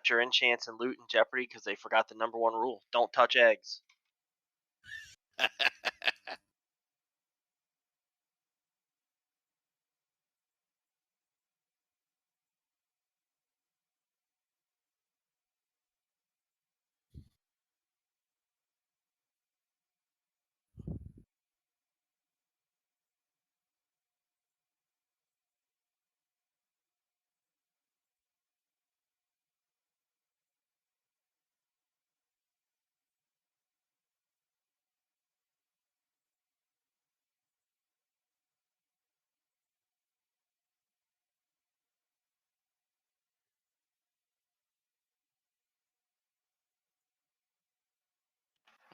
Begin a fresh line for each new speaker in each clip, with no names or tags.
your enchants and loot in jeopardy because they forgot the #1 rule: don't touch eggs.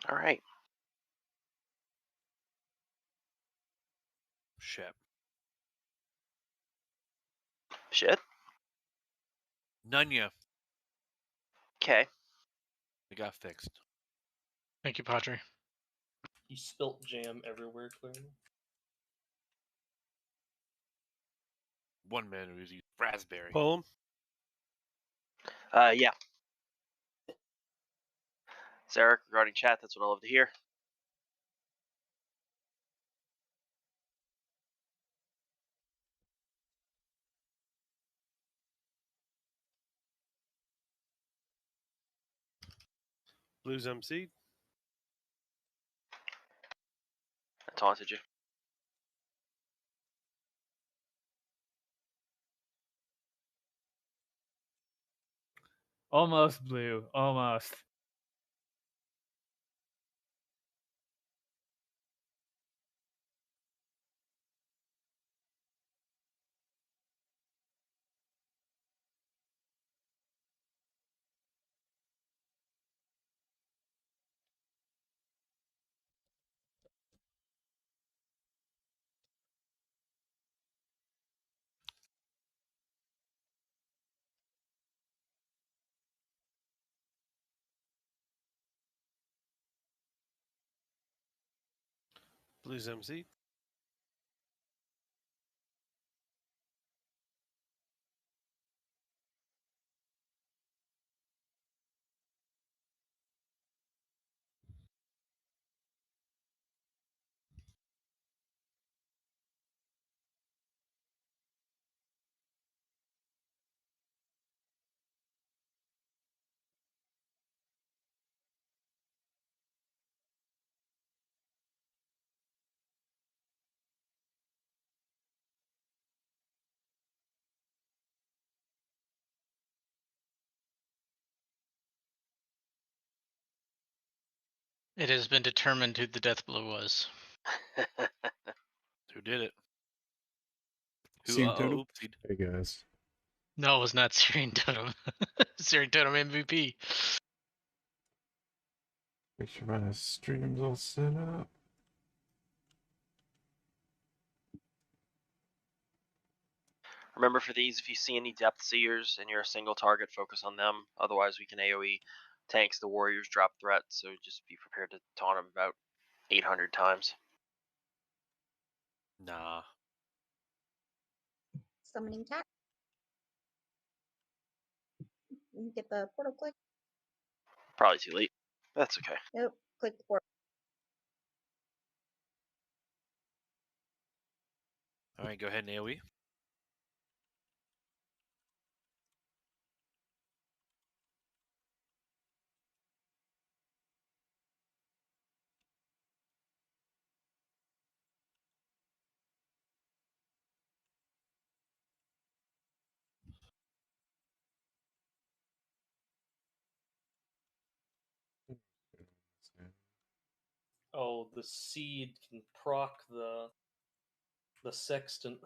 All right.
Shit.
Shit.
Nunya.
Okay.
It got fixed.
Thank you, Padre.
You spilt jam everywhere, clearly.
One man who used raspberry.
Pull him.
Yeah. Zarek, regarding chat, that's what I love to hear.
Blues MC.
I taunted you.
Almost blue. Almost.
Blues MC.
It has been determined who the death blow was.
Who did it? Who?
Seemed totem.
Oopsied.
Hey guys.
No, it was not Syrian Totem. Syrian Totem MVP.
Make sure my stream's all set up.
Remember, for these, if you see any depth seers and you're a single target, focus on them. Otherwise, we can AoE tanks the warriors, drop threats, so just be prepared to taunt them about 800 times.
Nah.
Summoning tap. Get the portal click.
Probably too late. That's okay.
Nope. Click the portal.
All right, go ahead and AoE.
Oh, the seed can proc the sextant.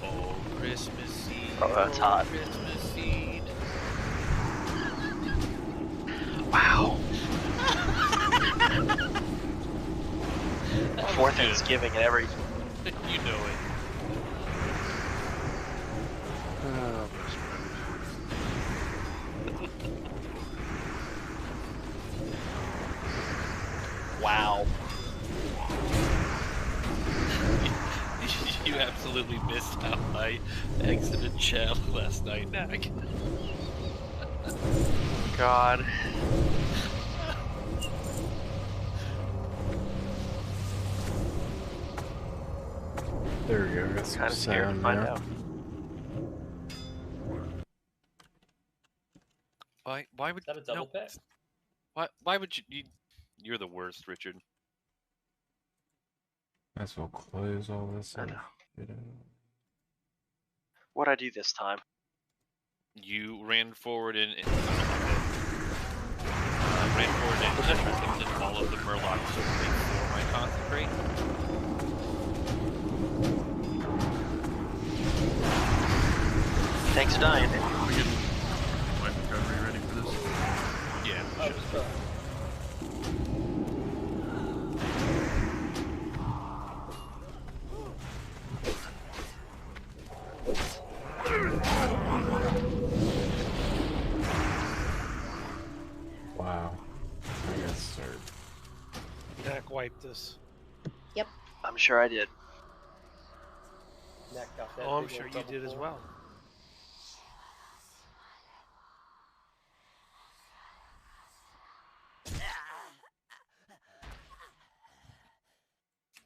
Oh, Christmas seed.
Oh, that's hot.
Christmas seed.
Wow.
That
For
was good.
Thanksgiving and every.
You know it.
Wow.
You absolutely missed out my exited channel last night, Nag.
God.
There we go. Got some
Kind of scared to
sound
find
there.
out.
Why would
Is that a double
no,
pack?
Why would you're the worst, Richard.
Might as well close all this
I
up.
know.
You know.
What'd I do this time?
You ran forward and ran forward and attempted all of the murlocs before my concentrate.
Tanks are dying.
We getting life recovery ready for this?
Yeah.
I was trying.
Wow. I got started.
Dak wiped us.
I'm sure I did.
Neck got that
Oh, I'm
big
sure
old
you
double
did as
pull.
well.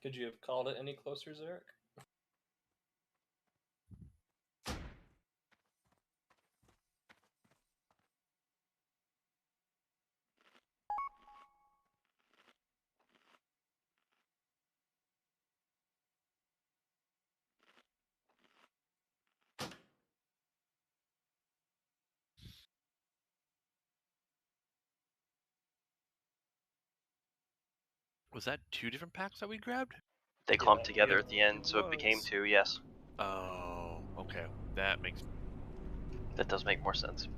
Could you have called it any closer, Zarek?
Was that 2 different packs that we grabbed?
They clumped
Yeah.
together
Yep,
at the end, so it became
was.
2, yes.
Oh, okay. That makes
That does make more sense.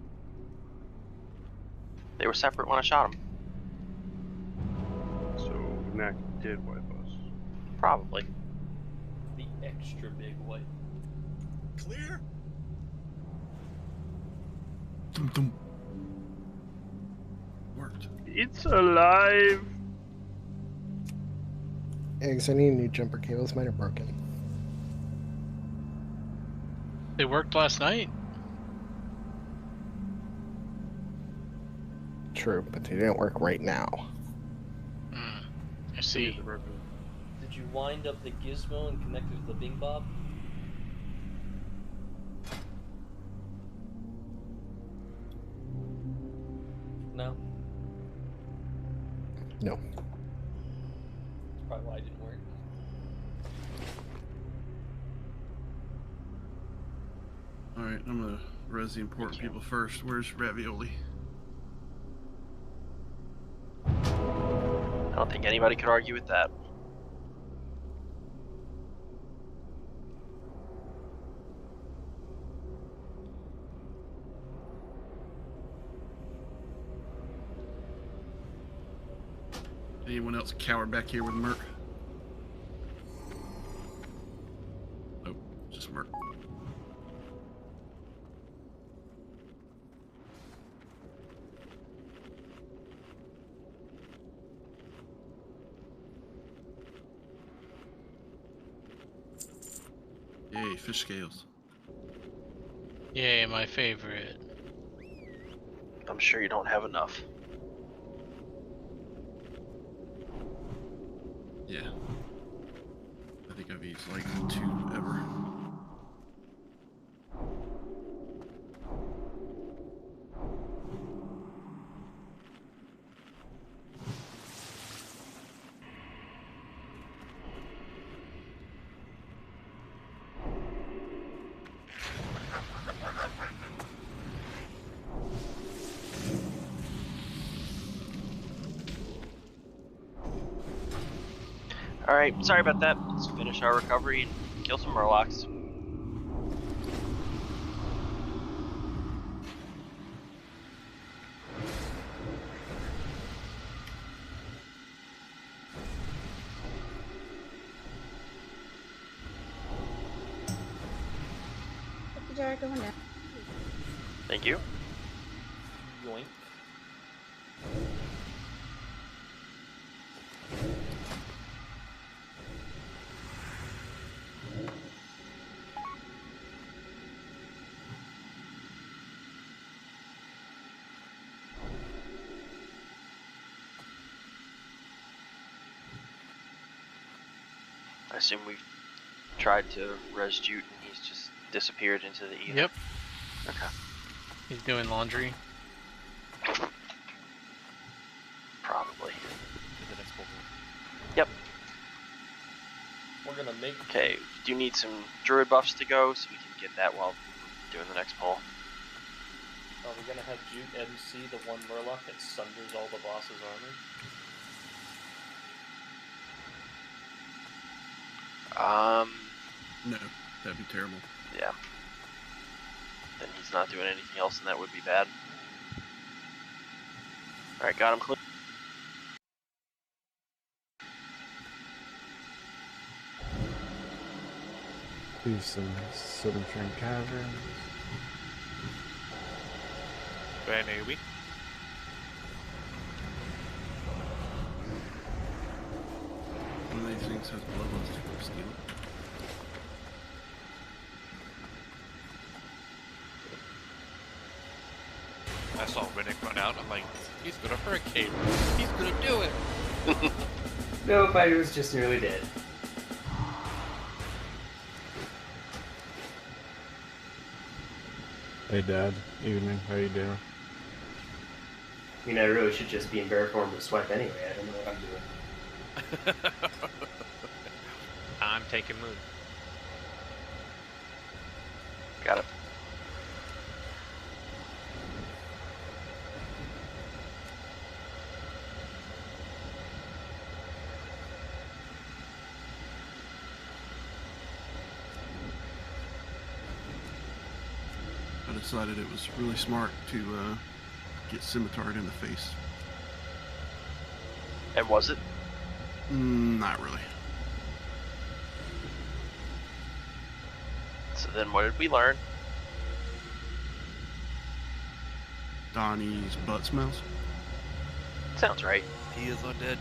They were separate when I shot them.
So Knack did wipe us.
Probably.
The extra big white.
Clear. Dum dum. Worked.
It's alive.
Eggs, I need new jumper cables. Mine are broken.
They worked last night.
True, but they didn't work right now.
I see.
Did you wind up the gizmo and connect it to the Bing Bob? No?
No.
That's probably why it didn't work.
Alright, I'm gonna res the important people first. Where's Ravioli?
I don't think anybody could argue with that.
Anyone else cower back here with Merc? Nope, just Merc. Yay, fish scales.
Yay, my favorite.
I'm sure you don't have enough.
Yeah. I think I've used like 2 ever.
Alright, sorry about that. Let's finish our recovery and kill some murlocs.
Put the jar going down.
Thank you.
Yoink.
I assume we've tried to res Jute and he's just disappeared into the ether.
Yep.
Okay.
He's doing laundry.
Probably.
To the next pull.
Yep.
We're gonna make.
Okay. Do you need some druid buffs to go so we can get that while we're doing the next pull?
Are we gonna have Jute MC the one Murloc that sunders all the boss's armor?
No, that'd be terrible.
Yeah. Then he's not doing anything else, and that would be bad. Alright, got him clear.
Do some Silverstring Caverns.
Ban AoE.
One of these things has bloodlust for steel.
I saw Riddick run out. I'm like, he's gonna hurricane. He's gonna do it.
No, fighter was just nearly dead.
Hey Dad, evening, how you doing?
I mean, I really should just be in bear form with swipe anyway. I don't know what I'm doing.
I'm taking moon.
Got it.
I decided it was really smart to get Scimitar'd in the face.
And was it?
Not really.
So then what did we learn?
Donnie's butt smells.
Sounds right.
He is undead.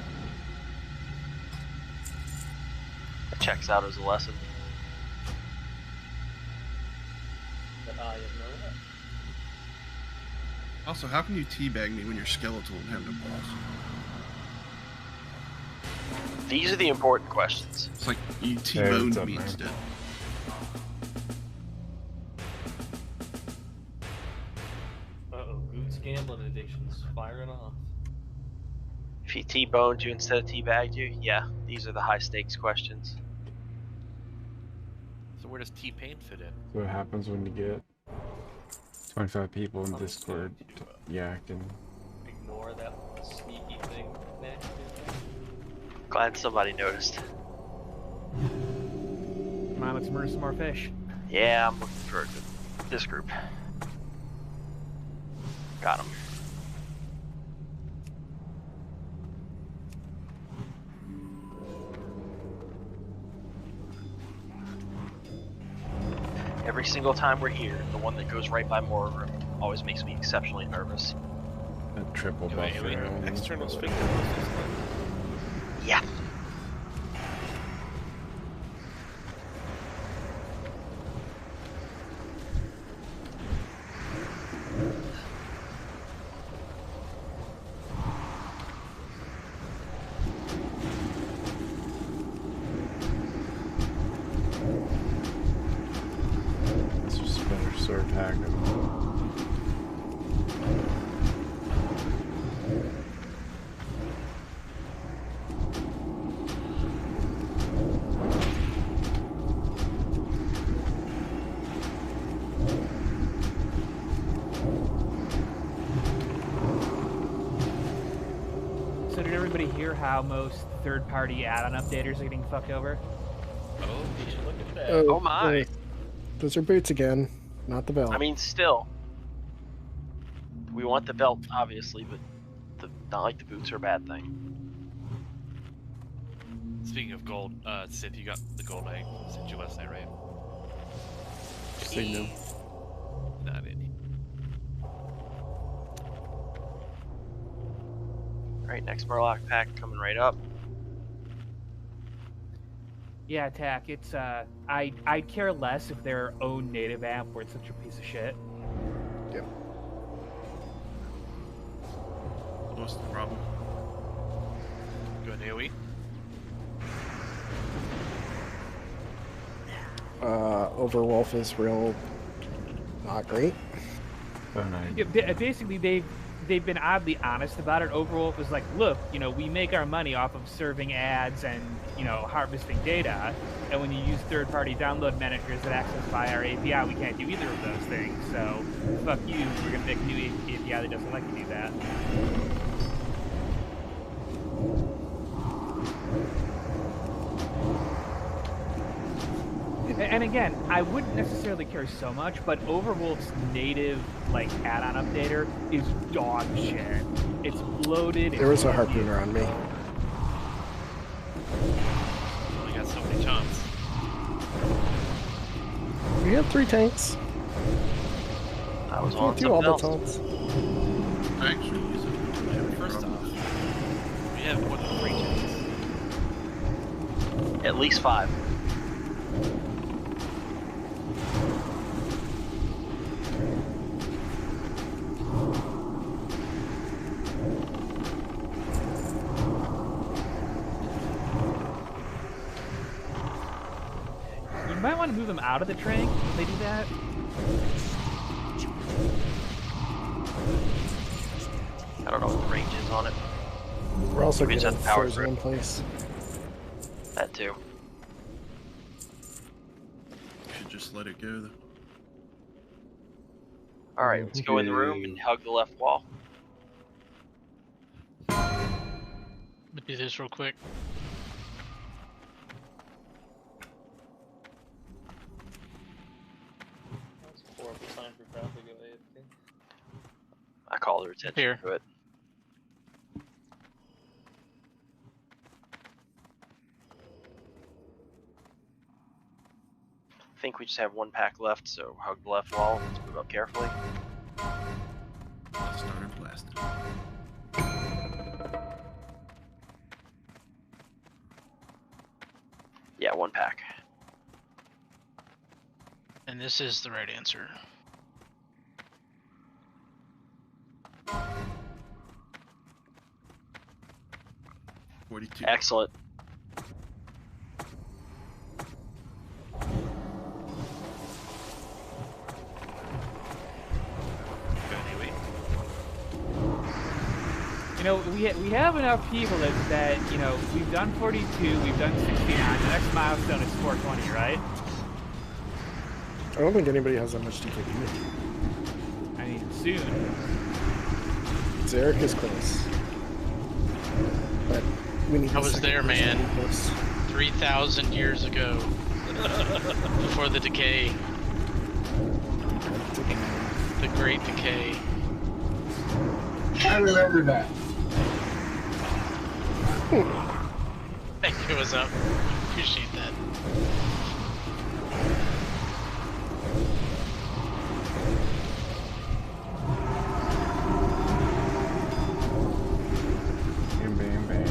That checks out as a lesson.
That I have no.
Also, how can you teabag me when you're skeletal and have no balls?
These are the important questions.
It's like you
what's
T-boned
up,
me
man?
instead.
Uh-oh, Goot's gambling addiction's firing off.
If he T-boned you instead of T-bagged you, yeah, these are the high stakes questions.
So where does T-Pain fit in?
So what happens when you get 25 people in
I'm just going
Discord
to,
yakking?
ignore that sneaky thing Matt did.
Glad somebody noticed.
Come on, let's murder some more fish.
Yeah, I'm looking for this group. Got him. Every single time we're here, the one that goes right by Morrow always makes me exceptionally nervous.
A triple
Do
buff
AoE
around.
external sphincter.
Yeah.
Let's just better start attacking.
So did everybody hear how most third-party add-on updaters are getting fucked over?
Oh,
Look at that.
Oh my.
Hey, those are boots again, not the belt.
I mean, still. We want the belt, obviously, but not like the boots are a bad thing.
speaking of gold, Sith, you got the gold I sent you last night, right?
Say no.
Not any.
Alright, next Murloc pack coming right up.
Yeah, Tack, it's I'd care less if their own native app were such a piece of shit.
Yep.
What's the problem?
Go AoE.
Overwolf is real not great.
Oh, nice.
Yeah, basically, they've been oddly honest about it. Overwolf is like, look, we make our money off of serving ads and harvesting data, and when you use third-party download managers that access via our API, we can't do either of those things. So, fuck you. We're gonna make a new API that doesn't let you do that. And again, I wouldn't necessarily care so much, but Overwolf's native add-on updater is dog shit. It's bloated.
There was a harpooner on me.
Only got so many taunts.
We had 3 tanks.
I was
We
on
do all
something
the
else.
taunts.
Actually, use it.
First off, we have more than 3 tanks.
At least 5.
You might want to move them out of the train if they do that.
I don't know what the range is on it.
We're also
We just
getting
have power
frozen
through
in
it.
place.
That too.
Should just let it go. Though.
All right, let's go in the room and hug the left wall.
Let me do this real quick.
That's a horrible sign for Val to go AFK.
I call their attention
Here.
to it. I think we just have 1 pack left, so hug the left wall. Let's move up carefully.
I started blasting.
Yeah, 1 pack.
And this is the right answer.
Excellent.
We have enough people that we've done 42, we've done 69. The next milestone is 420, right?
I don't think anybody has that much TKP.
I mean, soon.
Zarek is close. But we need
I
a
was
second
there,
person to
man.
be close.
3,000 years ago. Before the decay. The Great Decay.
I remember that.
Thank you, what's up? Appreciate that.
Bam, bam, bam.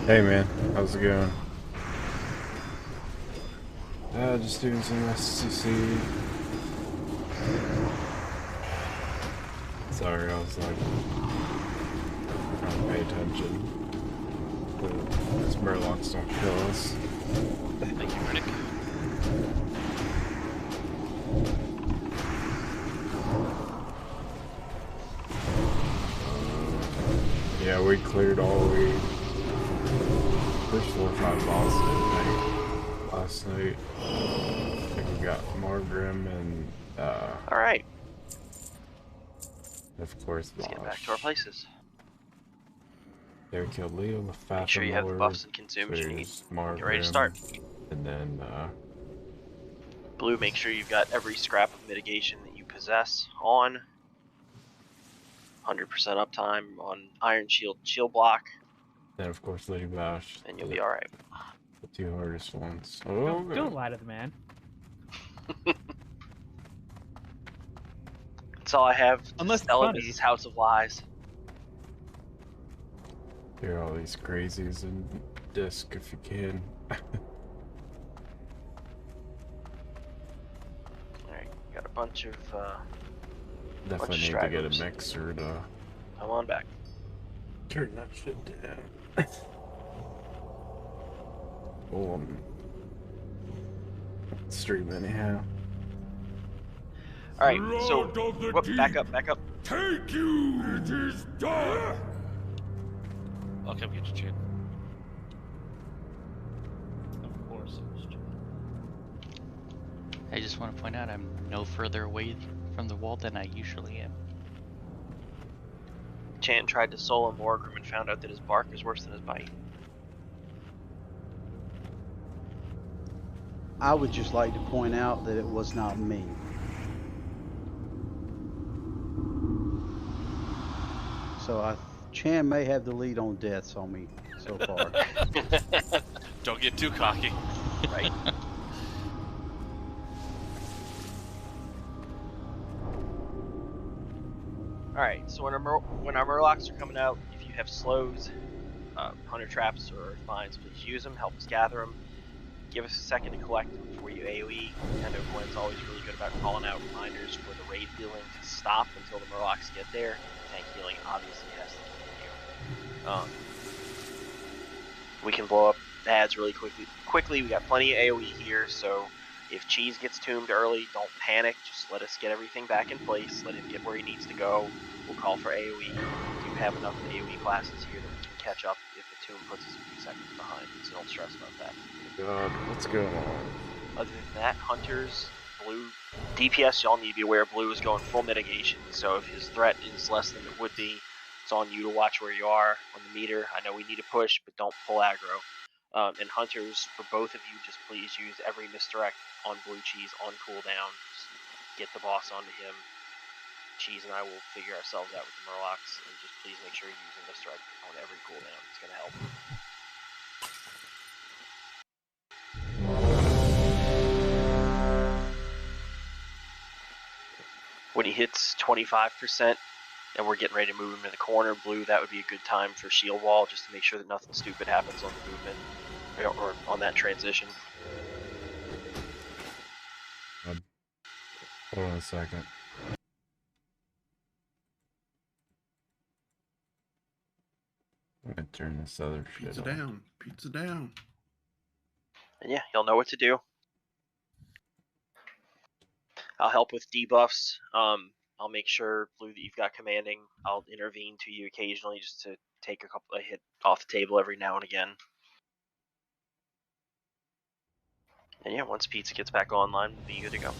Hey man, how's it going? Just doing some SSC. Sorry, I was like trying to pay attention. These Murlocs don't kill us.
Thank you, Riddick.
Yeah, we cleared all we first 4 or 5 bosses last night. I think we got Margrim and
Alright,
of course
let's get back to our places.
They killed Leo with Fathom.
Make sure you have the buffs and consumes you need. Get ready to start.
And then
Blue, make sure you've got every scrap of mitigation that you possess on. 100% uptime on Iron Shield shield block.
then of course Lady Bash.
And you'll be alright.
The 2 hardest ones. Oh,
Don't lie to the man.
That's all I have.
Unless it's
Stella,
funny.
this is House of Lies.
Hear all these crazies in disc if you can.
Alright, got a bunch of
Definitely need to get a
stragglers.
mixer to
Come on back.
turn that shit down. Oh, Stream anyhow.
All right, so whoop, back up.
Take you! It is done! I'll come get you, Chin.
Of course it was Jim.
I just want to point out I'm no further away from the wall than I usually am.
Chan tried to solo Morgrim and found out that his bark is worse than his bite.
I would just like to point out that it was not me. So Chan may have the lead on deaths on me so far.
Don't get too cocky.
Right. Alright, so when our Murlocs are coming out, if you have slows, hunter traps, or mines, please use them, help us gather them. Give us a second to collect them before you AoE. Nintendo Gwen's always really good about calling out reminders for the raid healing to stop until the Murlocs get there. Tank healing obviously has to continue. We can blow up ads really quickly. We got plenty of AoE here, so if Cheese gets tombed early, don't panic. Just let us get everything back in place. Let him get where he needs to go. We'll call for AoE. We do have enough AoE classes here that we can catch up if the tomb puts us a few seconds behind, so don't stress about that.
God, what's going on?
Other than that, Hunters, Blue, DPS, y'all need to be aware Blue is going full mitigation, so if his threat is less than it would be, it's on you to watch where you are on the meter. I know we need to push, but don't pull aggro. And Hunters, for both of you, just please use every misdirect on Blue Cheese on cooldown. Just get the boss onto him. Cheese and I will figure ourselves out with the Murlocs, and just please make sure you use a misdirect on every cooldown. It's going to help. When he hits 25% and we're getting ready to move him to the corner, Blue, that would be a good time for shield wall, just to make sure that nothing stupid happens on the movement or on that transition.
Hold on a second. I'm gonna turn this other shit
Pizza
on.
down. Pizza down.
And yeah, you'll know what to do. I'll help with debuffs. I'll make sure, Blue, that you've got commanding. I'll intervene to you occasionally just to take a hit off the table every now and again. And yeah, once Pizza gets back online, we'll be good to go.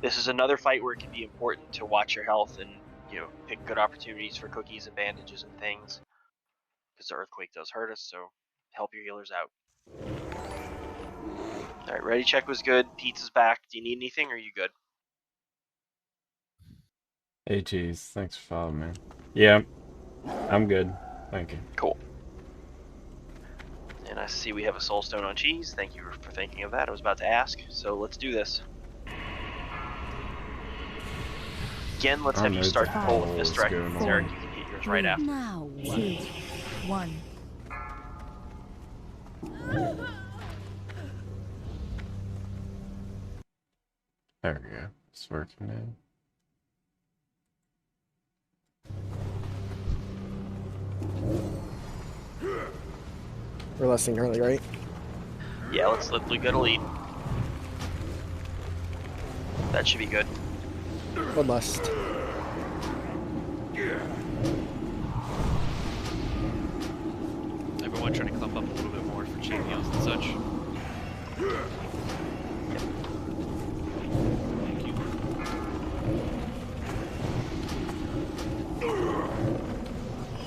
This is another fight where it can be important to watch your health and, you know, pick good opportunities for cookies and bandages and things. Because the earthquake does hurt us, so help your healers out. Alright, ready check was good. Pizza's back. Do you need anything or are you good?
Hey, Cheese. Thanks for following me. Yeah, I'm good. Thank you.
Cool. And I see we have a soul stone on Cheese. Thank you for thinking of that. I was about to ask. So let's do this. Again, let's have you start the pull with Misdirect. Zarek, you can hit yours right after.
Now, 2, 1.
There we go. It's working now.
We're listening early, right?
Yeah, let's let Blue get a lead. That should be good.
Bloodlust.
Everyone trying to clump up a little bit more for chain heals and such. Thank you.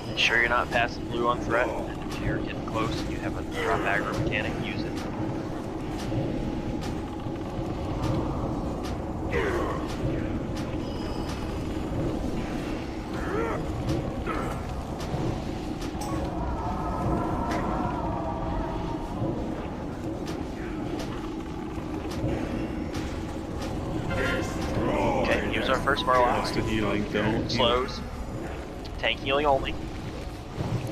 Ensure you're not passing Blue on threat, and if you're getting close and you have a drop aggro mechanic, use it. Okay, use our first Murloc.
Healing, don't
Slows. Tank healing only.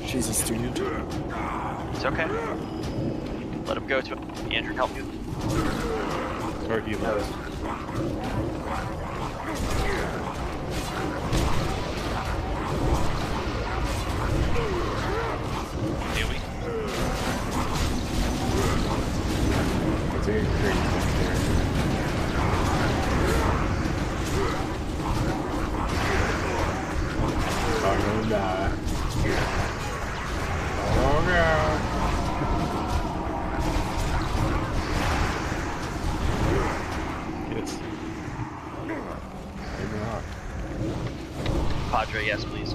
She's a student.
It's okay. Let him go to him. Andrew, help you.
Start healing.
very crazy here. I'm gonna die. Oh god.
Yes.
Maybe not.
Padre, yes, please.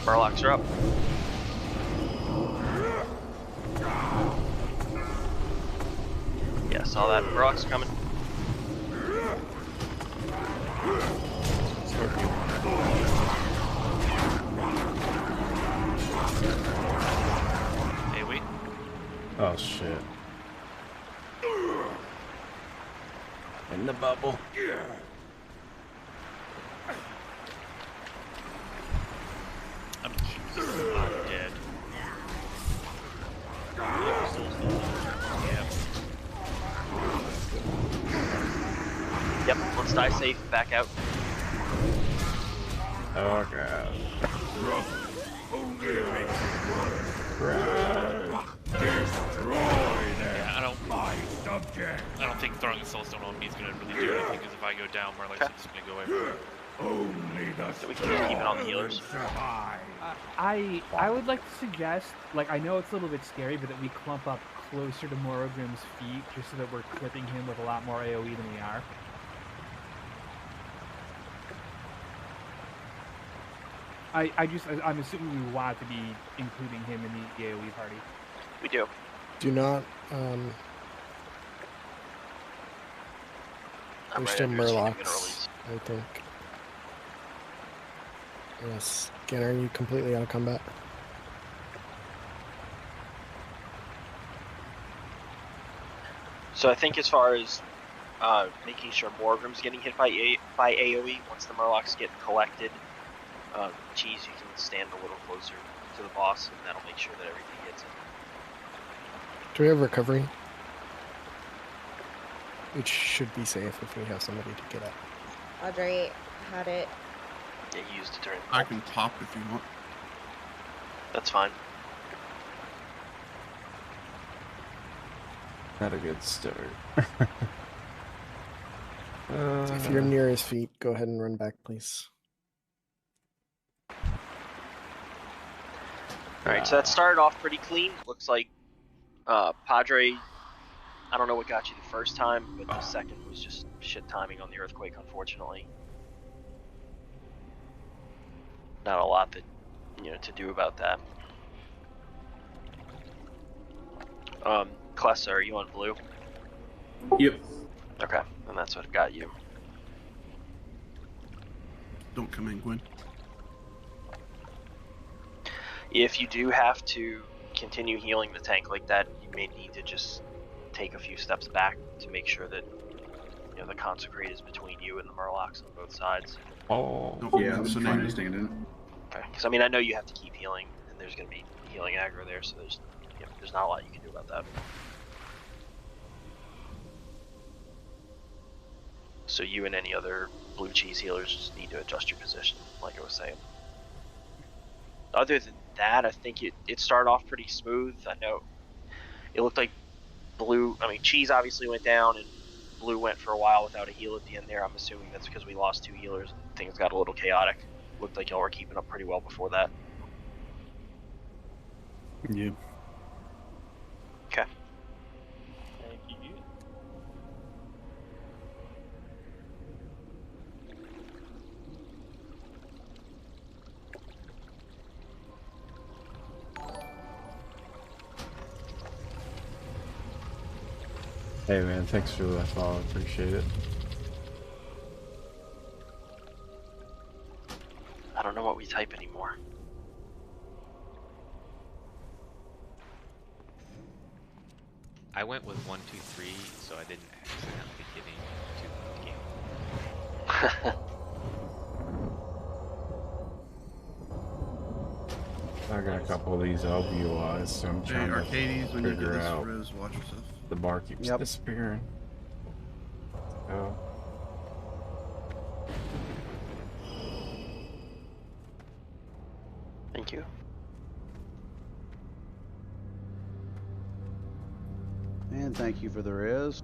Murlocs are up. Yeah, saw that. Murlocs are coming.
Hey, wait.
Oh shit. In the bubble.
I'm dead.
Yep, let's die safe. Back out.
Oh god.
Yeah, I don't think throwing the soulstone on me is gonna really do anything, because if I go down, more likely it's gonna go away from me.
So we can just keep it on the healers.
I would like to suggest, like, I know it's a little bit scary, but that we clump up closer to Morogrim's feet, just so that we're clipping him with a lot more AoE than we are. I'm assuming we want to be including him in the AoE party.
We do.
Do not.
I'm
There's
right
still
under his feet. I'm gonna
Murlocs,
release.
I think. Yes. Again, are you completely out of combat?
So I think as far as making sure Morgrim's getting hit by AoE, once the Murlocs get collected, Cheese, you can stand a little closer to the boss, and that'll make sure that everything gets him.
Do we have recovery? Which should be safe if we have somebody to get at.
Audrey had it.
Yeah, he used it during the
I can pop if you want.
That's fine.
Not a good start.
If you're near his feet, go ahead and run back, please.
Alright, so that started off pretty clean. Looks like Padre, I don't know what got you the first time, but the second was just shit timing on the earthquake, unfortunately. Not a lot that, to do about that. Klessa, are you on blue?
Yep.
Okay, and that's what got you.
Don't come in, Gwen.
If you do have to continue healing the tank like that, you may need to just take a few steps back to make sure that the consecrate is between you and the Murlocs on both sides.
Oh,
yeah, I'm trying to stand in.
Okay, because I know you have to keep healing, and there's going to be healing aggro there, so there's not a lot you can do about that. So you and any other blue cheese healers just need to adjust your position, like I was saying. Other than that, I think it started off pretty smooth. I know it looked like cheese obviously went down, and blue went for a while without a heal at the end there. I'm assuming that's because we lost 2 healers and things got a little chaotic. Looked like y'all were keeping up pretty well before that.
Yeah.
Okay.
Thank you.
Hey man, thanks for the follow. Appreciate it.
I don't know what we type anymore.
I went with 1, 2, 3, so I didn't accidentally get into the game.
I got a couple of these LVOIs, so I'm trying to
Arcades, when you get
figure
this
out.
Riz, watch yourself.
The bar keeps disappearing. Oh.
Thank you.
And thank you for the res.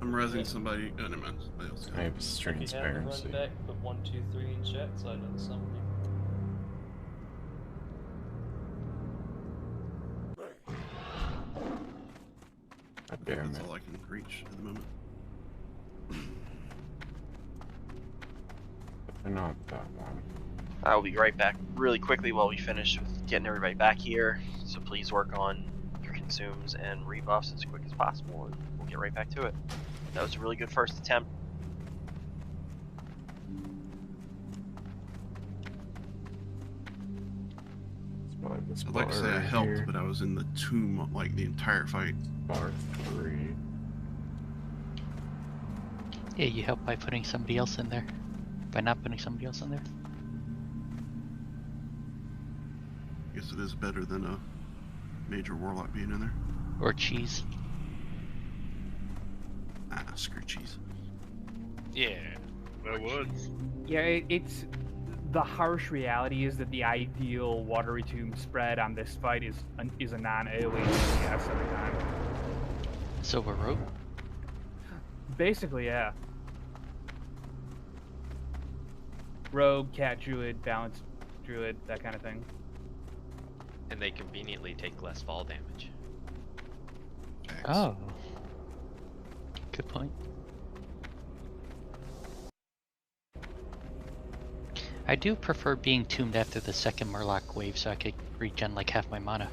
I'm resing somebody. Oh, never mind. Somebody else.
I have
If you have the
transparency.
run back, put 1, 2, 3 in chat so I know somebody.
God damn
That's
it.
all I can reach at the moment.
They're not that one.
I will be right back really quickly while we finish with getting everybody back here. So please work on your consumes and rebuffs as quick as possible, and we'll get right back to it. That was a really good first attempt.
I'd like to say I helped, but I was in the tomb like the entire fight.
Bar 3.
Yeah, you help by putting somebody else in there. By not putting somebody else in there.
I guess it is better than a major warlock being in there.
Or cheese.
Ah, screw cheese.
Yeah.
That would.
Yeah, it's the harsh reality is that the ideal watery tomb spread on this fight is a non-AoE DPS every time.
Silver rope.
Basically, yeah. Rogue, cat druid, balanced druid, that kind of thing.
And they conveniently take less fall damage.
Oh. Good point. I do prefer being tombed after the second Murloc wave so I could regen like half my mana.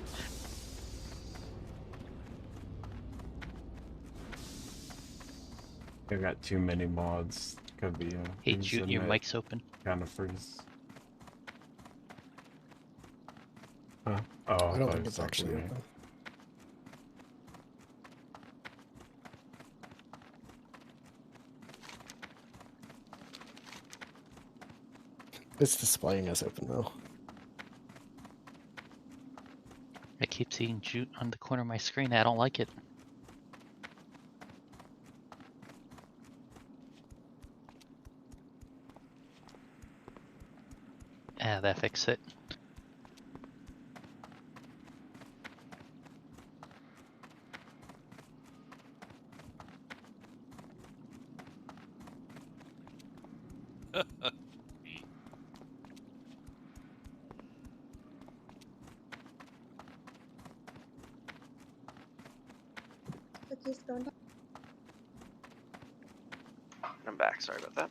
I've got too many mods. Could be
Hey, Jude, your mic's open.
Kind of freeze. Huh? Oh,
I don't
thought
think it's actually
me.
open. It's displaying as open though.
I keep seeing Jute on the corner of my screen. I don't like it. Ah, that fixed it.
Cookie's going down.
I'm back. Sorry about that.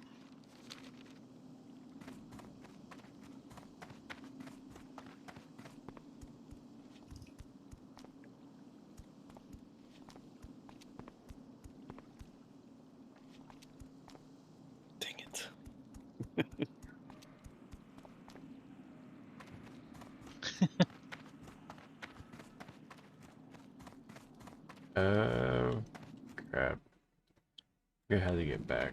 Dang it.
Oh, crap. I had to get back.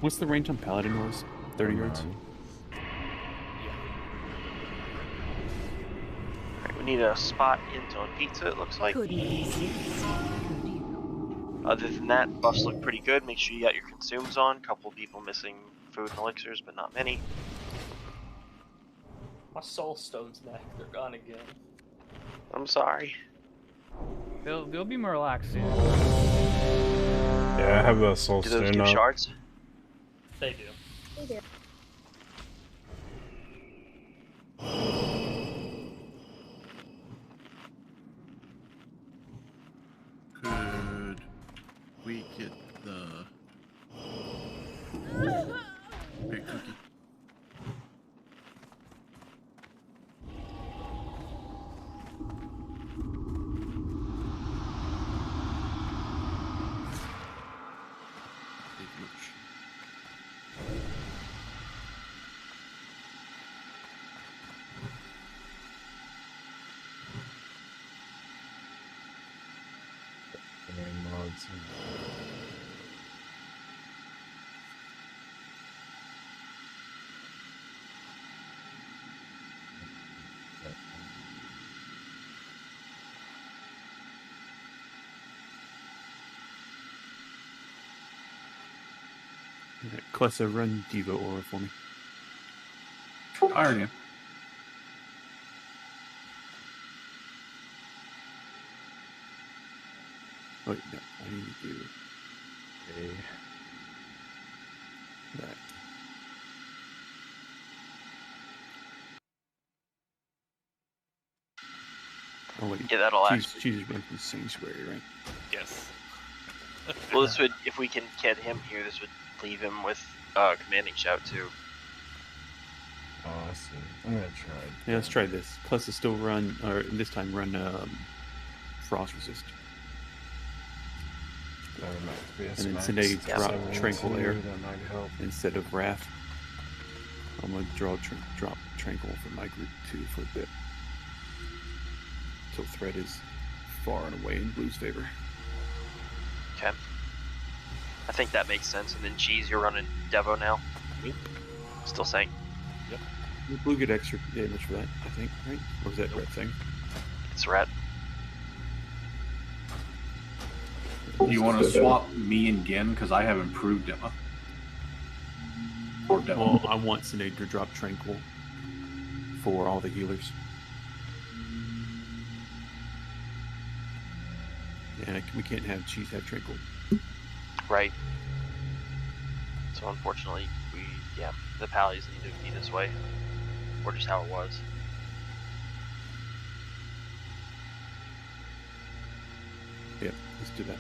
What's the range on Paladin was? 30 yards?
Alright, we need a spot into on pizza, it looks like. Other than that, buffs look pretty good. Make sure you got your consumes on. Couple people missing food and elixirs, but not many.
My soul stone's back. They're gone again.
I'm sorry.
They'll be Murloc soon.
Yeah, I have a soul
Do those
stone
give
up.
shards?
They do.
They do.
Could we get the big cookie? Thank you much.
Mods.
Klessa, run Diva Aura for me.
I already am.
Wait, no, I need to do that. Oh wait,
Yeah, that'll
she's run from Sanctuary, right?
Yes.
Well, this would, if we can get him here, this would leave him with commanding shout too.
Oh, I see. I'm gonna try it.
Yeah, let's try this. Klessa still run, or this time run Frost Resist. And then today drop Tranquil Air
that might help.
instead of Wrath. I'm going to drop Tranquil for my group too for a bit. So threat is far and away in Blue's favor.
Okay. I think that makes sense. And then Cheese, you're running Devo now?
Nope.
Still saying?
Yep.
Blue get extra damage for that, I think, right? Or is that Red thing?
It's Red.
Do you want to swap me and Gin? Because I have improved Demo. Or Demo.
Well, I want Sinead to drop Tranquil for all the healers. And we can't have Cheese have Tranquil.
Right. So unfortunately, the Pallies need to be this way. Or just how it was.
Yeah, let's do that.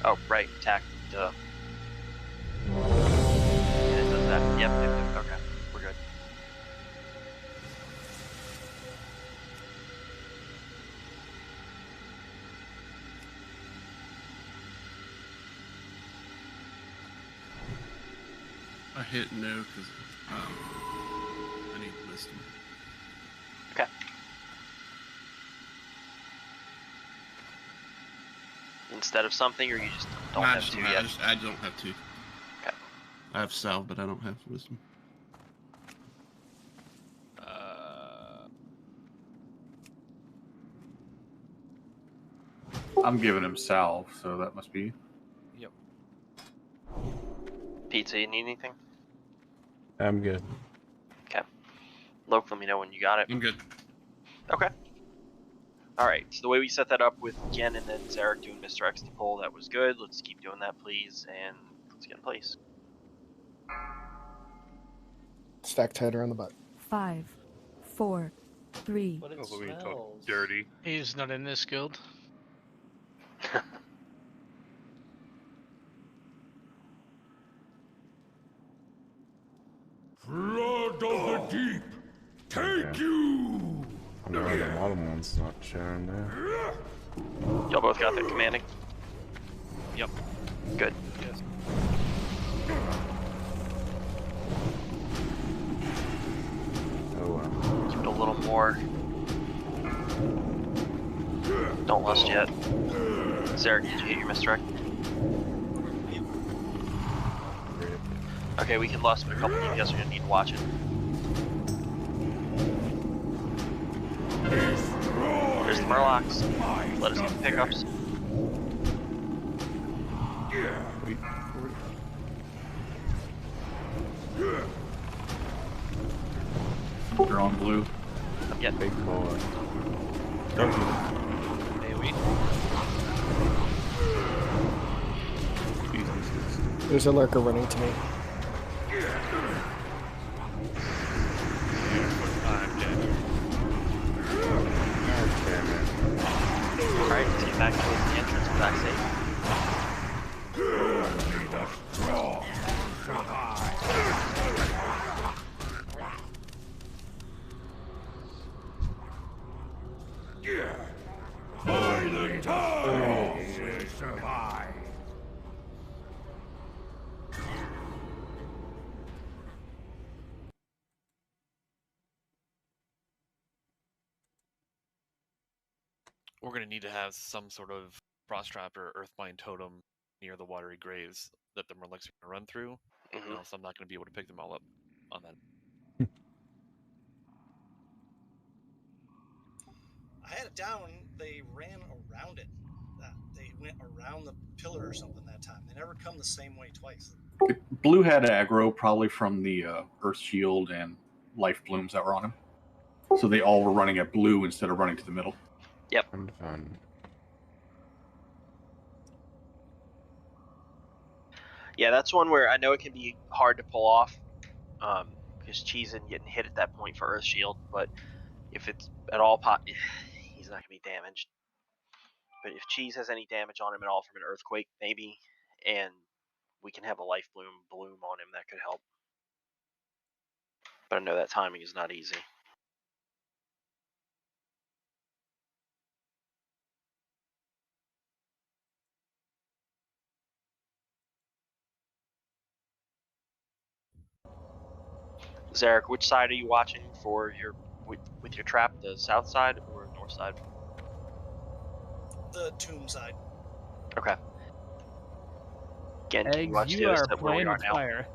Oh, right, attack, duh. Yeah, it does that. Yep, okay, we're good.
I hit no because I need wisdom.
Okay. Instead of something, or you just don't have to yet?
I don't have to.
Okay.
I have salve, but I don't have wisdom.
I'm giving him salve, so that must be.
Yep.
Pizza, you need anything?
I'm good.
Okay. Loke, let me know when you got it.
I'm good.
Okay. Alright, so the way we set that up with Jen and then Zarek doing Mr. X to pull, that was good. Let's keep doing that, please, and let's get in place.
Stack tighter on the butt.
5, 4, 3.
But it
Although we talk
smells
dirty.
He's not in this guild.
Flood of the deep, take you!
I know the bottom one's not showing there.
Y'all both got that commanding?
Yep.
Good.
Yes.
Oh wow.
Keep it a little more. Don't lust yet. Zarek, did you hit your misdirect? Okay, we can lust, but a couple DPS are gonna need to watch it. There's the Murlocs. Let us get the pickups.
They're on blue.
I'm getting
big boy.
AoE.
There's a lurker running to me.
Alright, let's get back towards the entrance. We're back safe.
By the town will survive.
We're gonna need to have some sort of Frost Trap or Earthbind Totem near the watery graves that the Murlocs are going to run through, or else I'm not going to be able to pick them all up on that.
I had it down. They ran around it. They went around the pillar or something that time. They never come the same way twice.
Blue had aggro probably from the Earth Shield and Life Blooms that were on him. So they all were running at blue instead of running to the middle.
Yep.
Fun.
Yeah, that's one where I know it can be hard to pull off, because Cheese isn't getting hit at that point for Earth Shield, but if it's at all he's not going to be damaged. But if Cheese has any damage on him at all from an Earthquake, maybe, and we can have a Life Bloom on him, that could help. But I know that timing is not easy. Zarek, which side are you watching for your with your trap? The south side or north side?
The tomb side.
Okay. Again, can you
Eggs,
watch
you
the other
are
side where we
playing
are
with
now?
fire.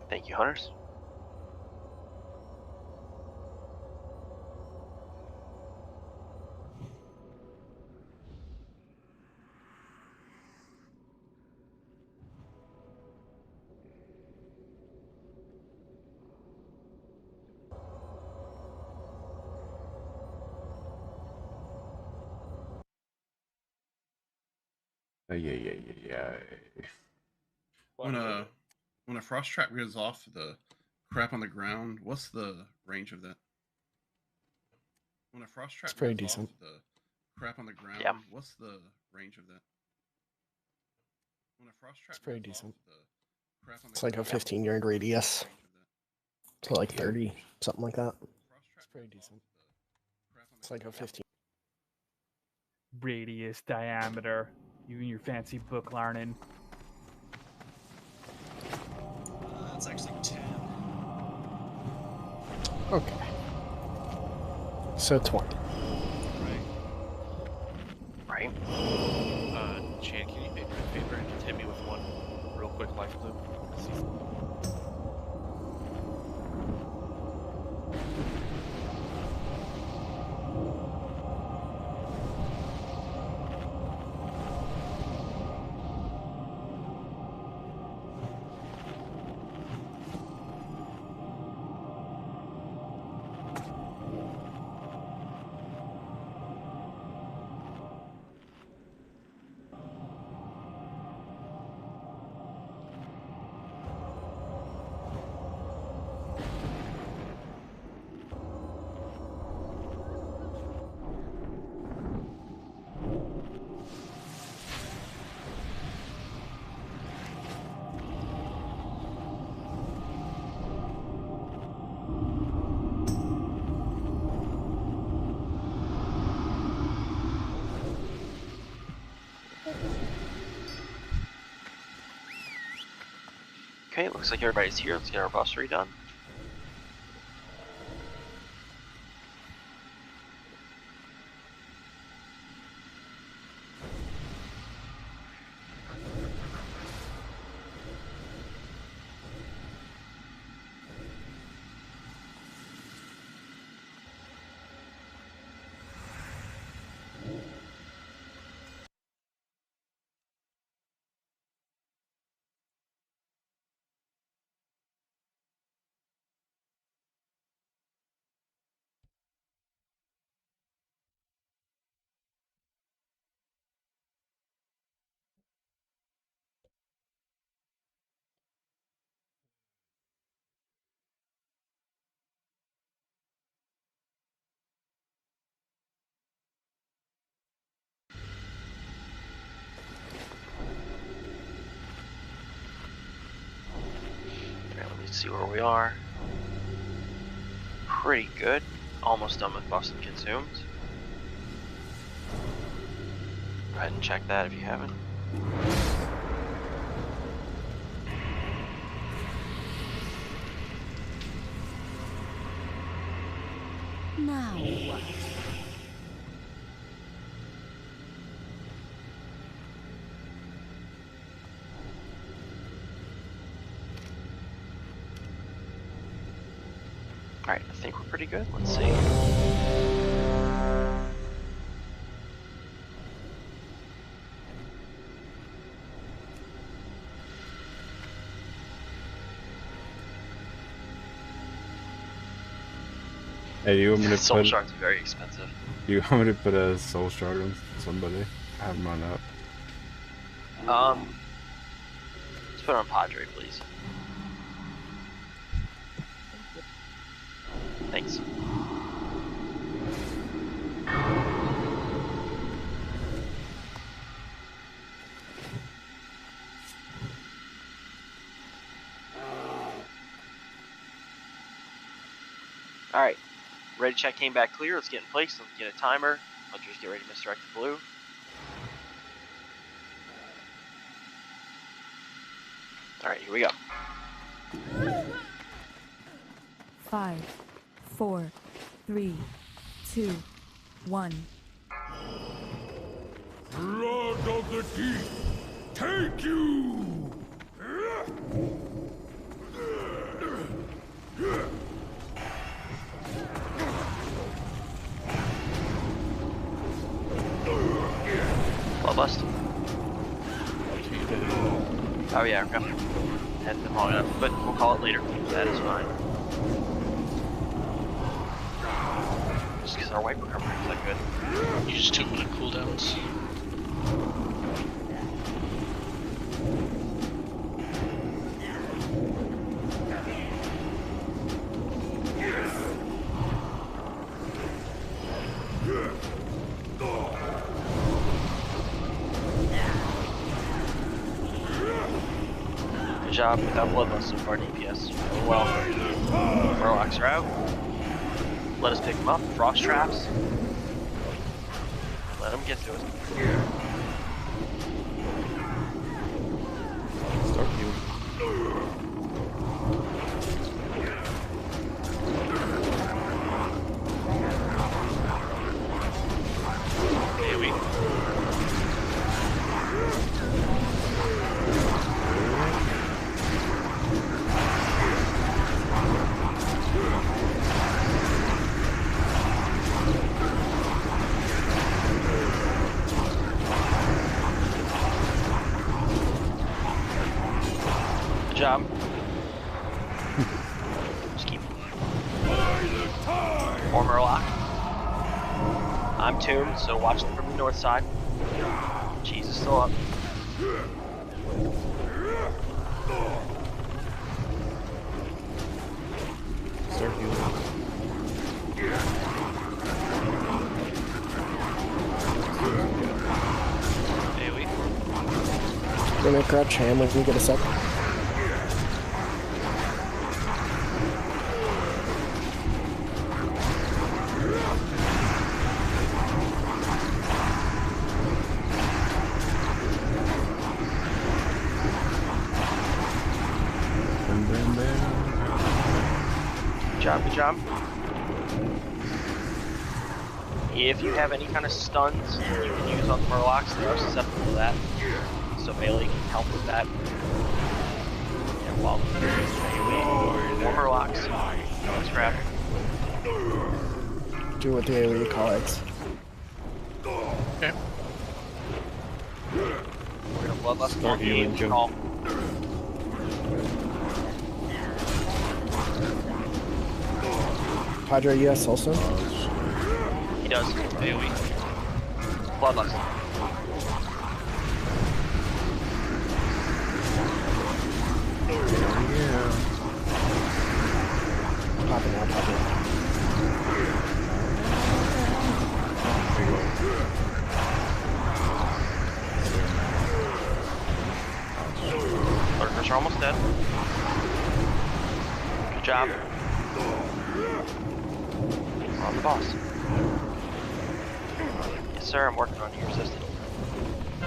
Thank you, Hunters.
Yeah.
When a Frost Trap goes off the crap on the ground, what's the range of that? When a Frost Trap
It's pretty
goes
decent.
off the crap on the ground,
Yeah.
what's the range of that? When a Frost Trap
It's pretty
goes
decent.
off the crap on the
It's like a
ground,
15-yard radius. So like 30, something like that. It's pretty decent. It's like a 15.
Radius, diameter. You and your fancy book learning.
It's actually 10.
Okay. So 20.
Right.
Chan, can you make me a favor and just hit me with one real quick Life Bloom?
Okay, looks like everybody's here. Let's get our bustery done. Alright, let me see where we are. Pretty good. Almost done with buffs and consumed. Go ahead and check that if you haven't.
now.
Alright, I think we're pretty good. Let's see.
Hey, do you want me to
Soul
put?
shards are very expensive.
Do you want me to put a soul shard on somebody? I have mine up.
Let's put it on Padre, please. Thanks. Alright. Ready check came back clear. Let's get in place. Let's get a timer. Hunters get ready to misdirect the blue. Alright, here we go.
5, 4, 3, 2, 1.
Blood of the deep, take you!
Bloodlust. Oh yeah, okay. Hadn't been long enough, but we'll call it later. That is fine. Just because our wipe recovery is that good.
You just 2-minute cooldowns.
Good job without bloodlust so far, DPS. Well, Murlocs are out. Let us pick them up. Frost traps. Let them get to us.
Start you.
AoE. Good job. Just keep. More Murloc. I'm tuned, so watch them from the north side. Cheese is still up.
Start healing.
AoE.
Gonna crouch ham when you get a sec.
Good job. If you have any kind of stuns you can use on the Murlocs, they are susceptible to that. So melee can help with that. And while more Murlocs, let's grab.
Do what the AoE collects.
Okay.
We're gonna bloodlust on the
healing,
AoE
Jim.
call.
Padre, you have soul stone?
He does. AoE. Bloodlust.
Pop it now, pop it.
Lurkers are almost dead. Good job. On the boss. Yes, sir, I'm working on you, resistant.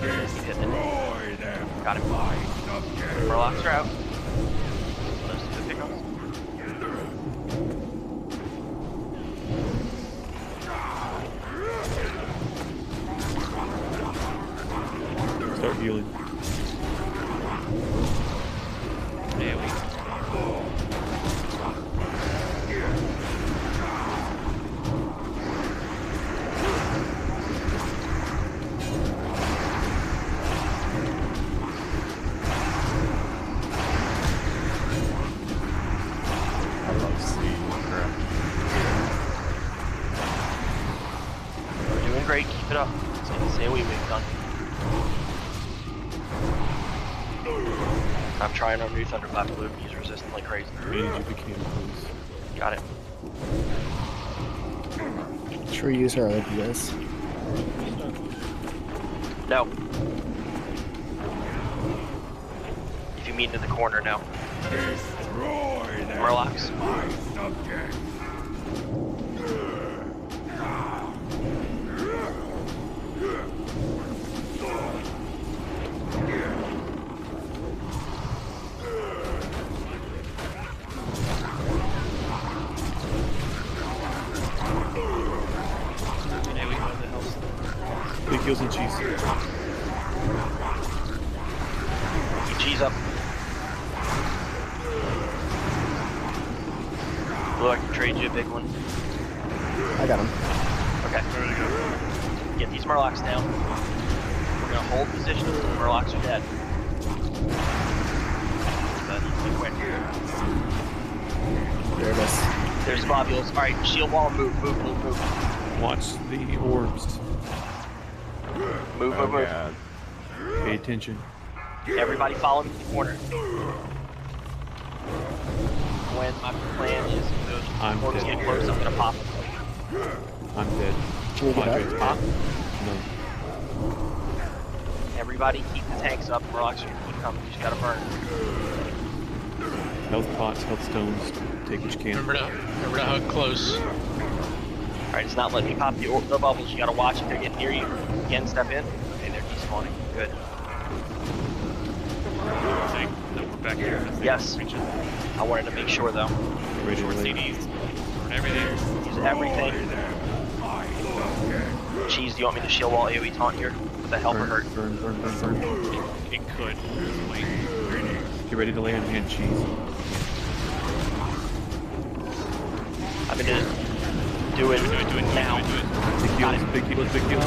Keep hitting it. Got him. Murlocs are out. Let's do the pickups.
Start healing.
Yeah,
I love seeing crap.
We're doing great. Keep it up. Say we've done. I'm trying on new Thunderclap Blue. He's resistant like crazy.
Manage if you can, please.
Got it.
Should we use our ideas?
No. If you mean in the corner, no.
Destroy them,
Murlocs.
my subject.
Big heals and cheese.
Keep cheese up. Blue, I can trade you a big one.
I got him.
Okay. Get these Murlocs down. We're gonna hold position until the Murlocs are dead. That needs to be quick.
There it is.
There's globules. Alright, shield wall, move.
Watch the orbs.
Move.
Pay attention.
Everybody follow me to the corner. When my plan is, if those orbs get close, I'm gonna pop them.
I'm dead.
Can we get
Padres,
up?
No.
Everybody keep the tanks up. Murlocs are gonna keep coming. You just gotta burn.
Health pots, health stones. Take what you can.
Remember to hug close.
Alright, it's not letting me pop the bubbles. You gotta watch if they're getting near you. Again, step in. Okay, they're despawning. Good.
No, we're back here.
Yes. I wanted to make sure though.
Ready
Short CDs. Burn everything.
Use everything. Cheese, do you want me to shield wall AoE taunt here? Does that help or hurt?
Burn.
It could. Wait.
Get ready to land hand cheese.
I'm gonna do it now.
Big heals, let's go.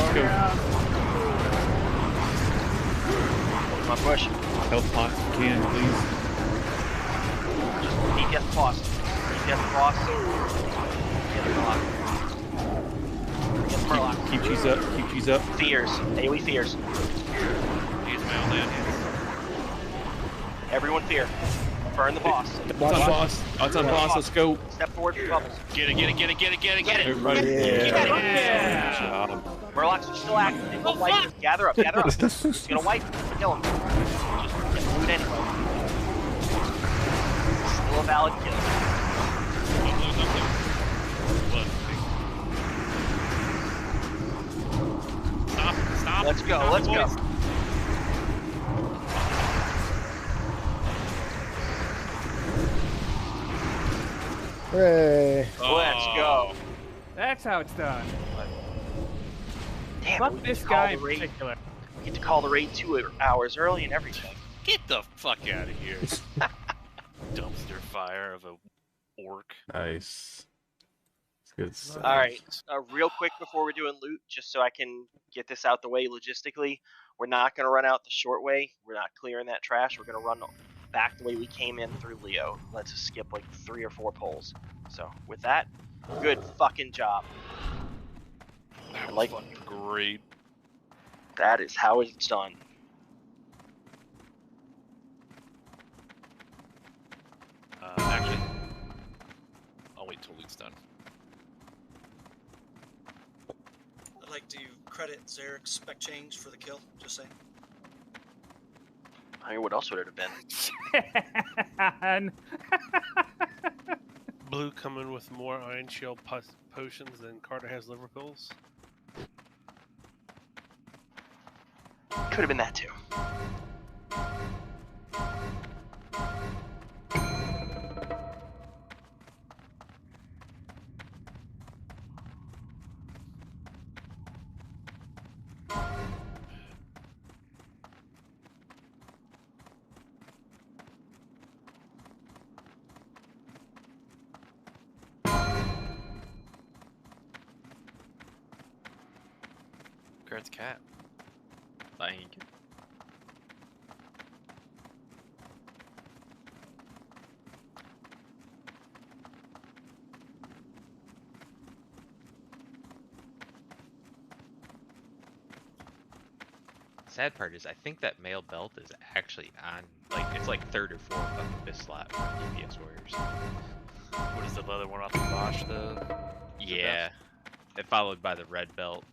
My push.
Health pot, if you can, please.
Just DPS cross. DPS cross. Get Murloc.
Keep cheese up.
Fears. AoE fears.
Use my own land hands.
Everyone fear. Burn the boss.
It's on boss, let's go.
Step forward for bubbles.
Get it.
Everybody.
Yeah.
Good job.
Murlocs are still active. They will wipe. Gather up. He's gonna wipe. Kill him. Just get food anyway. Still a valid kill.
Stop.
Let's go.
Hooray!
Let's go.
That's how it's done.
Damn,
Fuck this guy in particular.
We get to call the raid 2 hours early and everything.
Get the fuck out of here. Dumpster fire of a orc.
Nice. It's good stuff.
Alright, real quick before we're doing loot, just so I can get this out the way logistically, we're not going to run out the short way. We're not clearing that trash. We're going to run back the way we came in through Leo. Let's just skip like 3 or 4 poles. So, with that, good fucking job.
Like, great.
That is how it's done.
Actually, I'll wait till loot's done.
I'd like to credit Zarek's spec change for the kill, just saying.
I mean, what else would it have been?
Blue coming with more Iron Shield potions than Carter has liver pills.
Could have been that too.
Backyard's cat.
Thank you. Sad part is, I think that male belt is actually on, like, it's like third or fourth on the fifth slot for TBS Warriors.
What is the other one off the Bosch?
Yeah, it followed by the red belt.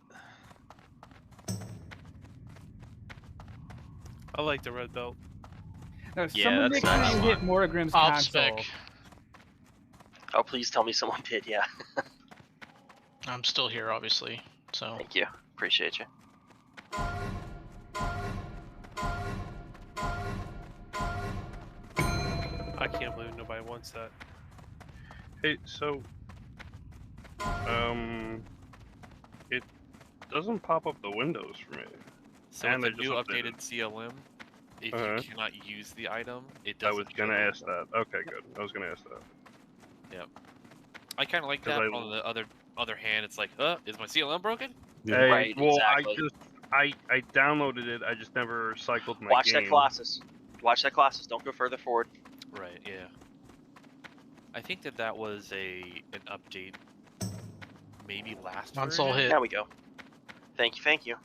I like the red belt.
No,
Yeah,
someone
that's
make sure
nice.
you hit Morgrim's
I'll
console.
spec.
Oh, please tell me someone did. Yeah.
I'm still here, obviously. So.
Thank you. Appreciate you.
I can't believe nobody wants that.
Hey, so it doesn't pop up the windows for me.
So
and
with
they
the new
just
updated CLM, if
Uh-huh.
you cannot use the item, it
I
doesn't.
was gonna ask that. Okay, good. I was gonna ask that.
Yep. I kind of like
'Cause
that.
I-
On the other hand, it's like, is my CLM broken?
Hey,
Right,
well,
exactly.
I downloaded it. I just never cycled my
Watch
game.
that Colossus. Watch that Colossus. Don't go further forward.
Right. Yeah. I think that was an update, maybe last
Console
version.
hit.
There we go. Thank you. Thank you.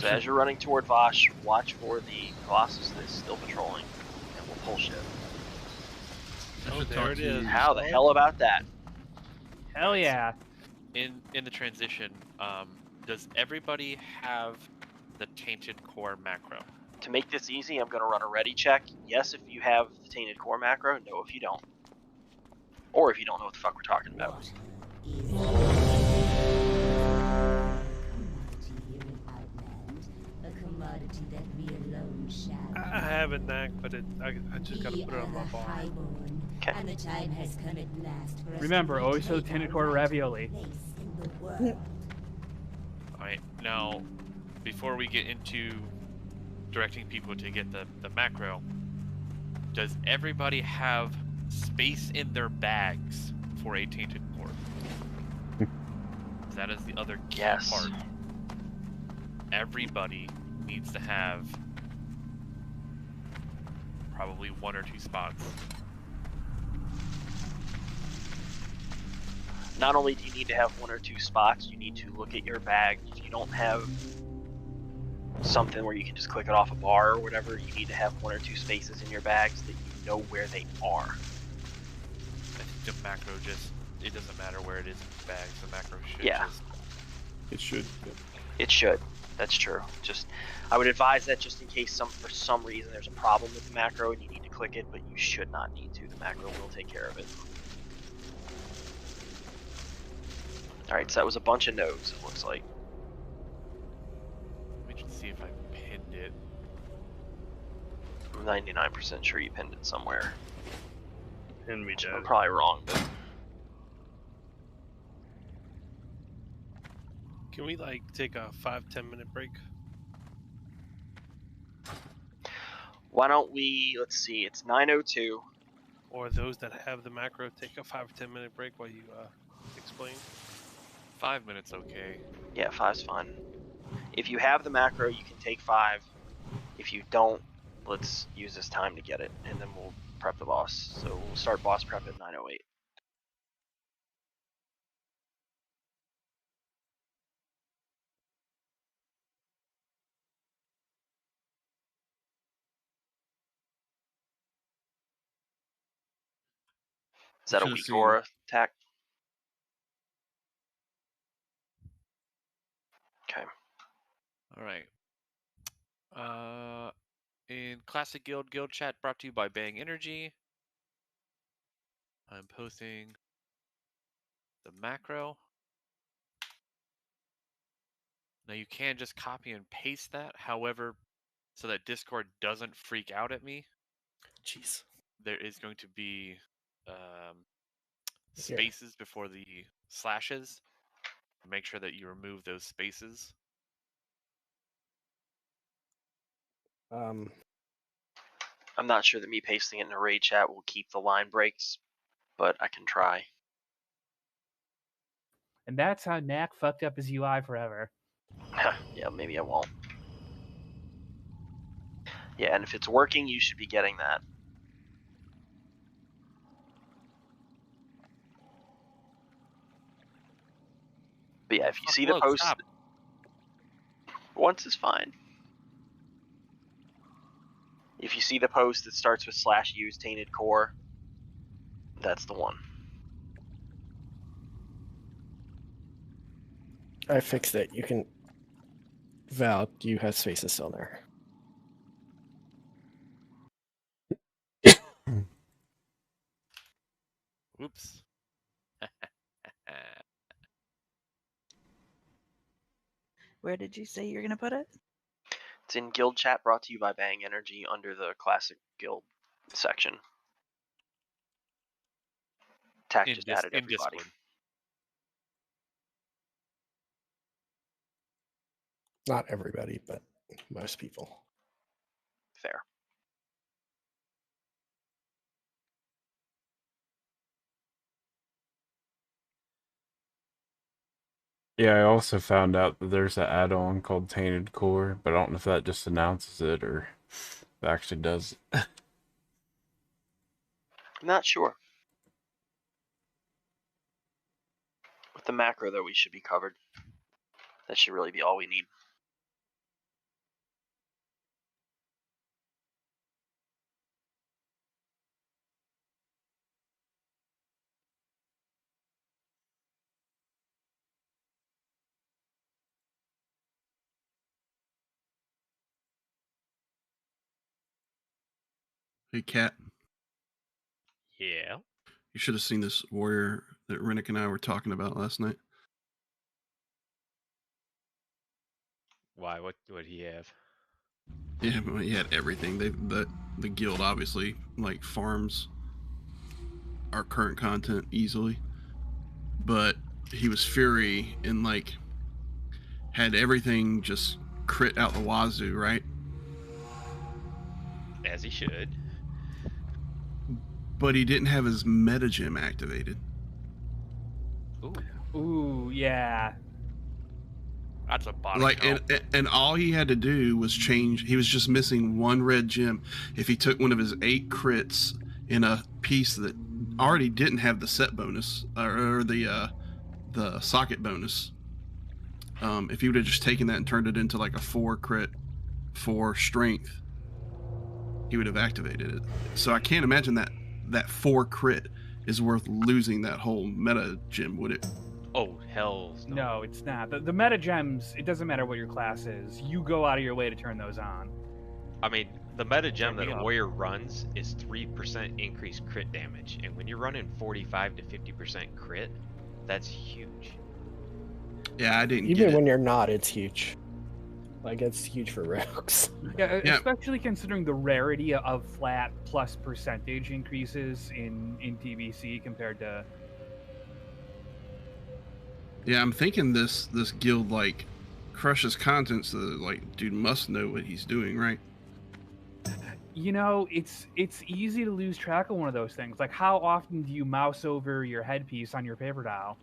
So as you're running toward Vosh, watch for the Colossus that's still patrolling, and we'll pull shit.
Oh, there it is.
How the hell about that?
Hell yeah.
In the transition, does everybody have the Tainted Core macro?
To make this easy, I'm going to run a ready check. Yes, if you have the Tainted Core macro. No, if you don't. Or if you don't know what the fuck we're talking about.
I have it, Knack, but I just gotta put it on my bar.
Okay.
And the time has come at last for us.
Remember, always show the Tainted Core ravioli.
Alright, now, before we get into directing people to get the macro, does everybody have space in their bags for a Tainted Core? That is the other key part. Everybody needs to have probably 1 or 2 spots.
Not only do you need to have 1 or 2 spots, you need to look at your bag. If you don't have something where you can just click it off a bar or whatever, you need to have 1 or 2 spaces in your bags that you know where they are.
I think the macro it doesn't matter where it is in the bags, the macro should
It should.
It should. That's true. Just, I would advise that just in case for some reason there's a problem with the macro and you need to click it, but you should not need to. The macro will take care of it. Alright, so that was a bunch of nodes, it looks like.
Let me just see if I pinned it.
I'm 99% sure you pinned it somewhere.
Pin me, Dad.
I'm probably wrong, but...
Can we, like, take a 5-10 minute break?
Why don't we, let's see, it's 9:02.
Or those that have the macro take a 5-10 minute break while you explain?
5 minutes, okay.
Yeah, 5's fine. If you have the macro, you can take 5. If you don't, let's use this time to get it, and then we'll prep the boss. So we'll start boss prep at 9:08. Is that a
Should've
weak
seen-
aura attack? Okay.
Alright. In Classic Guild chat brought to you by Bang Energy. I'm posting the macro. Now you can just copy and paste that, however, so that Discord doesn't freak out at me.
Jeez.
There is going to be spaces before the slashes. Make sure that you remove those spaces.
I'm not sure that me pasting it in a raid chat will keep the line breaks, but I can try.
And that's how Knack fucked up his UI forever.
Yeah, maybe I won't. Yeah, and if it's working, you should be getting that. But yeah, if you see the
Look,
post,
stop.
once is fine. If you see the post that starts with /use tainted core, that's the one.
I fixed it. You can. Val, you have spaces still there.
Oops.
Where did you say you're gonna put it?
It's in Guild Chat, brought to you by Bang Energy under the Classic Guild section. Tack just added everybody.
Discord.
Not everybody, but most people.
Fair.
Yeah, I also found out that there's an add-on called Tainted Core, but I don't know if that just announces it or if it actually does it.
Not sure. With the macro, though, we should be covered. That should really be all we need.
Hey, Cat.
Yeah.
You should have seen this warrior that Rennick and I were talking about last night.
Why? What would he have?
Yeah, but he had everything. The guild obviously like farms our current content easily, but he was Fury and like had everything just crit out the wazoo, right?
As he should.
But he didn't have his meta gem activated.
Ooh, yeah.
That's a body
Like, and all he had to do was change. He was just missing one red gem. If he took one of his 8 crits in a piece that already didn't have the set bonus or the socket bonus, if he would have just taken that and turned it into like a 4 crit, 4 strength, he would have activated it. So I can't imagine that 4 crit is worth losing that whole meta gem, would it?
Oh, hell no.
No, it's not. The meta gems, it doesn't matter what your class is. You go out of your way to turn those on.
I mean, the meta gem
Turn
that
me
a
up.
warrior runs is 3% increased crit damage. And when you're running 45 to 50% crit, that's huge.
Yeah, I didn't
Even
get
when
it.
you're not, it's huge. Like, it's huge for rogues.
Yeah, especially considering the rarity of flat plus percentage increases in TBC compared to...
Yeah, I'm thinking this guild like crushes content, so that, like, dude must know what he's doing, right?
You know, it's easy to lose track of one of those things. Like, how often do you mouse over your headpiece on your paper dial?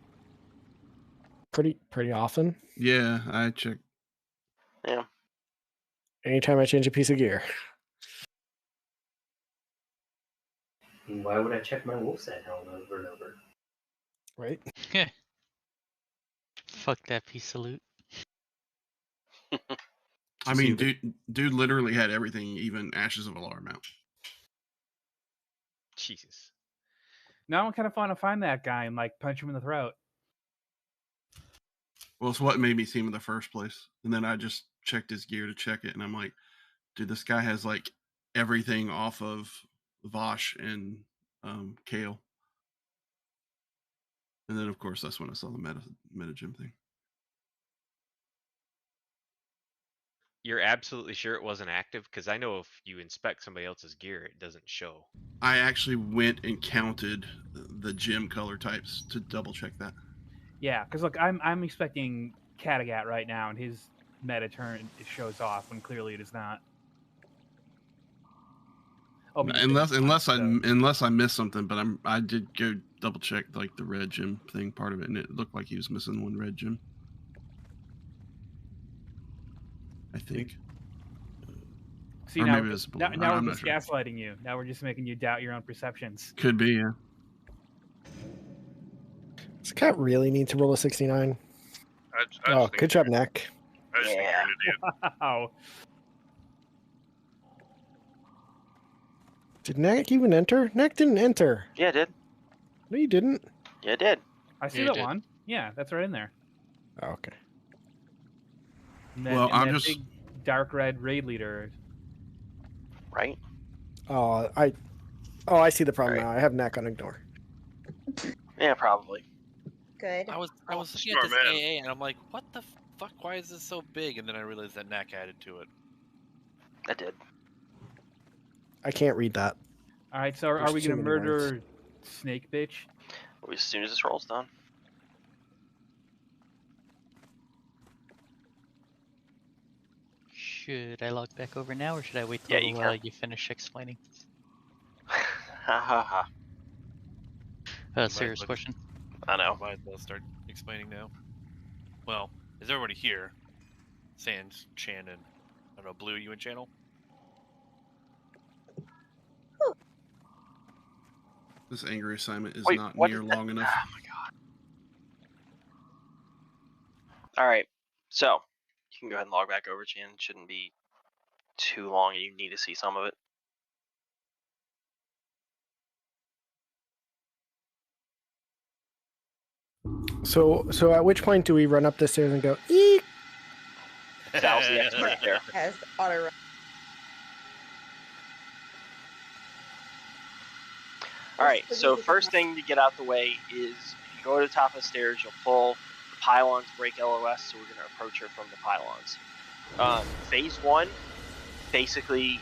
Pretty often.
Yeah, I check.
Yeah.
Anytime I change a piece of gear.
Why would I check my wolfset helm over and over?
Right?
Fuck that piece of loot.
I mean, dude literally had everything, even Ashes of Alarm out.
Jesus.
Now I kind of want to find that guy and like punch him in the throat.
Well, it's what made me see him in the first place. And then I just checked his gear to check it, and I'm like, dude, this guy has like everything off of Vosh and Kale. And then, of course, that's when I saw the meta gym thing.
You're absolutely sure it wasn't active? Because I know if you inspect somebody else's gear, it doesn't show.
I actually went and counted the gym color types to double check that.
Yeah, because look, I'm expecting Kattegat right now, and his meta turn it shows off when clearly it is not. Oh, but you
unless
finished
unless
one,
I unless I missed something, but I did go double check like the red gem thing part of it, and it looked like he was missing one red gem. I think.
See,
or
now
maybe
we're
it's
just,
blue.
now we're
I'm not
just
sure.
gaslighting you. Now we're just making you doubt your own perceptions.
Could be, yeah.
Does Cat really need to roll a 69? Oh, good job, Nick.
I just think you're an idiot.
Wow.
Did Nick even enter? Nick didn't enter.
Yeah, I did.
No, you didn't.
Yeah, I did.
I see
Yeah,
that
you did.
one. Yeah, that's right in there.
Oh, okay.
And then,
Well,
and
I'm
that
just-
big dark red raid leader.
Right?
Oh, I see the problem now. I have Nick on ignore.
Yeah, probably.
Good.
I was looking
Smart
at this
man.
AA and I'm like, what the fuck? Why is this so big? And then I realized that Knack added to it.
I did.
I can't read that.
All right, so are
There's
we
too
gonna
many
murder
words.
Snake Bitch?
As soon as this roll's done.
Should I log back over now, or should I wait
Yeah,
till
you can.
you finish explaining?
Ha ha ha.
Serious question.
I know.
Might as well start explaining now. Well, is everybody here? Sans, Chan, and I don't know, Blue, you in channel?
This angry assignment is
Wait,
not
what
near
is that?
long enough.
Oh my god. Alright, so you can go ahead and log back over, Chan. It shouldn't be too long. You need to see some of it.
So at which point do we run up the stairs and go, eek?
That was the X right there.
Has auto run.
Alright, so first thing to get out the way is if you go to the top of the stairs, you'll pull the pylons, break LOS, so we're going to approach her from the pylons. Phase 1, basically,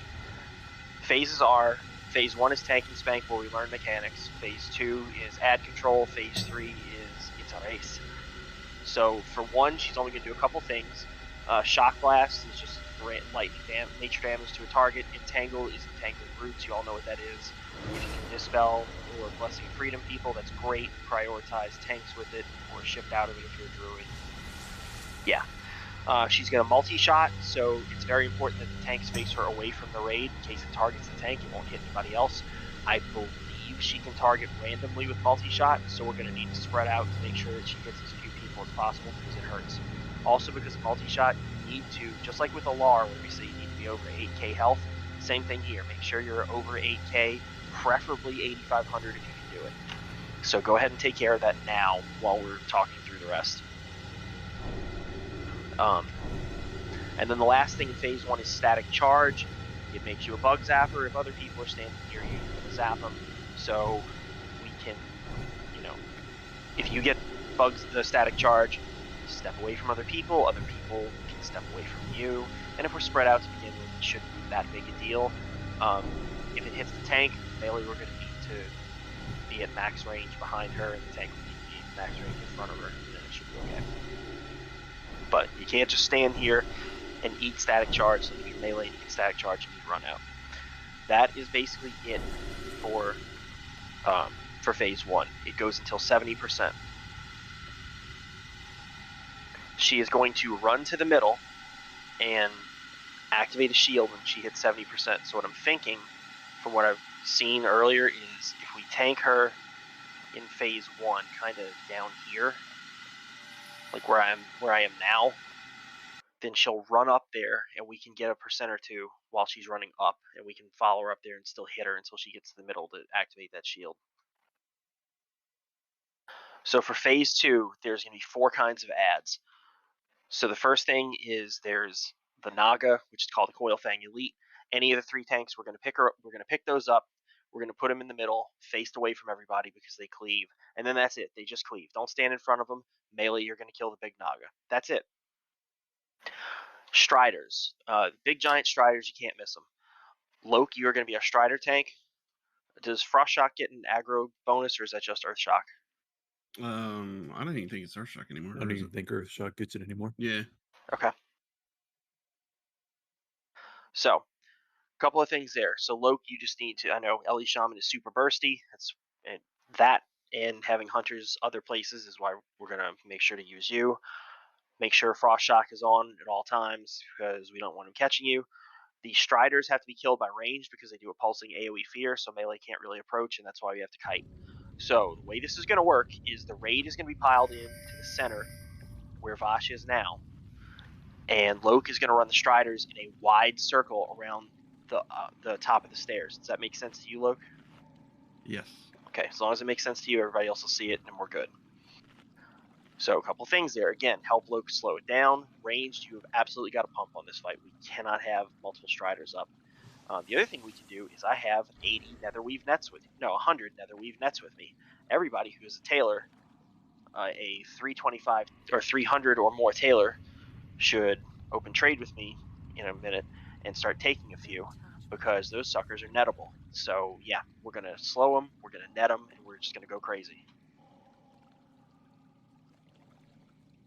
phases are, phase 1 is tank and spank where we learn mechanics, phase 2 is ad control, phase 3 is it's a race. So for 1, she's only going to do a couple things. Shock Blast is just lightning nature damage to a target. Entangle is entangling roots, you all know what that is. If you can dispel or Blessing of Freedom people, that's great. Prioritize tanks with it or shift out of it if you're a druid. Yeah. She's going to multi-shot, so it's very important that the tanks face her away from the raid. In case it targets the tank, it won't hit anybody else. I believe she can target randomly with multi-shot, so we're going to need to spread out to make sure that she hits as few people as possible because it hurts. Also, because of multi-shot, you need to, just like with a LAR where we say you need to be over 8k health, same thing here. Make sure you're over 8k, preferably 8,500 if you can do it. So go ahead and take care of that now while we're talking through the rest. And then the last thing in phase 1 is static charge. It makes you a bug zapper. If other people are standing near you, you're going to zap them. So we can, if you get the static charge, step away from other people can step away from you. And if we're spread out to begin with, it shouldn't be that big a deal. If it hits the tank, melee we're going to need to be at max range behind her, and the tank will need to be at max range in front of her, and then it should be okay. But you can't just stand here and eat static charge. So if you're melee and you get static charge, you need to run out. That is basically it for phase 1. It goes until 70%. She is going to run to the middle and activate a shield when she hits 70%. So what I'm thinking, from what I've seen earlier, is if we tank her in phase 1, kind of down here, like where I am now, then she'll run up there and we can get a percent or two while she's running up, and we can follow her up there and still hit her until she gets to the middle to activate that shield. So for phase 2, there's going to be 4 kinds of ads. So the first thing is there's the Naga, which is called the Coil Fang Elite. Any of the 3 tanks, we're going to pick her up. We're going to pick those up. We're going to put them in the middle, faced away from everybody because they cleave. And then that's it. They just cleave. Don't stand in front of them. Melee, you're going to kill the big Naga. That's it. Striders. Big giant Striders, you can't miss them. Loke, you're going to be a Strider tank. Does Frost Shock get an aggro bonus, or is that just Earth Shock?
I don't even think it's Earthshock anymore.
I don't even think Earthshock gets it anymore.
Yeah.
Okay. So, couple of things there. So Loke, you just need to. I know Ellie Shaman is super bursty. That and having hunters other places is why we're gonna make sure to use you. Make sure Frost Shock is on at all times because we don't want him catching you. The Striders have to be killed by range because they do a pulsing AoE fear, so melee can't really approach, and that's why we have to kite. So the way this is going to work is the raid is going to be piled in to the center where Vosh is now, and Loke is going to run the Striders in a wide circle around the top of the stairs. Does that make sense to you, Loke?
Yes.
Okay, as long as it makes sense to you, everybody else will see it, and we're good. So a couple things there. Again, help Loke slow it down. Ranged, you have absolutely got to pump on this fight. We cannot have multiple Striders up. The other thing we can do is I have 80 netherweave nets with 100 netherweave nets with me. Everybody who is a tailor, a 325 or 300 or more tailor, should open trade with me in a minute and start taking a few because those suckers are nettable. So yeah, we're gonna slow them, we're gonna net them, and we're just gonna go crazy.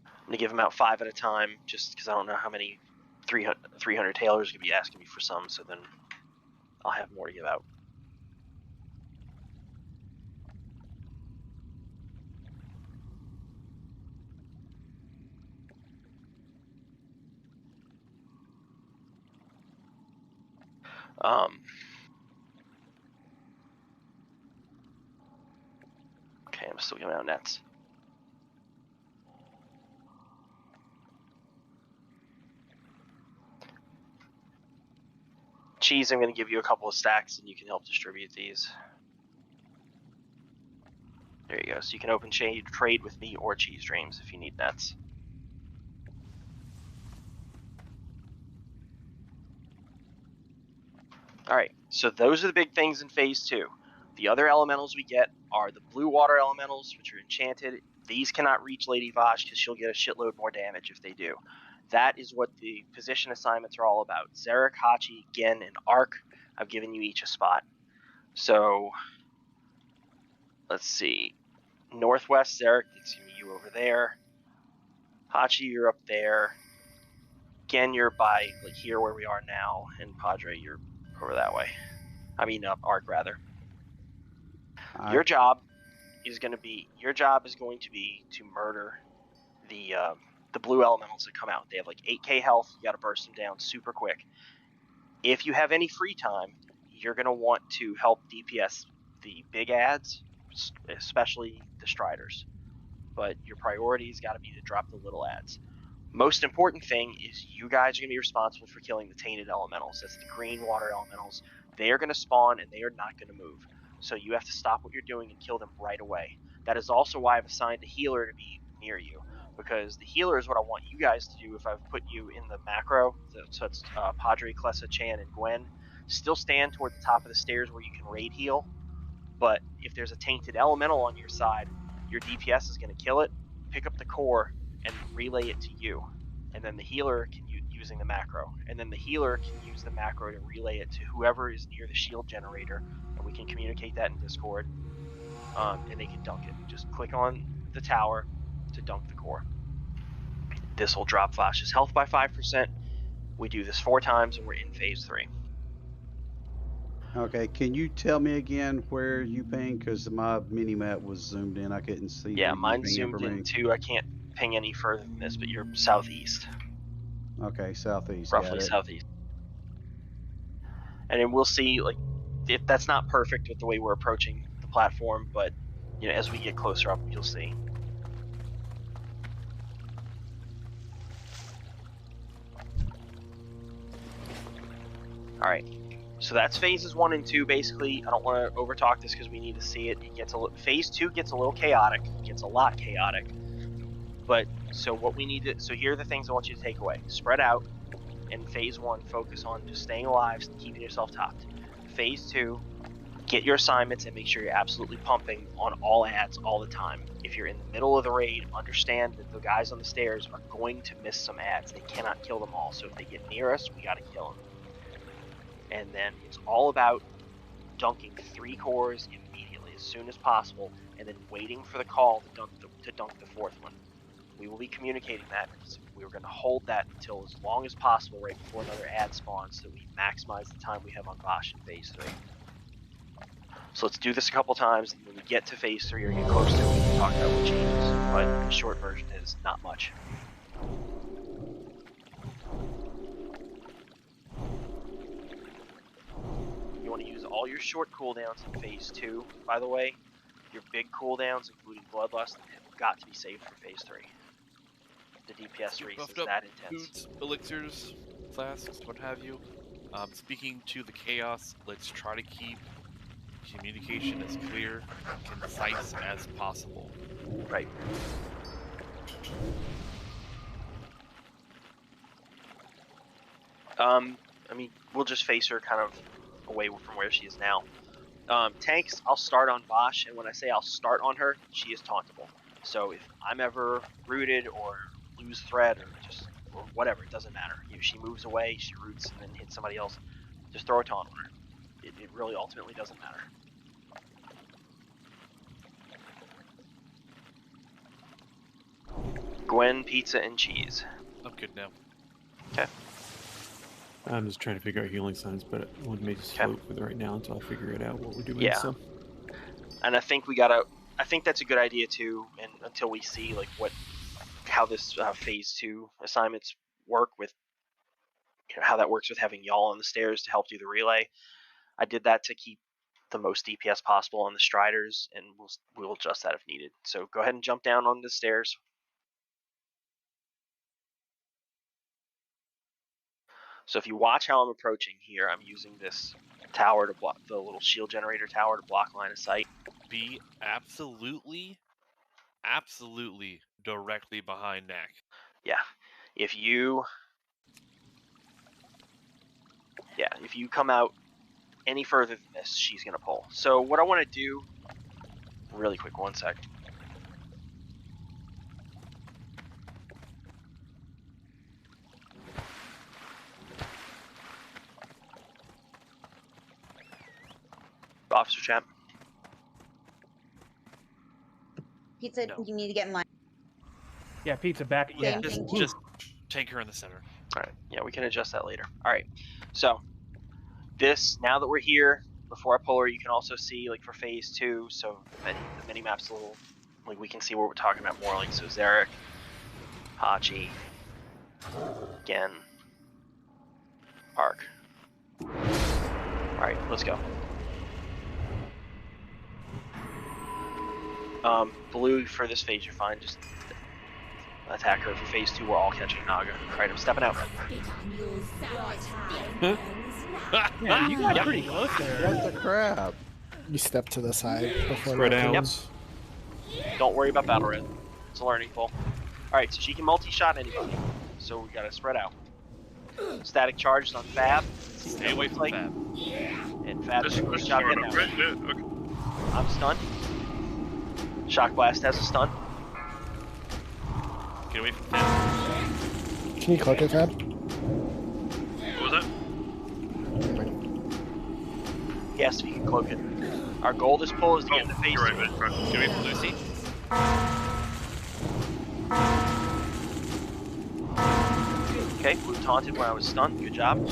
I'm gonna give them out 5 at a time, just because I don't know how many 300 tailors are gonna be asking me for some. So then I'll have more to give out. Okay, I'm still giving out nets. Cheese, I'm going to give you a couple of stacks and you can help distribute these. There you go. So you can open trade with me or Cheese Dreams if you need nets. Alright, so those are the big things in Phase 2. The other elementals we get are the blue water elementals, which are enchanted. These cannot reach Lady Vosh because she'll get a shitload more damage if they do. That is what the position assignments are all about. Zarek, Hachi, Gen, and Arc, I've given you each a spot. So, let's see. Northwest, Zarek, it's going to be you over there. Hachi, you're up there. Gen, you're by like here where we are now, and Padre, you're over that way. I mean, Arc rather. Your job is going to be to murder the blue elementals that come out. They have like 8k health. You got to burst them down super quick. If you have any free time, you're going to want to help DPS the big ads, especially the Striders. But your priority's got to be to drop the little ads. Most important thing is you guys are going to be responsible for killing the tainted elementals. That's the green water elementals. They are going to spawn and they are not going to move. So you have to stop what you're doing and kill them right away. That is also why I've assigned a healer to be near you, because the healer is what I want you guys to do if I've put you in the macro. So it's Padre, Klessa, Chan, and Gwen. Still stand toward the top of the stairs where you can raid heal, but if there's a tainted elemental on your side, your DPS is going to kill it, pick up the core, and relay it to you. And then the healer can using the macro. And then the healer can use the macro to relay it to whoever is near the shield generator, and we can communicate that in Discord. And they can dunk it. Just click on the tower to dunk the core. This will drop Flash's health by 5%. We do this 4 times, and we're in Phase 3.
Okay, can you tell me again where you ping? Because my mini map was zoomed in. I couldn't see.
Yeah,
where you
mine's
pinging
zoomed
for
in
me.
too. I can't ping any further than this, but you're southeast.
Okay, southeast.
Roughly
got it.
southeast. And then we'll see, like, if that's not perfect with the way we're approaching the platform, but you know, as we get closer up, you'll see. All right. So that's phases 1 and 2. Basically, I don't want to overtalk this because we need to see it. Phase 2 gets a little chaotic. It gets a lot chaotic. But so what we need to. So here are the things I want you to take away. Spread out. In Phase 1, focus on just staying alive and keeping yourself topped. Phase 2, get your assignments and make sure you're absolutely pumping on all ads all the time. If you're in the middle of the raid, understand that the guys on the stairs are going to miss some ads. They cannot kill them all. So if they get near us, we got to kill them. And then it's all about dunking 3 cores immediately, as soon as possible, and then waiting for the call to dunk the 4th one. We will be communicating that. We're going to hold that until as long as possible right before another ad spawns so we maximize the time we have on Bosch in Phase 3. So let's do this a couple times, and when we get to Phase 3 or get close to it, we can talk about what changes. But the short version is not much. You want to use all your short cooldowns in Phase 2, by the way. Your big cooldowns, including Bloodlust, have got to be saved for Phase 3. The DPS race is that intense.
Foods, elixirs, flasks, what have you. Speaking to the chaos, let's try to keep communication as clear and concise as possible.
Right. I mean, we'll just face her kind of away from where she is now. Tanks, I'll start on Bosch, and when I say I'll start on her, she is tauntable. So if I'm ever rooted or lose threat or whatever, it doesn't matter. If she moves away, she roots and then hits somebody else, just throw a taunt on her. It really ultimately doesn't matter. Gwen, pizza, and cheese.
I'm good now.
Okay.
I'm just trying to figure out healing signs, but one may just float with it right now until I figure it out what we're doing.
Yeah.
So.
And I think we gotta. I think that's a good idea too. And until we see like how this Phase 2 assignments work with, how that works with having y'all on the stairs to help do the relay. I did that to keep the most DPS possible on the Striders, and we'll adjust that if needed. So go ahead and jump down on the stairs. So if you watch how I'm approaching here, I'm using this tower to block the little shield generator tower to block line of sight.
Be absolutely directly behind Knack.
Yeah. If you come out any further than this, she's gonna pull. So what I want to do, really quick, 1 sec. Officer Champ.
Pizza, you need to get in line.
Yeah, pizza back. Yeah.
Just tank her in the center.
All right. Yeah, we can adjust that later. All right. So now that we're here, before I pull her, you can also see like for Phase 2. So the mini map's a little like we can see what we're talking about more. Like so, Zarek, Hachi, Gen, Arc. All right, let's go. Blue, for this phase, you're fine. Just attack her. For Phase 2, we're all catching Naga. Alright, I'm stepping out.
Yeah, you got pretty close there.
What the crap?
You step to the side before
Spread
that.
out.
Yep. Don't worry about battle red. It's a learning pool. Alright, so she can multi-shot anybody. So we gotta spread out. Static charges on Fab.
Stay away from Fab.
And Fab is a good job getting out.
Okay.
I'm stunned. Shock Blast has a stun.
Get away from Fab.
Can you cloak it, Fab?
What was that?
Yes, if you can cloak it. Our goal this pull is to get into Phase 2.
Right.
Get away from Lucy.
Okay, Blue taunted when I was stunned. Good job.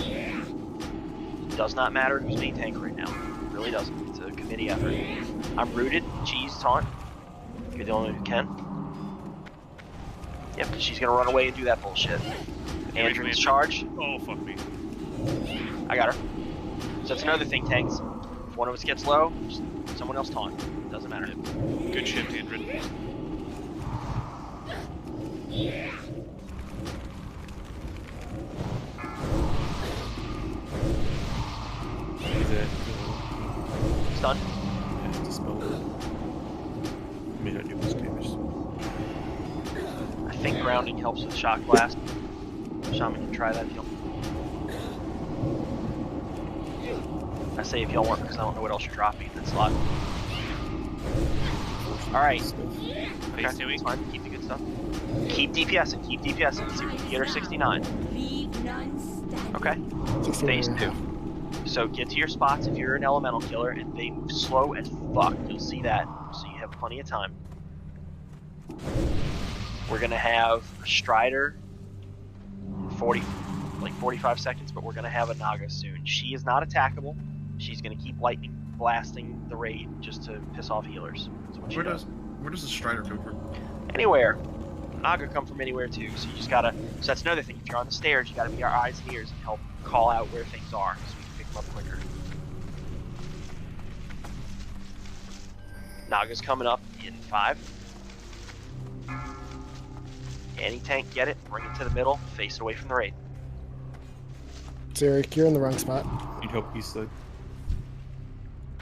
Does not matter who's main tank right now. It really doesn't. It's a committee effort. I'm rooted. Cheese taunt. You're the only one who can. Yep, she's gonna run away and do that bullshit. Andrew's charge.
Oh, fuck me.
I got her. So that's another thing, tanks. If one of us gets low, just someone else taunt. Doesn't matter.
Good shift, Andrew.
Stun.
Yeah, dispel it. May not do much damage.
I think grounding helps with shock blast. Shaman can try that if you I say if y'all want because I don't know what else you're dropping in that slot. Alright. Okay, it's fine. Keep the good stuff. Keep DPSing, keep DPSing. See if we can get her 69. Okay. Phase 2. So get to your spots if you're an elemental killer and they move slow as fuck. You'll see that. So you have plenty of time. We're gonna have a Strider in 45 seconds, but we're gonna have a Naga soon. She is not attackable. She's gonna keep lightning blasting the raid just to piss off healers. That's what she does.
Where does the Strider come from?
Anywhere. Naga come from anywhere too, so you just gotta. So that's another thing. If you're on the stairs, you gotta be our eyes and ears and help call out where things are, so we can pick them up quicker. Naga's coming up in 5. Any tank, get it, bring it to the middle, face it away from the raid.
Zarek, you're in the wrong spot.
Need help east side.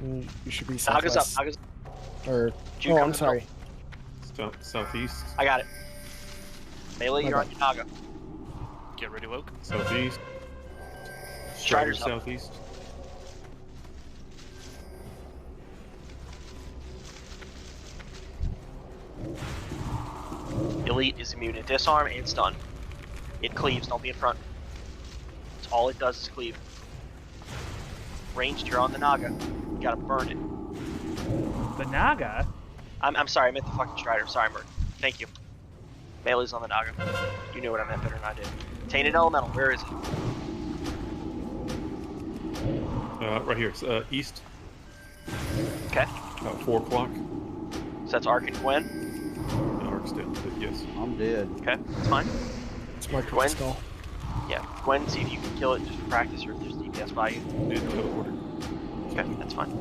You should be
Naga's
southwest.
up. Naga's
Or
Jude,
oh,
come
I'm
to the
sorry.
Southeast.
I got it. Melee,
My
you're
bad.
on your Naga.
Get ready, Woke.
Southeast.
Strider's up.
Southeast.
Elite is immune to disarm and stun. It cleaves, don't be in front. That's all it does is cleave. Ranged, you're on the Naga. You gotta burn it.
The Naga?
I'm sorry, I meant the fucking Strider. Sorry, Mert. Thank you. Melee's on the Naga. You knew what I meant better than I did. Tainted Elemental, where is it?
Right here. It's east.
Okay.
About 4 o'clock.
So that's Ark and Gwen.
Ark's dead, but yes.
I'm dead.
Okay, that's fine.
It's marked with
Gwen?
a skull.
Yeah, Gwen, see if you can kill it just for practice or if there's DPS value.
Did teleporter.
Okay, that's fine.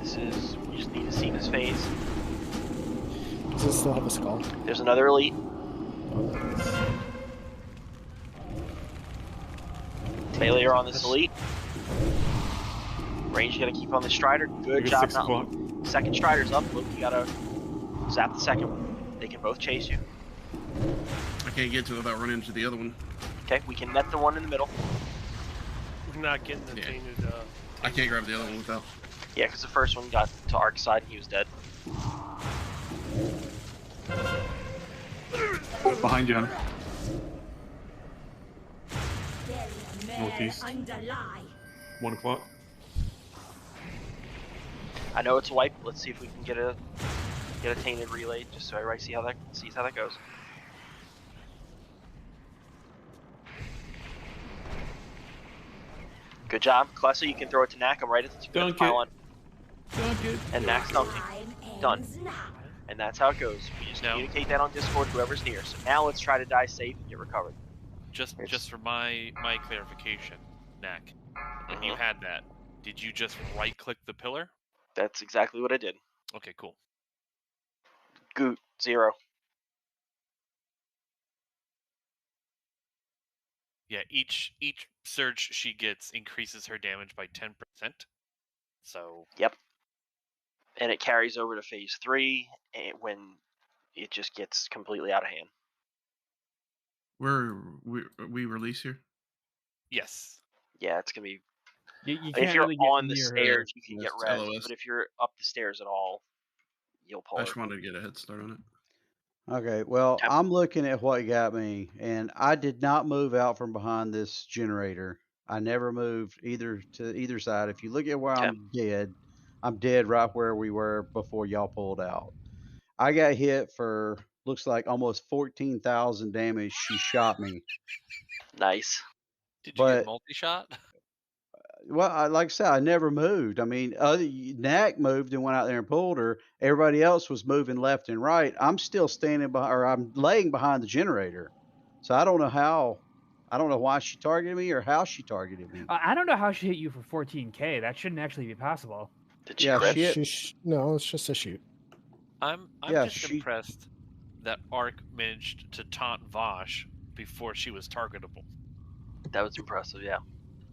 This is, we just need to see this phase.
Does it still have a skull?
There's another Elite. Melee, you're on this Elite. Range, you gotta keep on the Strider. Good job.
6 o'clock.
Second Strider's up. Luke, you gotta zap the second one. They can both chase you.
I can't get to it without running into the other one.
Okay, we can net the one in the middle.
We're not getting the tainted.
I can't grab the other one without.
Yeah, because the first one got to Ark's side and he was dead.
Behind you, Hunter. Northeast. 1 o'clock.
I know it's a wipe. Let's see if we can get a tainted relay, just so everybody sees how that goes. Good job, Klessa. You can throw it to Nakum right at the
Dunk
pylon.
Dunk it.
And Nak's dunking. Done. And that's how it goes. We just communicate that on Discord, whoever's near. So now let's try to die safe and get recovered.
Just for my clarification, Nak, when you had that, did you just right-click the pillar?
That's exactly what I did.
Okay, cool.
Goot, 0.
Yeah, each surge she gets increases her damage by 10%. So.
Yep. And it carries over to phase 3 when it just gets completely out of hand.
We release here?
Yes. Yeah, it's gonna be.
You
if
can't
you're
really get
on the
near
stairs,
her.
you can get
It's
res,
LOS.
but if you're up the stairs at all, you'll pull
I
it.
just wanted to get a head start on it.
Okay, well, I'm looking at what got me, and I did not move out from behind this generator. I never moved to either side. If you look at where I'm dead right where we were before y'all pulled out. I got hit for, looks like almost 14,000 damage. She shot me.
Nice.
Did you get multi-shot?
Well, like I said, I never moved. I mean, Knack moved and went out there and pulled her. Everybody else was moving left and right. I'm still standing behind, or I'm laying behind the generator. So I don't know why she targeted me or how she targeted me.
I don't know how she hit you for 14k. That shouldn't actually be possible.
Did she
Yeah,
crit?
No, it's just a shoot.
I'm just impressed that Ark managed to taunt Vosh before she was targetable.
That was impressive, yeah.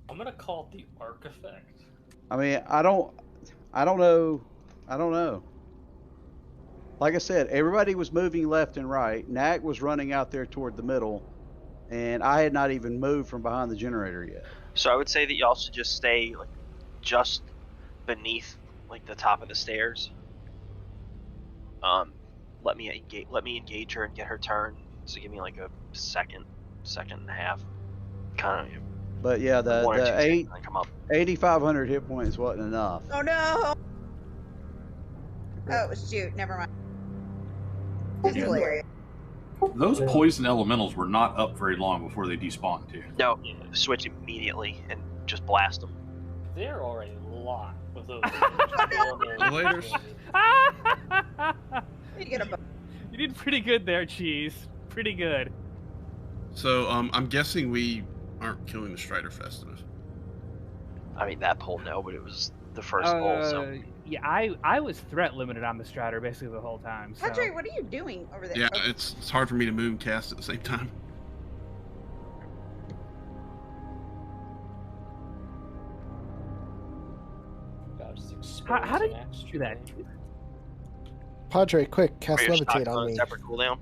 I'm gonna call it the arc effect.
I mean, I don't know. Like I said, everybody was moving left and right. Knack was running out there toward the middle, and I had not even moved from behind the generator yet.
So I would say that y'all should just stay like just beneath like the top of the stairs. Let me engage her and get her turn. So give me like a second and a half. Kind of.
But yeah, the 8,500 hit points wasn't enough.
Oh no! Oh shoot! Never mind. This is hilarious.
Those poison elementals were not up very long before they despawned too.
No, switch immediately and just blast them.
There are a lot of those.
Later.
You did pretty good there, Cheese. Pretty good.
So I'm guessing we aren't killing the Strider fast enough.
I mean, that pull, no, but it was the first pull, so...
Yeah, I was threat limited on the Strider basically the whole time. So.
Padre, what are you doing over there?
Yeah,
Oh,
it's hard for me to move and cast at the same time.
How did you do that?
Padre, quick, cast
Are your
levitate
stocks
on
on a
me.
separate cooldown?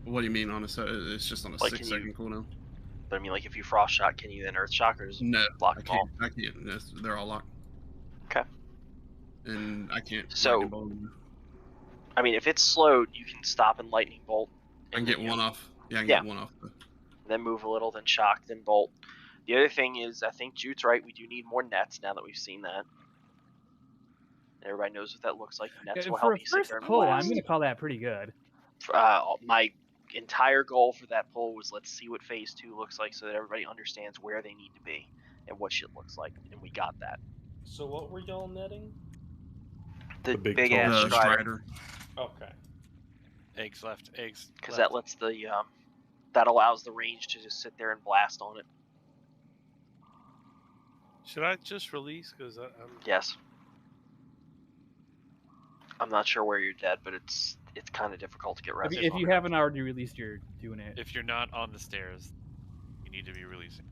What do you mean on a it's just on a
Like,
6-second cooldown?
But I mean, like, if you frost shot, can you then earth shock, or does it
No,
block
I
them all?
can't. I can't. They're all locked.
Okay.
And I can't.
So,
lightning bolt them.
I mean, if it's slowed, you can stop and lightning bolt.
I can get one off. Yeah, I can
Yeah.
get one off.
Then move a little, then shock, then bolt. The other thing is, I think Jute's right. We do need more nets now that we've seen that. Everybody knows what that looks like. Nets will
For
help
a
you sit
first
there and
pull, I'm
blast.
going to call that pretty good.
My entire goal for that pull was let's see what phase 2 looks like so that everybody understands where they need to be and what shit looks like, and we got that.
So what were y'all netting?
The big ass strider.
Okay.
Eggs left. Eggs.
Because that lets the that allows the range to just sit there and blast on it.
Should I just release? Because I'm...
Yes. I'm not sure where you're dead, but it's kind of difficult to get rested.
If you haven't already released, you're doing it.
If you're not on the stairs, you need to be releasing.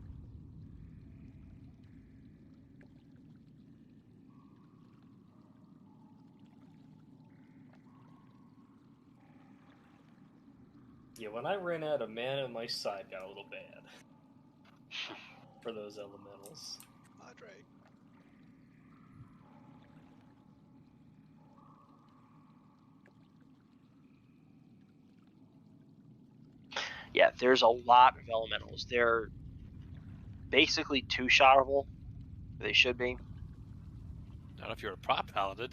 Yeah, when I ran out of mana, my side got a little bad. For those elementals.
Padre.
Yeah, there's a lot of elementals. They're basically two-shotable. They should be.
Not if you're a prop paladin.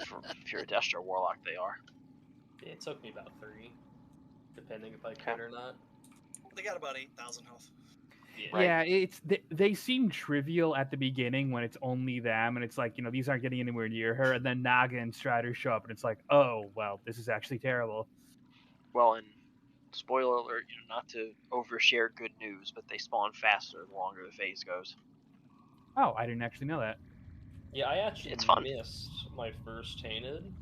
If you're a Destro Warlock, they are.
Yeah, it took me about 3, depending if I could or not.
They got about 8,000 health.
Yeah, they seem trivial at the beginning when it's only them, and it's like, these aren't getting anywhere near her, and then Naga and Strider show up, and it's like, oh, well, this is actually terrible.
Well, and spoiler alert, not to overshare good news, but they spawn faster the longer the phase goes.
Oh, I didn't actually know that.
Yeah, I actually
It's fun.
missed my first Tainted,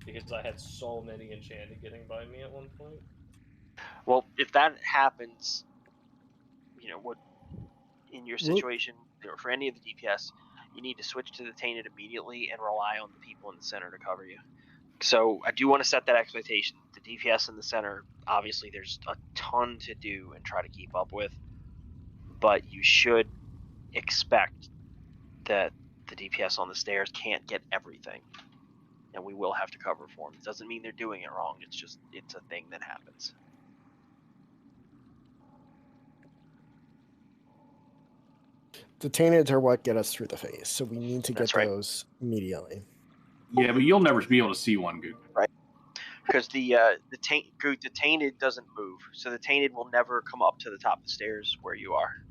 because I had so many Enchanted getting by me at one point.
Well, if that happens, what in your situation, for any of the DPS, you need to switch to the Tainted immediately and rely on the people in the center to cover you. So I do want to set that expectation. The DPS in the center, obviously there's a ton to do and try to keep up with, but you should expect that the DPS on the stairs can't get everything, and we will have to cover for them. It doesn't mean they're doing it wrong, it's a thing that happens.
The Tainted are what get us through the phase, so we need to get
That's right.
those immediately.
Yeah, but you'll never be able to see one, Goop.
Right. Because the Tainted doesn't move, so the Tainted will never come up to the top of the stairs where you are.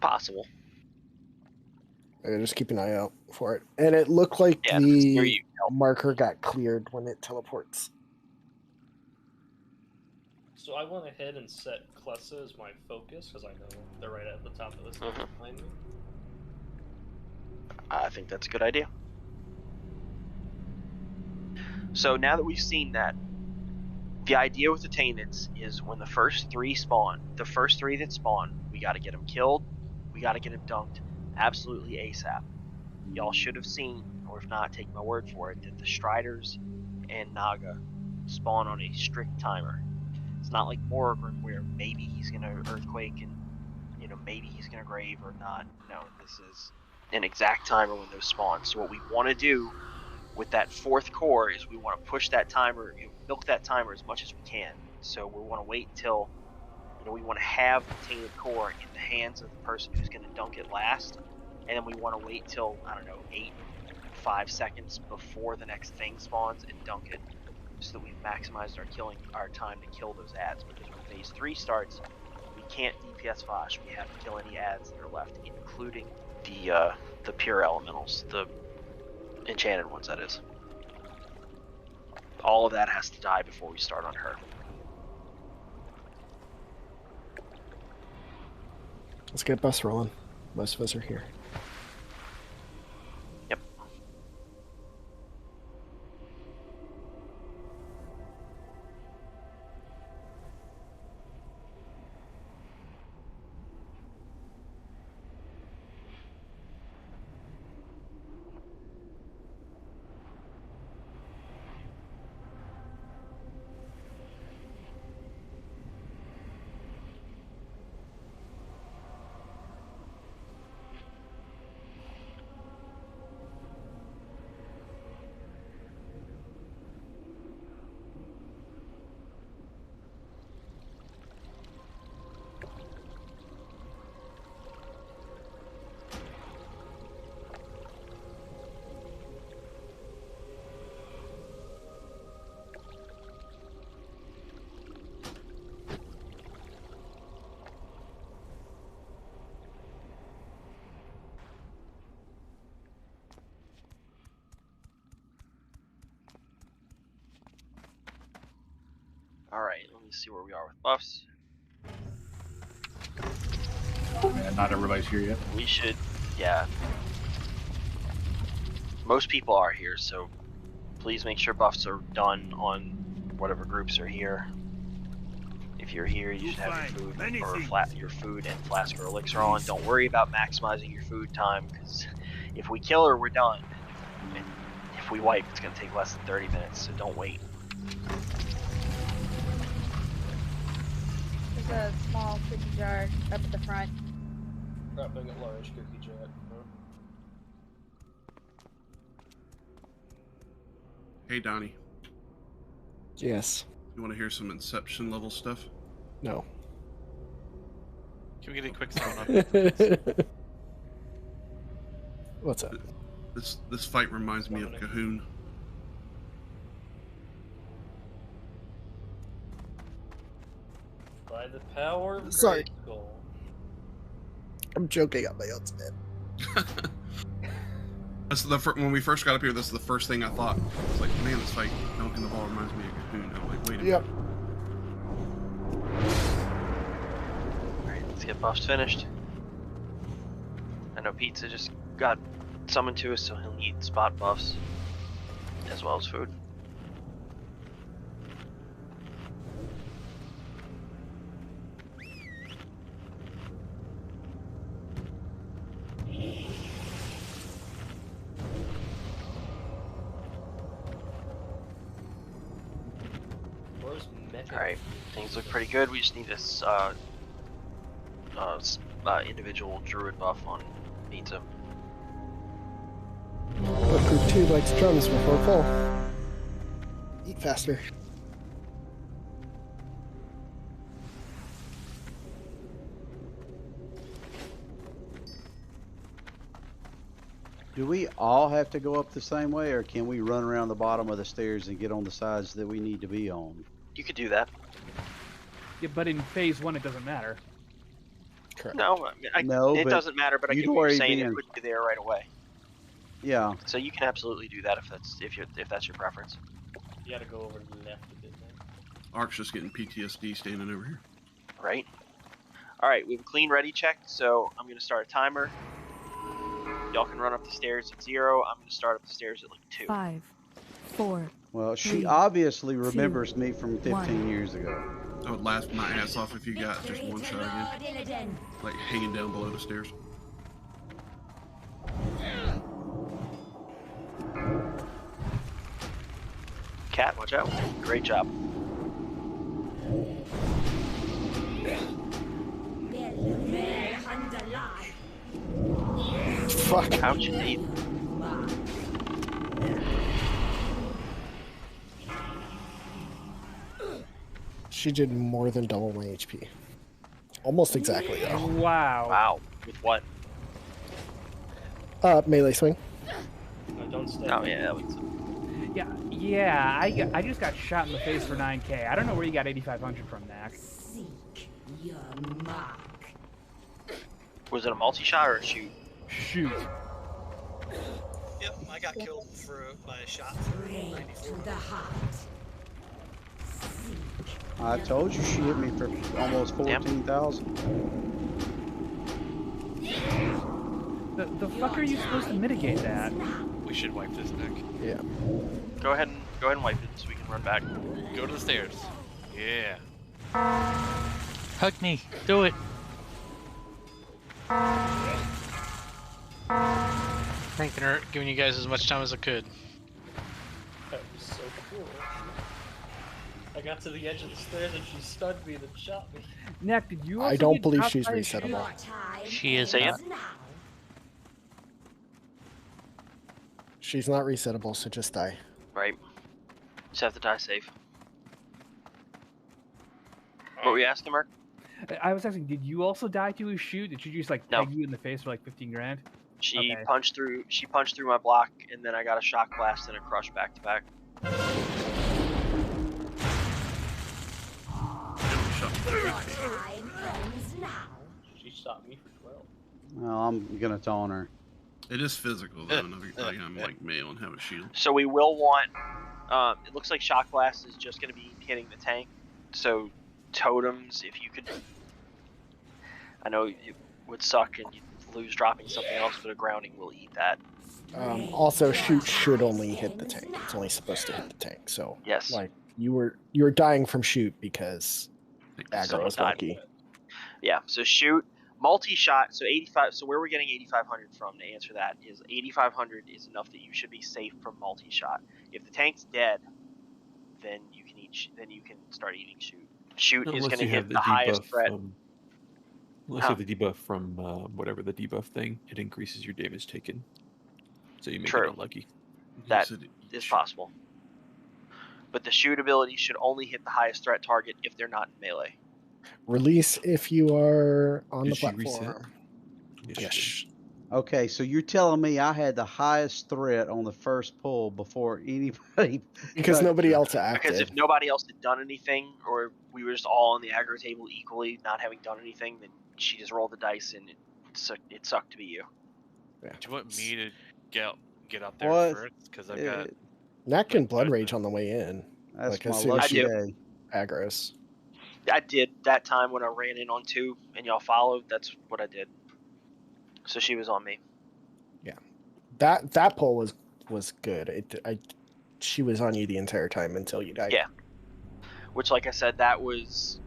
Possible.
Just keep an eye out for it. And it looked like the marker got cleared when it teleports.
So I went ahead and set Klessa as my focus, because I know they're right at the top of the stairs behind me.
I think that's a good idea. So now that we've seen that, the idea with the Tainteds is when the first 3 spawn, the first 3 that spawn, we got to get them killed, we got to get them dunked, absolutely ASAP. Y'all should have seen, or if not, take my word for it, that the Striders and Naga spawn on a strict timer. It's not like Morrigan where maybe he's going to Earthquake and, maybe he's going to Grave or not. No, this is an exact timer when those spawn. So what we want to do with that 4th core is we want to push that timer, milk that timer as much as we can. So we want to wait until, we want to have the Tainted core in the hands of the person who's going to dunk it last, and then we want to wait till, I don't know, 5 seconds before the next thing spawns and dunk it, so that we've maximized our time to kill those ads. Because when phase 3 starts, we can't DPS flash. We have to kill any ads that are left, including the pure elementals, the enchanted ones, that is. All of that has to die before we start on her.
Let's get bus rolling. Most of us are here.
Yep. Alright, let me see where we are with buffs.
Man, not everybody's here yet.
We should, yeah. Most people are here, so please make sure buffs are done on whatever groups are here. If you're here, you should have your food or your food and flask or elixir on. Don't worry about maximizing your food time, because if we kill her, we're done. And if we wipe, it's going to take less than 30 minutes, so don't wait.
There's a small cookie jar up at the front.
Not big at large cookie jar. Huh?
Hey, Donnie.
Yes.
You want to hear some Inception level stuff?
No.
Can we get a quick sound on?
What's up?
This fight reminds me of Cahoon.
By the power of
Sorry.
Grayskull.
I'm joking on my own spin.
That's when we first got up here. That's the first thing I thought. I was like, man, this fight dunking the ball reminds me of Cahoon. I'm like, wait a minute.
Alright, let's get buffs finished. I know Pizza just got summoned to us, so he'll need spot buffs as well as food. Alright, things look pretty good. We just need this individual druid buff on Pizza.
But group 2 likes drums before full. Eat faster.
Do we all have to go up the same way, or can we run around the bottom of the stairs and get on the sides that we need to be on?
You could do that.
Yeah, but in phase 1 it doesn't matter.
Correct.
No, it doesn't matter, but I get what you're saying. It puts you there right away.
Yeah.
So you can absolutely do that if that's your preference.
You gotta go over to the left a bit, man.
Ark's just getting PTSD standing over here.
Right. Alright, we have a clean ready check, so I'm going to start a timer. Y'all can run up the stairs at 0. I'm going to start up the stairs at like 2.
5, 4.
Well, she
3,
obviously remembers me from 15
1.
years ago.
I would laugh my ass off if you got just one shot again. Like hanging down below the stairs.
Cat, watch out. Great job.
Fuck.
Ouch, indeed.
She did more than double my HP. Almost exactly, though.
Wow.
Wow. With what?
Melee swing.
No, don't stay.
Oh yeah, that was.
Yeah. I just got shot in the face for 9K. I don't know where you got 8,500 from, Mac.
Seek your mark.
Was it a multi-shot or a shoot?
Shoot.
Yep, I got killed by a shot through 94.
To the heart.
I told you she hit me for almost 14,000.
The fuck are you supposed to mitigate that?
We should wipe this, Nick.
Yeah.
Go ahead and wipe it so we can run back.
Go to the stairs. Yeah.
Hug me. Do it.
Giving you guys as much time as I could.
That was so cool. I got to the edge of the stairs and she stunned me and then shot me.
Neck, did you? Also
I don't
get
believe
dropped
she's
by a
resettable.
shoot?
She is
Say it.
not.
She's not resettable, so just die.
Right. Just have to die safe. What were you asking, Mark?
I was asking, did you also die to a shoot? Did she just like
No.
peg you in the face for like 15 grand?
She
Okay.
punched through my block, and then I got a shock blast and a crush back to back.
She shot me for 12.
Well, I'm gonna taunt her.
It is physical though, and I'm like male and have a shield.
So we will want. It looks like shock blast is just going to be hitting the tank. So totems, if you could. I know it would suck and you'd lose dropping something else, but a grounding will eat that.
Also, shoot should only hit the tank. It's only supposed to hit the tank. So
Yes.
like you were dying from shoot because aggro was
died.
lucky.
Yeah. So shoot multi-shot. So 85. So where we're getting 8,500 from to answer that is 8,500 is enough that you should be safe from multi-shot. If the tank's dead, then you can eat. Then you can start eating shoot. Shoot is going to hit the highest threat.
Unless you have the debuff from whatever the debuff thing, it increases your damage taken. So you make
True.
it unlucky.
That is possible. But the shoot ability should only hit the highest threat target if they're not in melee.
Release if you are on
Did
the
she
platform.
reset?
Yes.
Okay, so you're telling me I had the highest threat on the first pull before anybody.
Because nobody else acted.
Because if nobody else had done anything, or we were just all on the aggro table equally, not having done anything, then she just rolled the dice and it sucked to be you.
Yeah.
Do you want me to get up there
What?
first? Because I've got.
Nat can blood rage on the way in.
That's
like
my
as soon as she
lucky
aggros.
I did that time when I ran in on 2 and y'all followed. That's what I did. So she was on me.
Yeah, that pull was good. She was on you the entire time until you died.
Yeah. Which, like I said, that was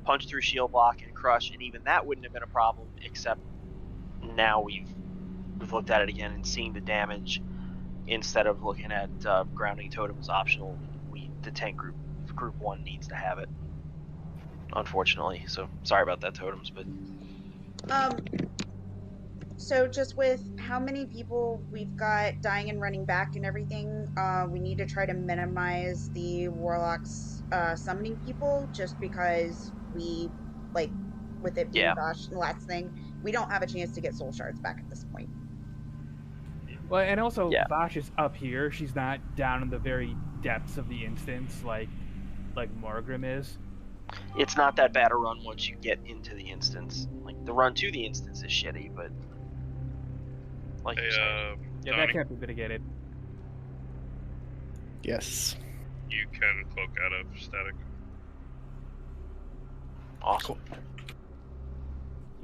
punch through shield block and crush, and even that wouldn't have been a problem, except now we've looked at it again and seen the damage. Instead of looking at grounding totem as optional, the tank group 1 needs to have it. Unfortunately, so sorry about that, totems, but
So just with how many people we've got dying and running back and everything, we need to try to minimize the warlocks summoning people, just because we, like, with it being Bosch and the last thing, we don't have a chance to get soul shards back at this point.
Well, and also Bosch is up here. She's not down in the very depths of the instance like Morgrim is.
it's not that bad a run once you get into the instance. Like, the run to the instance is shitty, but like you're saying.
Yeah, that can't be mitigated.
Yes.
You can cloak out of static.
Awesome.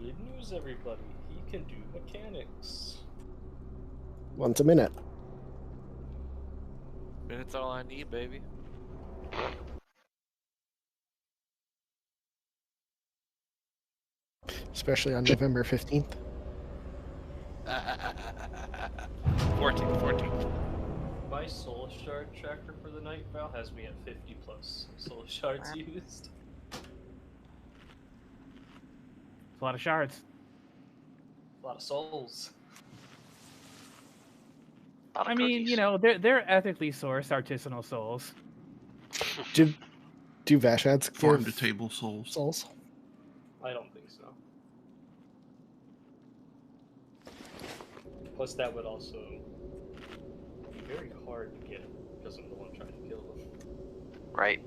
Good news, everybody. He can do mechanics.
Once a minute.
Minute's all I need, baby.
Especially on November 15th.
14th.
My soul shard tracker for the night val has me at 50 plus soul shards used.
It's a lot of shards.
A lot of souls.
I mean, you know, they're ethically sourced artisanal souls.
Do Vashads
Farm
give
to table souls?
souls?
I don't think so. Plus, that would also be very hard to get because I'm the one trying to kill them.
Right.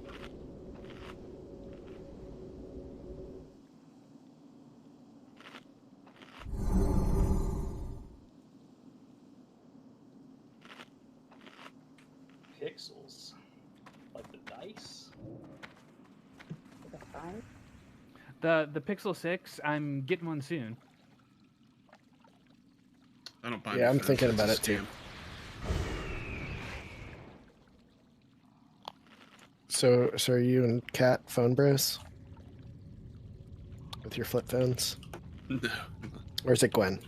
Pixels, like the dice.
The fun.
The Pixel 6, I'm getting one soon.
I don't buy
Yeah, I'm
defense,
thinking
it's a
about it too.
scam.
So are you and Kat phone bros? With your flip phones?
No.
Or is it Gwen?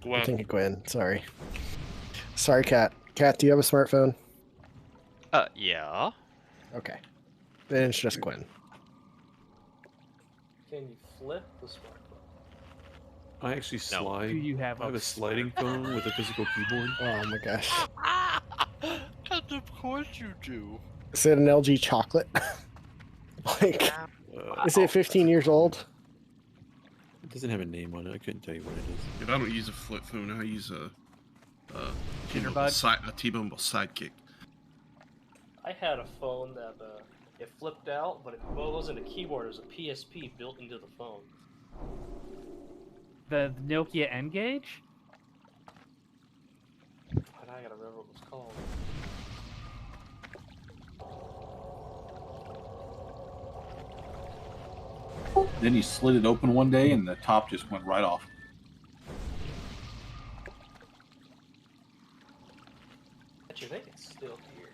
Gwen.
I'm thinking Gwen. Sorry. Sorry, Kat. Kat, do you have a smartphone?
Yeah.
Okay. Then it's just Gwen.
Can you flip the smartphone?
I actually slide.
Do you have
I have a sliding phone with a physical keyboard.
Oh my gosh.
And of course you do.
Is it an LG chocolate? Like, is it 15 years old?
It doesn't have a name on it. I couldn't tell you what it is.
Dude, I don't use a flip phone. I use a
Jitterbug?
T-Mobile Sidekick.
I had a phone that it flipped out, but it wasn't a keyboard. It was a PSP built into the phone.
The Nokia N-Gage?
And I gotta remember what it was called.
Then you slid it open one day, and the top just went right off.
Actually, I think it's still here.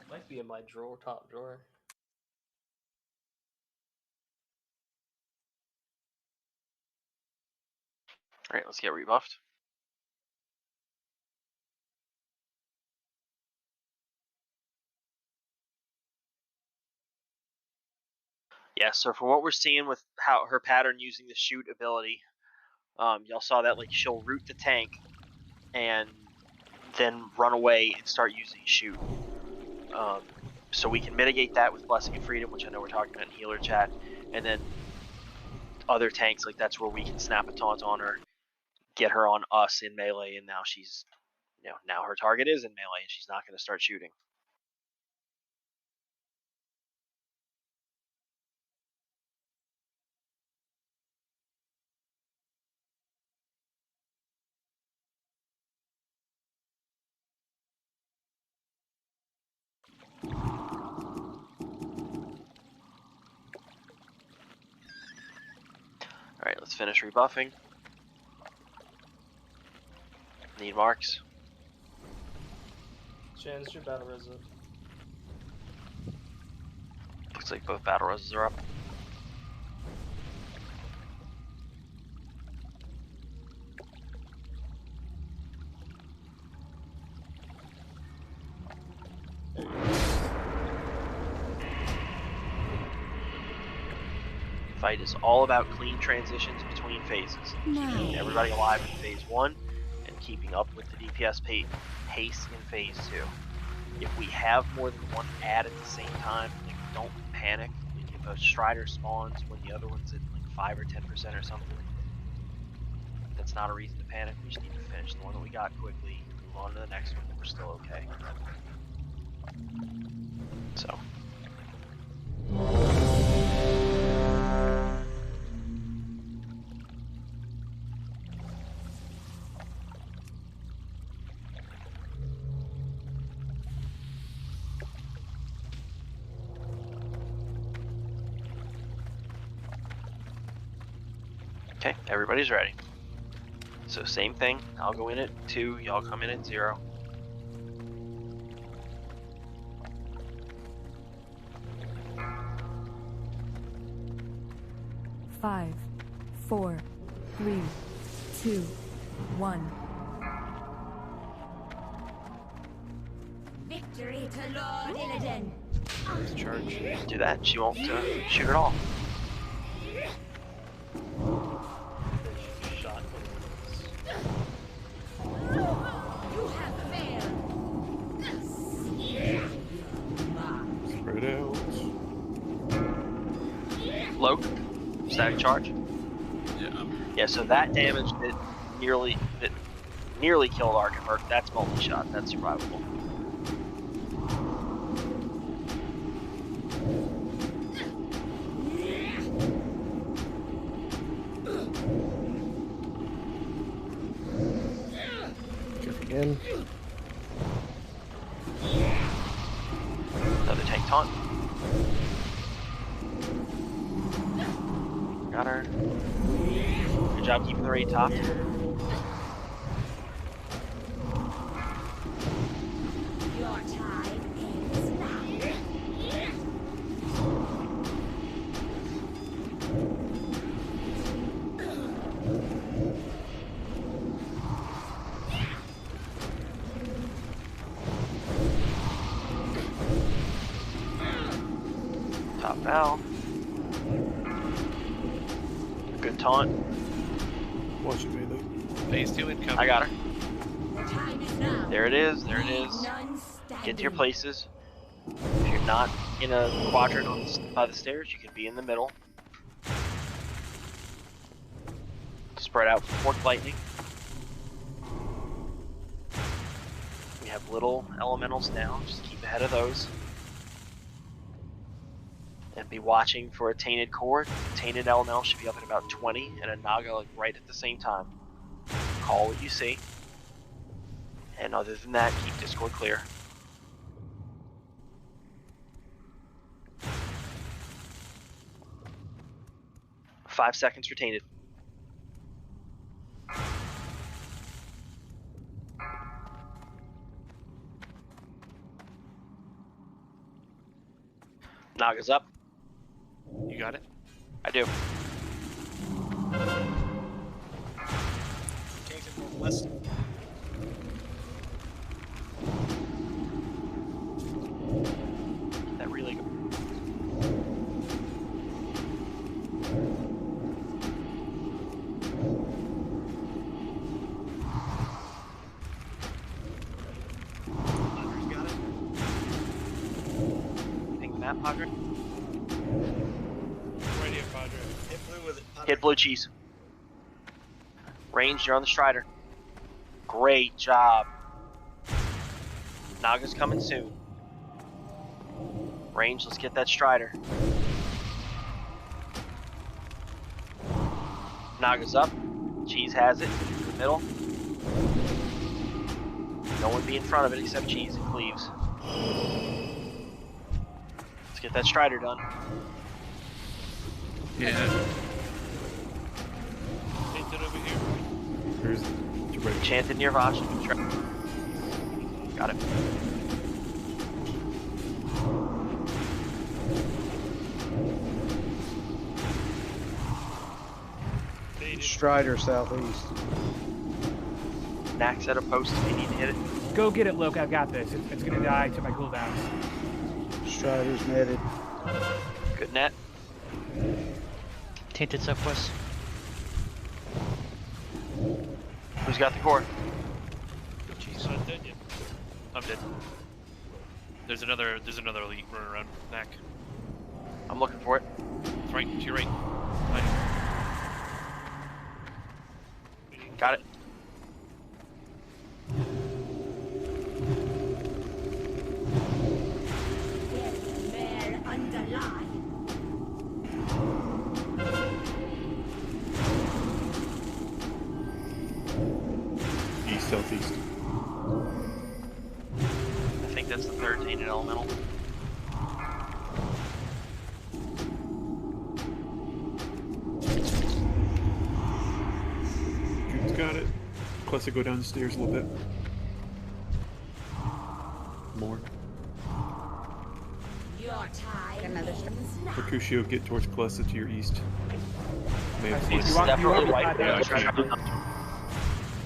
Might be in my drawer, top drawer.
Alright, let's get rebuffed. Yeah, so for what we're seeing with how her pattern using the shoot ability, y'all saw that like she'll root the tank and then run away and start using shoot. So we can mitigate that with Blessing of Freedom, which I know we're talking about in healer chat, and then other tanks, like that's where we can snap a taunt on her, get her on us in melee, and now she's, now her target is in melee and she's not going to start shooting. Alright, let's finish rebuffing. Need marks.
Chan's your battle resin.
Looks like both battle roses are up. Fight is all about clean transitions between phases. Keeping everybody alive in phase 1 and keeping up with the DPS pace in phase 2. If we have more than one ad at the same time, like, don't panic. If a Strider spawns when the other one's at like 5 or 10% or something, that's not a reason to panic. We just need to finish the one that we got quickly, move on to the next one, and we're still okay. So. Okay, everybody's ready. So same thing, I'll go in at 2, y'all come in at 0.
Five, 4, 3, 2, 1.
Victory to Lord Illidan.
Charge. Do that, she won't shoot at all.
You have failed.
Spread out.
Low. Static charge.
Yeah.
Yeah, so that damage that nearly killed Arkenberg, that's multi-shot. That's survivable.
Again.
Another tank taunt. Got her. Good job keeping the raid topped.
Your time ends now.
Top Val. Good taunt.
Watch it, melee.
Phase 2 incoming.
I got her.
The time is now.
There it is. There it is.
None
Get to your
standing.
places. If you're not in a quadrant by the stairs, you can be in the middle. Spread out for forked lightning. We have little elementals now. Just keep ahead of those. And be watching for a tainted core. Tainted elemental should be up at about 20, and a Naga like right at the same time. Call what you see. And other than that, keep Discord clear. Five seconds for tainted. Naga's up.
You got it?
I do.
Tainted northwest.
That really good.
Padre's got it.
Anything with that, Padre?
Right here, Padre.
Hit blue with it. Padre.
Hit blue cheese. Range, you're on the Strider. Great job. Naga's coming soon. Range, let's get that Strider. Naga's up. Cheese has it. In the middle. No one be in front of it except Cheese and Cleaves. Let's get that Strider done.
Yeah.
Tainted over here.
There's direct.
Enchanted near Vash. Got it.
Strider southeast.
Nax at a post if you need to hit it.
Go get it, Luke. I've got this. It's gonna die to my cooldowns.
Strider's netted.
Good net.
Tainted southwest.
Who's got the core?
Jeez.
Not dead yet.
I'm dead. There's another elite running around Knack.
I'm looking for it.
It's right, to your right. Right.
Got it.
Mer underline.
East, southeast.
I think that's the third tainted elemental.
Jude's got it. Klessa, go down the stairs a little bit. More.
Your time
Another strip.
ends now.
Mercutio, get towards Klessa to your east. May have
see.
flipped.
You want-
Definitely
you
white.
want-
Yeah,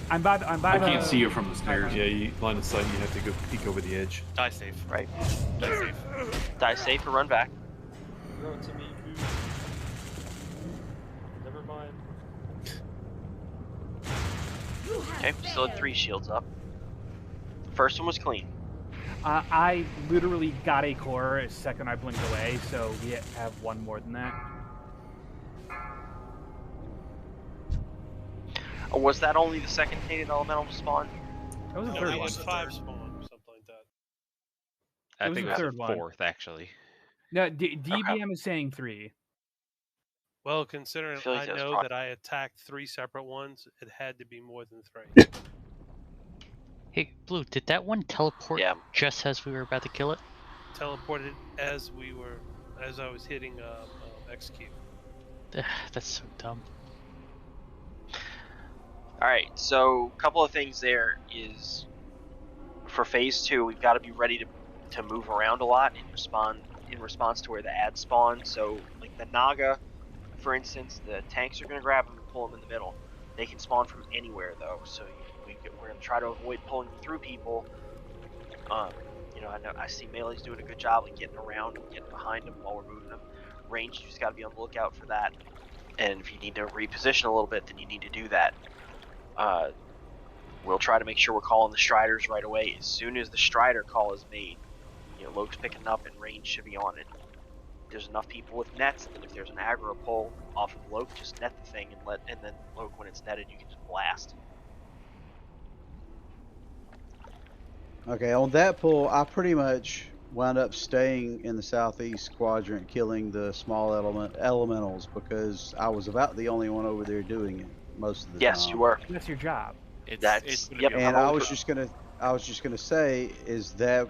I'm by the.
I can't see you from the stairs.
Yeah, you, line of sight, you have to go peek over the edge.
Die safe.
Right.
Die safe.
Die safe or run back.
Throw it to me. Ooh. Never mind.
You have
Okay, we still had
failed.
3 shields up. The first one was clean.
I literally got a core a second I blinked away, so we have one more than that.
Or was that only the second tainted elemental spawn?
That was the
No,
third
we
one.
had 5 spawn or something like that.
I
It was
think
the
it was
third
the
one.
4th, actually.
No, DBM is saying 3.
Well, considering
feel like
I
that was
know
probably-
that I attacked 3 separate ones, it had to be more than 3.
Hey, Blue, did that one teleport just as we were about to kill it?
Teleported as I was hitting execute.
That's so dumb.
All right, so a couple of things there is for phase 2, we've got to be ready to move around a lot and respond in response to where the ads spawn. So, like the Naga, for instance, the tanks are going to grab them and pull them in the middle. They can spawn from anywhere though, so we're going to try to avoid pulling them through people. You know, I see Melee's doing a good job of getting around and getting behind them while we're moving them. Range, you just got to be on the lookout for that. And if you need to reposition a little bit, then you need to do that. We'll try to make sure we're calling the Striders right away. As soon as the Strider call is made, you know, Loke's picking up and Range should be on it. There's enough people with nets that if there's an aggro pull off of Loke, just net the thing and then Loke, when it's netted, you can just blast.
Okay, on that pull, I pretty much wound up staying in the southeast quadrant, killing the small elementals because I was about the only one over there doing it most of the time.
Yes, you were.
That's your job.
It's
yep.
And I was just gonna say, is that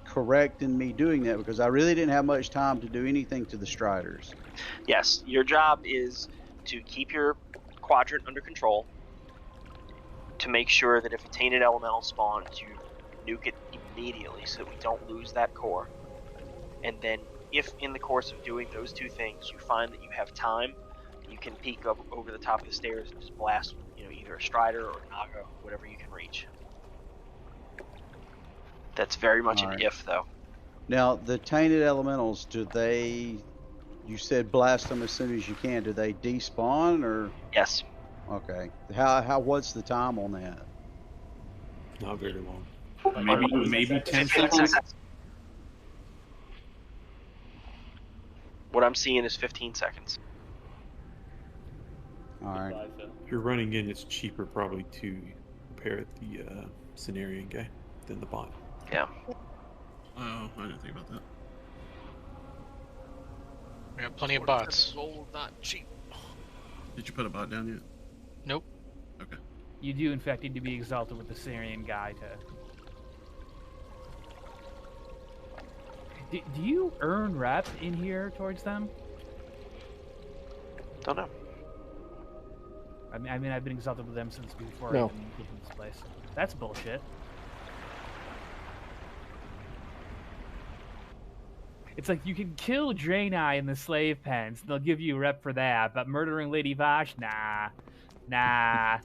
correct in me doing that? Because I really didn't have much time to do anything to the Striders.
Yes, your job is to keep your quadrant under control, to make sure that if a tainted elemental spawns, you nuke it immediately so that we don't lose that core. And then if in the course of doing those two things you find that you have time, you can peek up over the top of the stairs and just blast, you know, either a Strider or a Naga, whatever you can reach. That's very much an if, though.
Now, the tainted elementals, you said blast them as soon as you can. Do they despawn or?
Yes.
Okay. What's the time on that?
Not very long.
Maybe 10 seconds.
What I'm seeing is 15 seconds.
All right.
If you're running in, it's cheaper probably to pair the Cenarian guy than the bot.
Yeah.
Oh, I didn't think about that.
We have plenty of bots.
Gold, not cheap.
Did you put a bot down yet?
Nope.
Okay.
You do, in fact, need to be exalted with the Syrian guy to. Do you earn rep in here towards them?
Don't know.
I mean, I've been exalted with them since before
No.
I even get to this place. That's bullshit. It's like you can kill Draenei in the slave pens, and they'll give you rep for that, but murdering Lady Vosh, nah. Nah.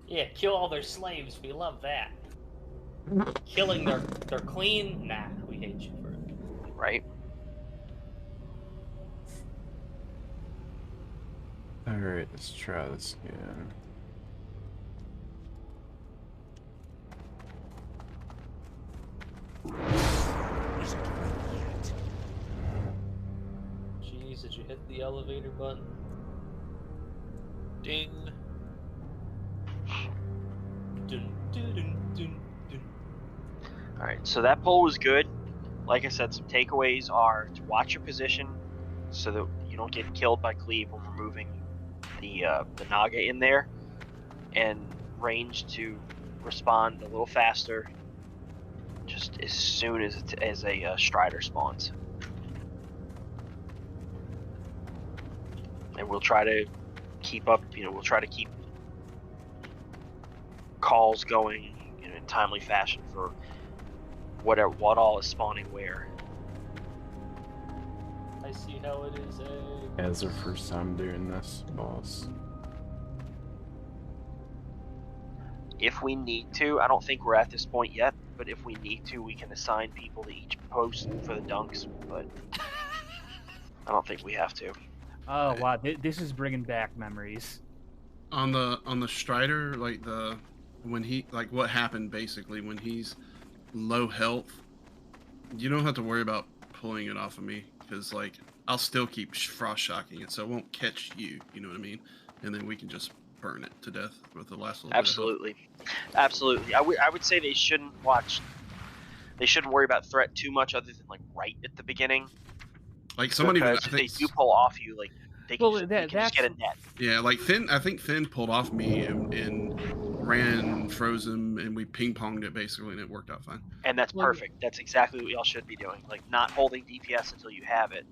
Yeah, kill all their slaves. We love that. Killing their queen? Nah, we hate you for it.
Right.
Alright, let's try this again.
Jeez, did you hit the elevator button?
Ding.
Dun, dun, dun, dun, dun.
Alright, so that pull was good. Like I said, some takeaways are to watch your position so that you don't get killed by Cleave when we're moving the Naga in there, and range to respond a little faster just as soon as a Strider spawns. And we'll try to keep up, we'll try to keep calls going in a timely fashion for what all is spawning where.
I see how it is,
As our first time doing this, boss.
If we need to, I don't think we're at this point yet, but if we need to, we can assign people to each post for the dunks, but I don't think we have to.
Oh wow, this is bringing back memories.
On the Strider, like what happened basically when he's low health, you don't have to worry about pulling it off of me because like I'll still keep frost shocking it, so it won't catch you. You know what I mean? and then we can just burn it to death with the last little
Absolutely, absolutely. I would say they shouldn't worry about threat too much, other than like right at the beginning.
Like somebody,
because if they do pull off you, like they can, you can just get a net.
Yeah, like Finn. I think Finn pulled off me and ran, froze him, and we ping ponged it basically, and it worked out fine.
And that's perfect. That's exactly what y'all should be doing. Like not holding DPS until you have it,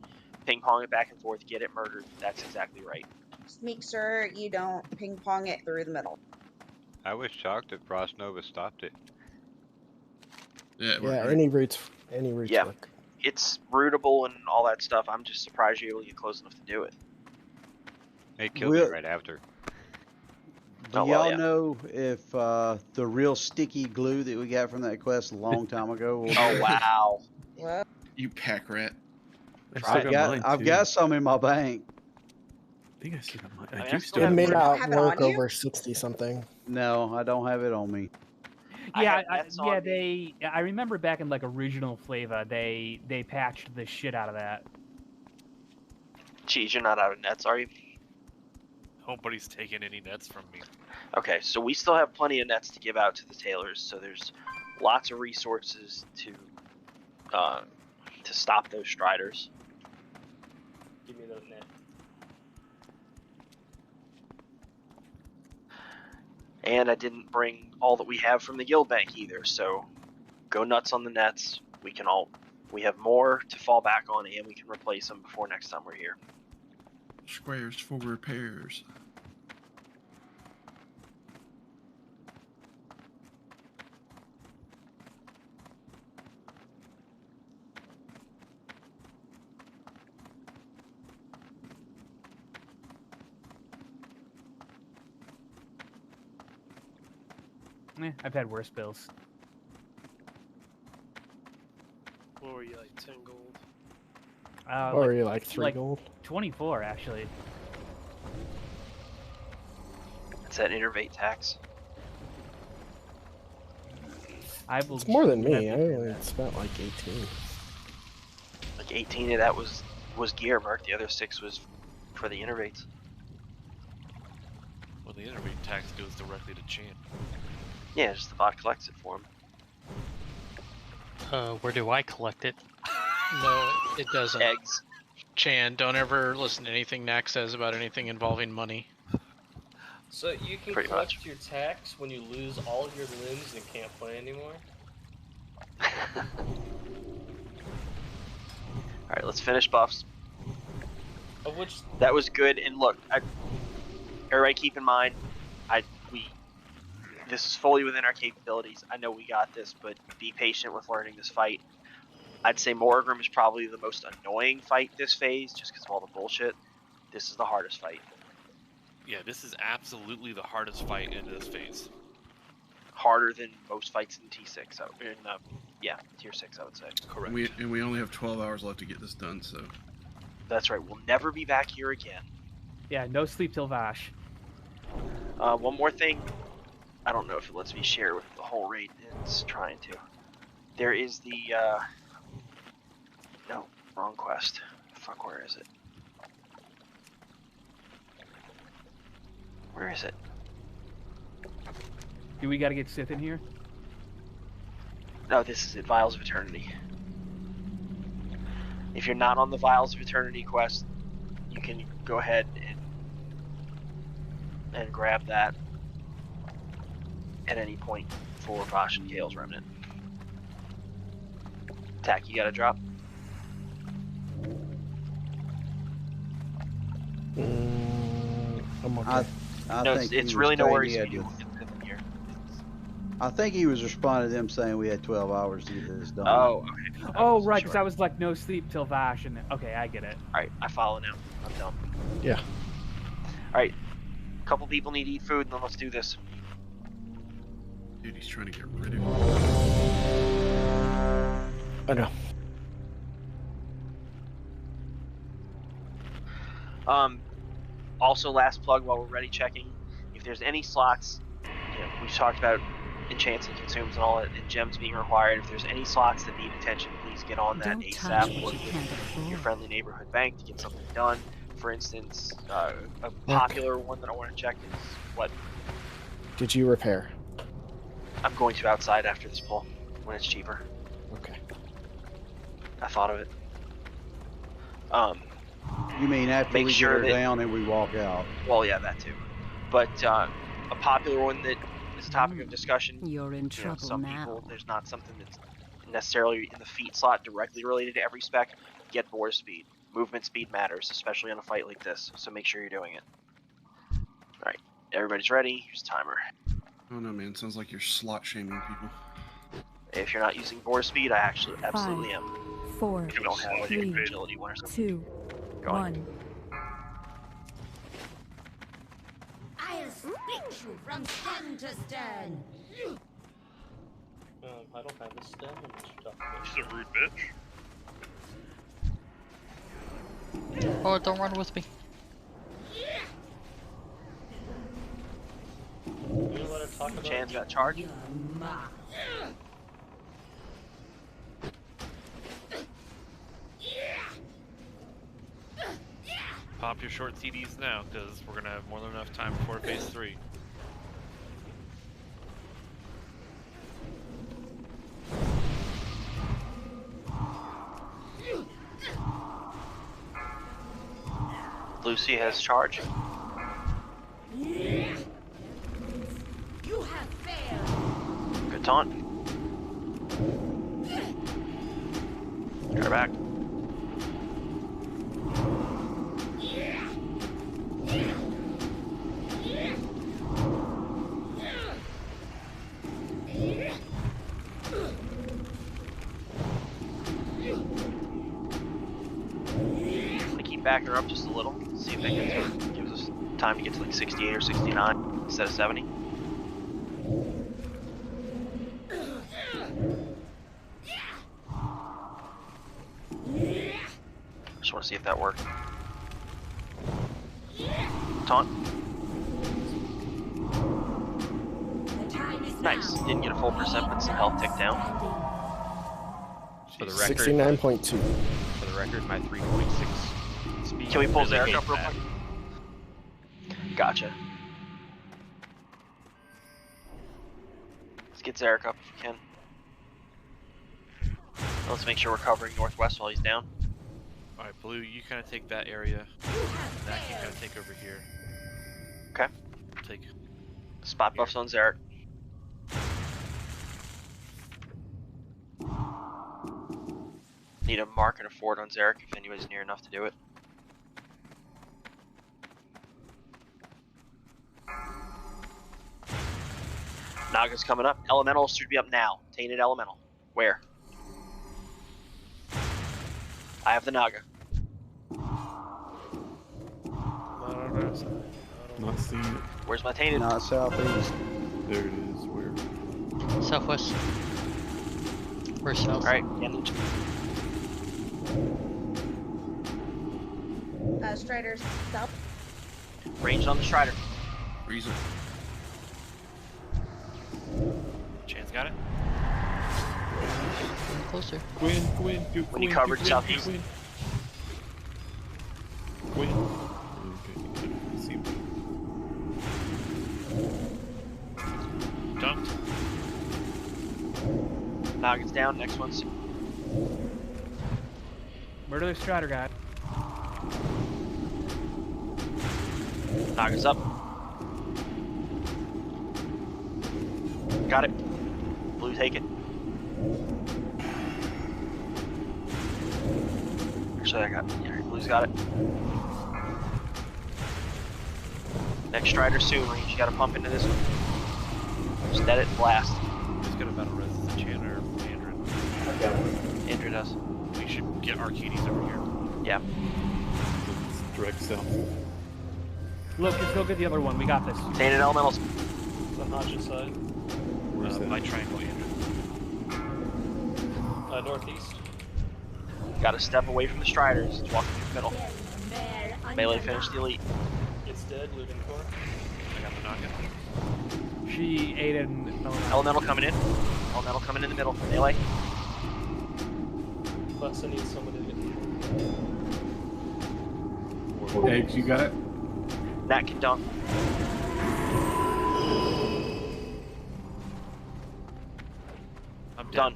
ping pong it back and forth, get it murdered. That's exactly right.
Just make sure you don't ping pong it through the middle.
I was shocked that Frost Nova stopped it.
Yeah,
any routes work.
It's rootable and all that stuff. I'm just surprised you're able to get close enough to do it.
They killed it right after.
Do y'all know if the real sticky glue that we got from that quest a long time ago will
Oh wow.
What?
You pack rat.
I've got some in my bank.
I think I still got mine.
I it may not work over 60 something.
No, I don't have it on me.
Yeah, I remember back in like original Flava, they patched the shit out of that.
Geez, you're not out of nets, are you?
Nobody's taking any nets from me.
Okay, so we still have plenty of nets to give out to the tailors, so there's lots of resources to stop those striders.
Give me the net.
And I didn't bring all that we have from the guild bank either, so go nuts on the nets. We have more to fall back on, and we can replace them before next time we're here.
Squares for repairs.
I've had worse bills.
What were you, like 10 gold?
Or are you like 3 gold?
24 actually.
It's that innervate tax.
It's more than me. I only spent like 18.
Like 18 of that was gear, Mark. The other 6 was for the innervates.
Well, the innervate tax goes directly to Chan.
Yeah, just the bot collects it for him.
Where do I collect it? No, it doesn't.
Eggs.
Chan, don't ever listen to anything Nak says about anything involving money.
So you can collect your tax when you lose all of your limbs and can't play anymore?
Alright, let's finish buffs.
Of which...
That was good, and look, everybody keep in mind, this is fully within our capabilities. I know we got this, but be patient with learning this fight. I'd say Morgrim is probably the most annoying fight this phase, just because of all the bullshit. This is the hardest fight.
Yeah, this is absolutely the hardest fight in this phase.
Harder than most fights in T6. Tier 6, I would say.
Correct.
We only have 12 hours left to get this done, so...
That's right. We'll never be back here again.
Yeah, no sleep till Vash.
One more thing. I don't know if it lets me share with the whole raid. It's trying to. There is the, no, wrong quest. Fuck, where is it? Where is it?
Do we gotta get Sith in here?
No, this is it. Vials of Eternity. If you're not on the Vials of Eternity quest, you can go ahead and grab that at any point for Vosh and Kale's Remnant. Tack, you got a drop?
I'm okay.
No,
think
it's
he
really
was
no
saying
worries
he
if
had
you
to-
don't get them here.
I think he was responding to them saying we had 12 hours to get this done.
Oh, okay.
Oh, right, because I was like, no sleep till Vash, and then, okay, I get it.
Alright, I follow now. I'm done.
Yeah.
Alright, a couple people need to eat food, and then let's do this.
Dude, he's trying to get rid of
I know.
Also, last plug while we're ready checking, if there's any slots, we've talked about enchants and consumes and all that, and gems being required. If there's any slots that need attention, please get on that ASAP. Work with your friendly neighborhood bank to get something done. for instance, a popular one that I want to check is what
Did you repair?
I'm going to outside after this pull when it's cheaper.
Okay.
I thought of it.
You mean after
make
we
sure
get her
that,
down and we walk out?
Well, yeah, that too. But a popular one that is a topic of discussion.
You're in trouble
some
now.
people, there's not something that's necessarily in the feat slot directly related to every spec. Get bore speed. Movement speed matters, especially in a fight like this. So make sure you're doing it. All right, everybody's ready. Here's timer.
Oh no, man! Sounds like you're slot shaming people.
If you're not using bore speed, I actually absolutely am.
4,
If you don't have like
3,
an agility one or something.
2,
Going.
1.
I'll split you from stem to stern.
I don't have a stem in this stuff.
She's a rude bitch.
Oh, don't run with me.
You let her talk about
Chan's got charge.
Pop your short CDs now, because we're gonna have more than enough time before phase 3.
Lucy has charge.
You have failed.
Good taunt. Get her back. I'm gonna keep backing her up just a little. See if that gives us time to get to like 68 or 69 instead of 70. Just want to see if that worked. Taunt. Nice. Didn't get a full percent, but some health ticked down.
For the record,
69.2.
For the record, my 3.6 speed.
Can we pull
really
Zarek
hates
up real
that.
quick? Gotcha. Let's get Zarek up if we can. Let's make sure we're covering northwest while he's down.
Alright, Blue, you kind of take that area. Zach, you kind of take over here.
Okay.
Take
spot buffs on Zarek. Need a mark and a fort on Zarek if anybody's near enough to do it. Naga's coming up. Elemental should be up now. Tainted Elemental. Where? I have the Naga.
Not seeing it.
Where's my Tainted?
Not southeast.
There it is. Where?
Southwest. Or south.
Alright,
Strider's south.
Ranged on the Strider.
Reason.
Chan's got it.
Closer.
Gwyn,
When you covered southeast.
Gwyn. Okay, see.
Dunked.
Naga's down. Next one's
Murder the Strider guy.
Naga's up. Got it. Blue, take it. Actually, I got. Yeah, Blue's got it. Next Strider soon. Range. You gotta pump into this one. Just net it and blast.
Who's got a battle resist? Chan or Andrew?
Andrew does.
We should get Arcades over here.
Yeah.
Direct south.
Look, just go get the other one. We got this.
Tainted Elementals.
On Hodge's side.
Where's that?
By triangle, Andrew.
Northeast.
Gotta step away from the Striders. Just walk through the middle. Melee finish the elite.
It's dead. Looting core.
I got the knockout.
She ate an
Elemental coming in. Elemental coming in the middle. Melee.
Plus, I need somebody to get.
Eggs, you got it?
Nat can dunk.
I'm
done.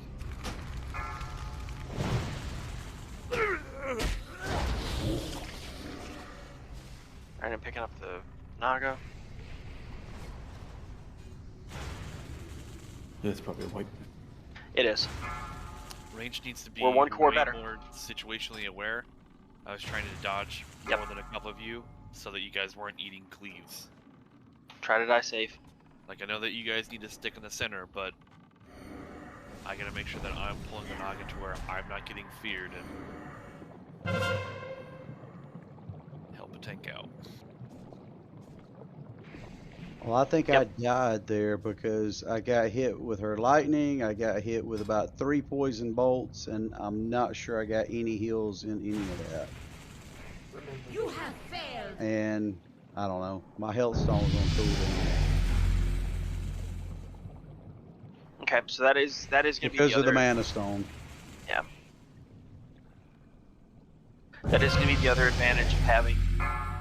Alright, I'm picking up the Naga.
That's probably a white.
It is.
Range needs to be
We're one core
way
better.
more situationally aware. I was trying to dodge
Yep.
more than a couple of you so that you guys weren't eating cleaves.
Try to die safe.
Like, I know that you guys need to stick in the center, but I gotta make sure that I'm pulling the Naga to where I'm not getting feared and help a tank out.
Well, I think I died there because I got hit with her lightning. I got hit with about 3 poison bolts, and I'm not sure I got any heals in any of that.
You have failed.
And I don't know. My health stone was on cooldown.
Okay, so that is gonna be
Because
the
of the
other
mana stone.
Yeah. That is gonna be the other advantage of having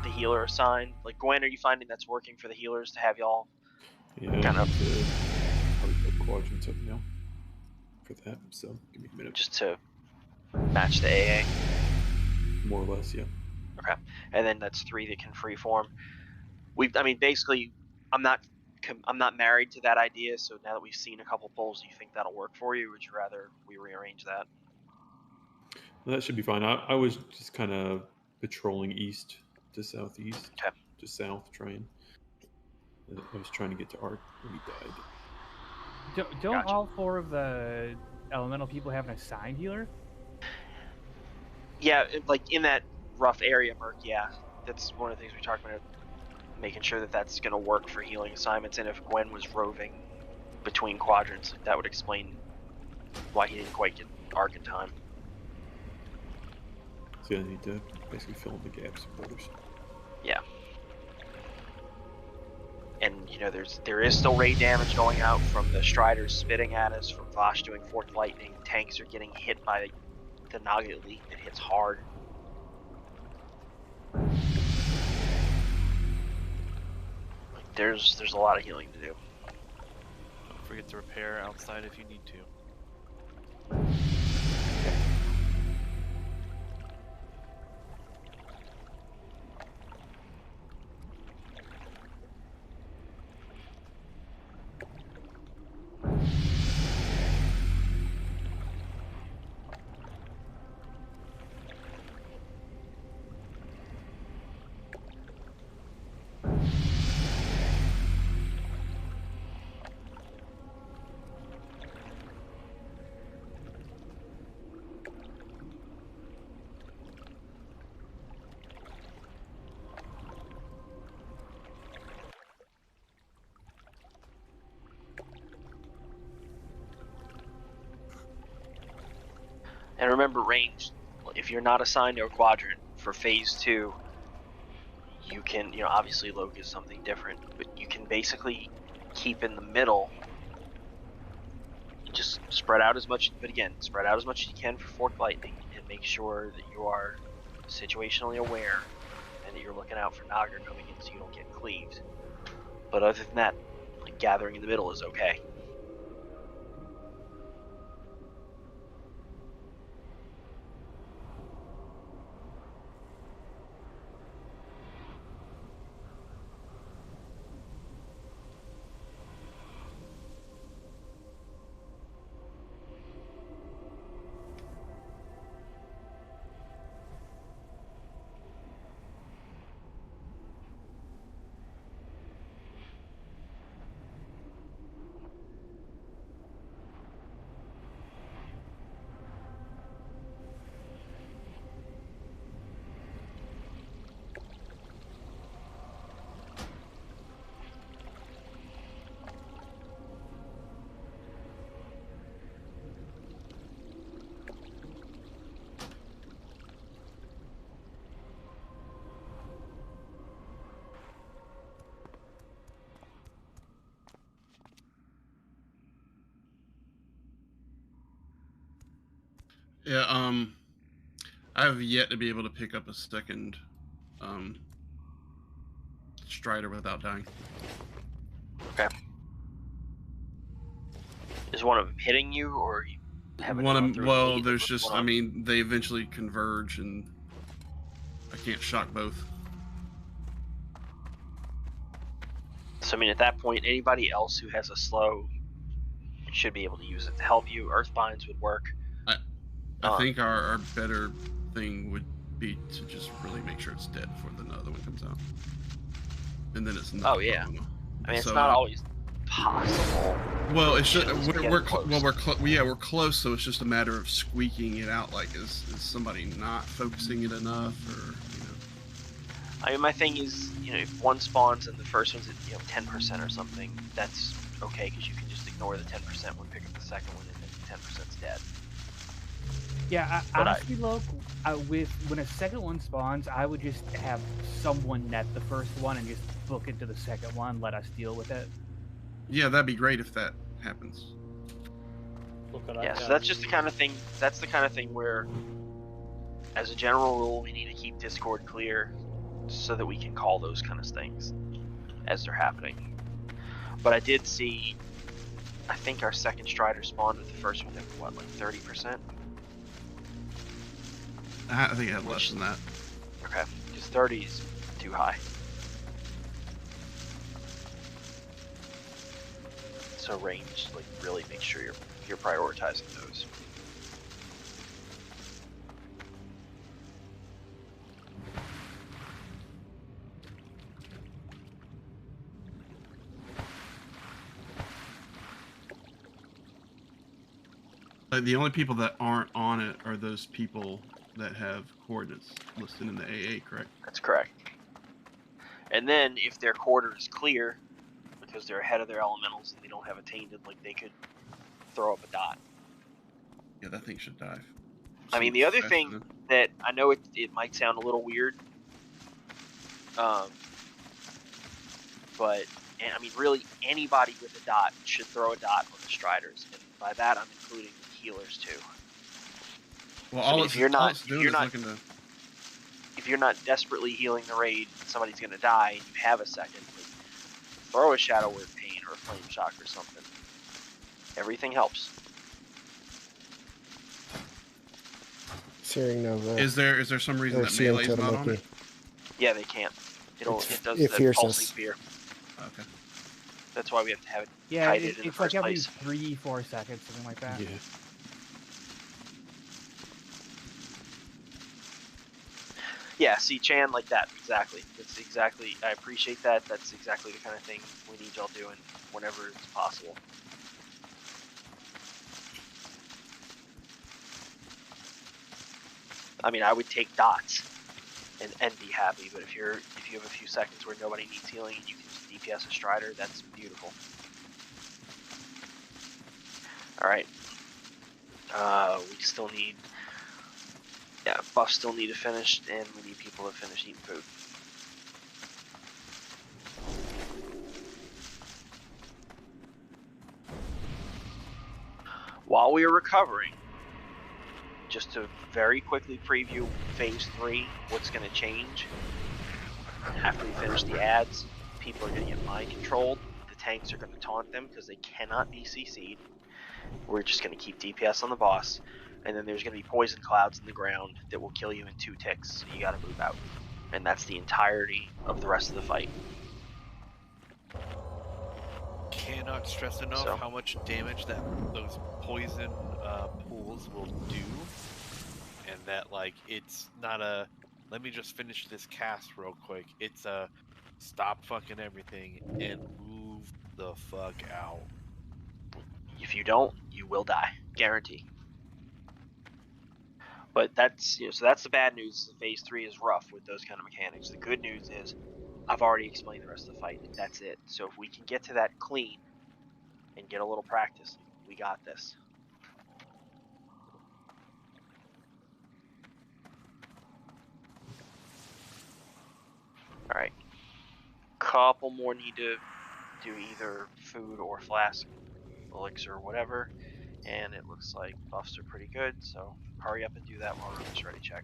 the healer assigned. Like, Gwen, are you finding that's working for the healers to have y'all
Yeah,
kind of
probably put quadrants up now for that. So give me a minute.
just to match the AA?
More or less, yeah.
Okay, and then that's 3 that can freeform. I mean, basically, I'm not married to that idea. So now that we've seen a couple pulls, do you think that'll work for you? Or would you rather we rearrange that?
Well, that should be fine. I was just kind of patrolling east to southeast, to south, trying. I was trying to get to Art when he died.
Don't all 4 of the elemental people have an assigned healer?
Yeah, like in that rough area, Merc. Yeah, that's one of the things we talked about. Making sure that that's going to work for healing assignments, and if Gwen was roving between quadrants, that would explain why he didn't quite get Arc in time.
So I need to basically fill in the gaps with others.
Yeah. And you know, there is still raid damage going out from the Striders spitting at us, from Vosh doing Forked Lightning. Tanks are getting hit by the Naga Elite that hits hard. Like, there's a lot of healing to do.
Don't forget to repair outside if you need to.
And remember, range, if you're not assigned to a quadrant for phase 2, you can, you know, obviously Loki is something different, but you can basically keep in the middle. Just spread out as much, but again, spread out as much as you can for Forked Lightning, and make sure that you are situationally aware and that you're looking out for Naga coming in so you don't get cleaved. But other than that, like, gathering in the middle is okay.
Yeah, I have yet to be able to pick up a second Strider without dying.
Okay. Is one of them hitting you, or you haven't
One
gone
of
through
well,
and
there's
what's
just.
going
I
on?
mean, they eventually converge, and I can't shock both.
So I mean, at that point, anybody else who has a slow should be able to use it to help you. Earthbinds would work.
I think our better thing would be to just really make sure it's dead before the other one comes out, and then it's not.
Oh yeah.
phenomenal.
I mean, it's
So,
not always possible.
Well, it's
You
just,
should at least be
we're
getting
we're close. So it's just a matter of squeaking it out. Like, is somebody not focusing it enough, or
I mean, my thing is, if one spawns and the first one's at 10% or something, that's okay because you can just ignore the 10% when pick up the second one, and then 10%'s dead.
Yeah,
But
honestly, Loke, when a second one spawns, I would just have someone net the first one and just book it to the second one. Let us deal with it.
Yeah, that'd be great if that happens.
Yeah, so that's just the kind of thing. That's the kind of thing where, as a general rule, we need to keep Discord clear so that we can call those kind of things as they're happening. But I did see, I think our second Strider spawned with the first one at what, like 30%?
I think I had less than that.
Okay, because 30 is too high. So range, like, really make sure you're prioritizing those.
The only people that aren't on it are those people that have coordinates listed in the AA, correct?
That's correct. And then if their quarter is clear, because they're ahead of their elementals and they don't have a tainted, like, they could throw up a dot.
Yeah, that thing should dive.
I mean, the other thing that I know it might sound a little weird, but I mean, really anybody with a dot should throw a dot on the Striders, and by that I'm including healers too.
Well,
So, I mean, if you're not
looking to...
desperately healing the raid, somebody's gonna die, and you have a second, like, throw a Shadow Word Pain or a Flame Shock or something. Everything helps.
Searing Nova.
Is there some reason that melee's not on it?
Yeah, they can't. It does
it
the
fears
pulsing
us.
spear.
Okay.
That's why we have to have it
Yeah,
kited in the
it's like
first
every
place.
3-4 seconds, something like that.
Yeah.
Yeah, see, Chan, like that, exactly. That's exactly, I appreciate that. That's exactly the kind of thing we need y'all doing whenever it's possible. I mean, I would take dots and be happy, but if you have a few seconds where nobody needs healing and you can just DPS a Strider, that's beautiful. Alright. We still need... Yeah, buffs still need to finish, and we need people to finish eating food. While we are recovering, just to very quickly preview Phase 3, what's going to change. After we finish the ads, people are going to get mind controlled. The tanks are going to taunt them because they cannot be CC'd. We're just going to keep DPS on the boss. And then there's going to be poison clouds in the ground that will kill you in 2 ticks, so you got to move out. And that's the entirety of the rest of the fight.
Cannot stress enough how much damage that those poison pools will do, and that, like, it's not a let me just finish this cast real quick. It's a stop fucking everything and move the fuck out.
If you don't, you will die, guarantee. But that's so that's the bad news. Phase 3 is rough with those kind of mechanics. The good news is I've already explained the rest of the fight. That's it. So if we can get to that clean and get a little practice, we got this. Alright. Couple more need to do either food or flask, elixir, or whatever. And it looks like buffs are pretty good, so hurry up and do that while we're on this ready check.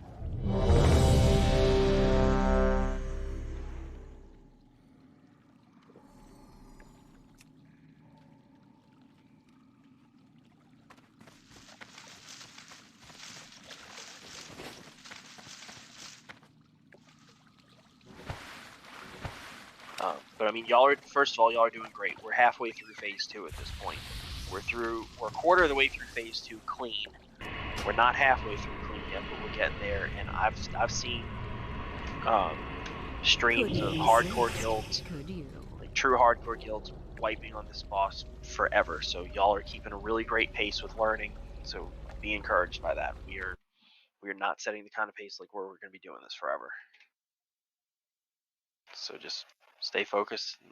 But I mean, y'all are, first of all, y'all are doing great. We're halfway through phase 2 at this point. We're a quarter of the way through phase 2 clean. We're not halfway through clean yet, but we're getting there. And I've seen streams of hardcore guilds, like true hardcore guilds, wiping on this boss forever. So y'all are keeping a really great pace with learning. So be encouraged by that. We are not setting the kind of pace like where we're going to be doing this forever. So just stay focused and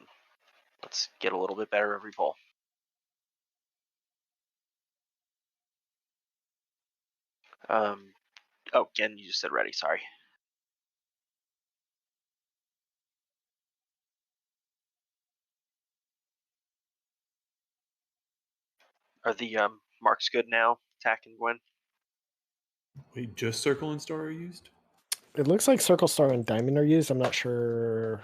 let's get a little bit better every pull. Oh, Ken, you just said ready. Sorry. Are the marks good now? Tack and Gwen?
Wait, just circle and star are used?
It looks like circle, star, and diamond are used. I'm not sure.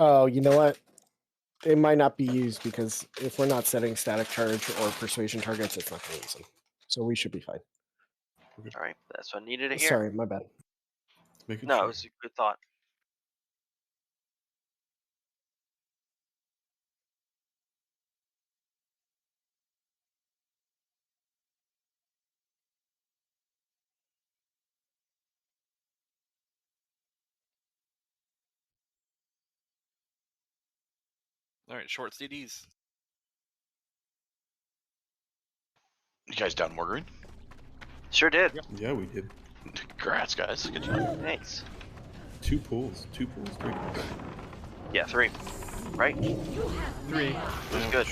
Oh, you know what? It might not be used because if we're not setting static charge or persuasion targets, it's not going to use them. So we should be fine.
All right, that's what I needed to hear.
Sorry, my bad.
No, it was a good thought.
All right, short CDs.
You guys done ordering?
Sure did.
Yeah, we did.
Congrats, guys. Good job.
Thanks.
2 pulls. 3 pulls.
Yeah, 3. Right?
3.
It was good.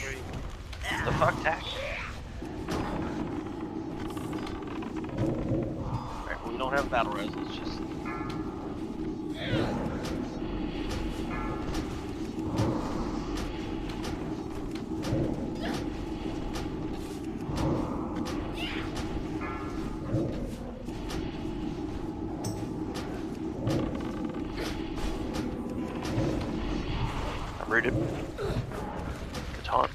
The fuck, Tack? Alright, well, we don't have battle res. Let's just... I'm rooted. The taunt.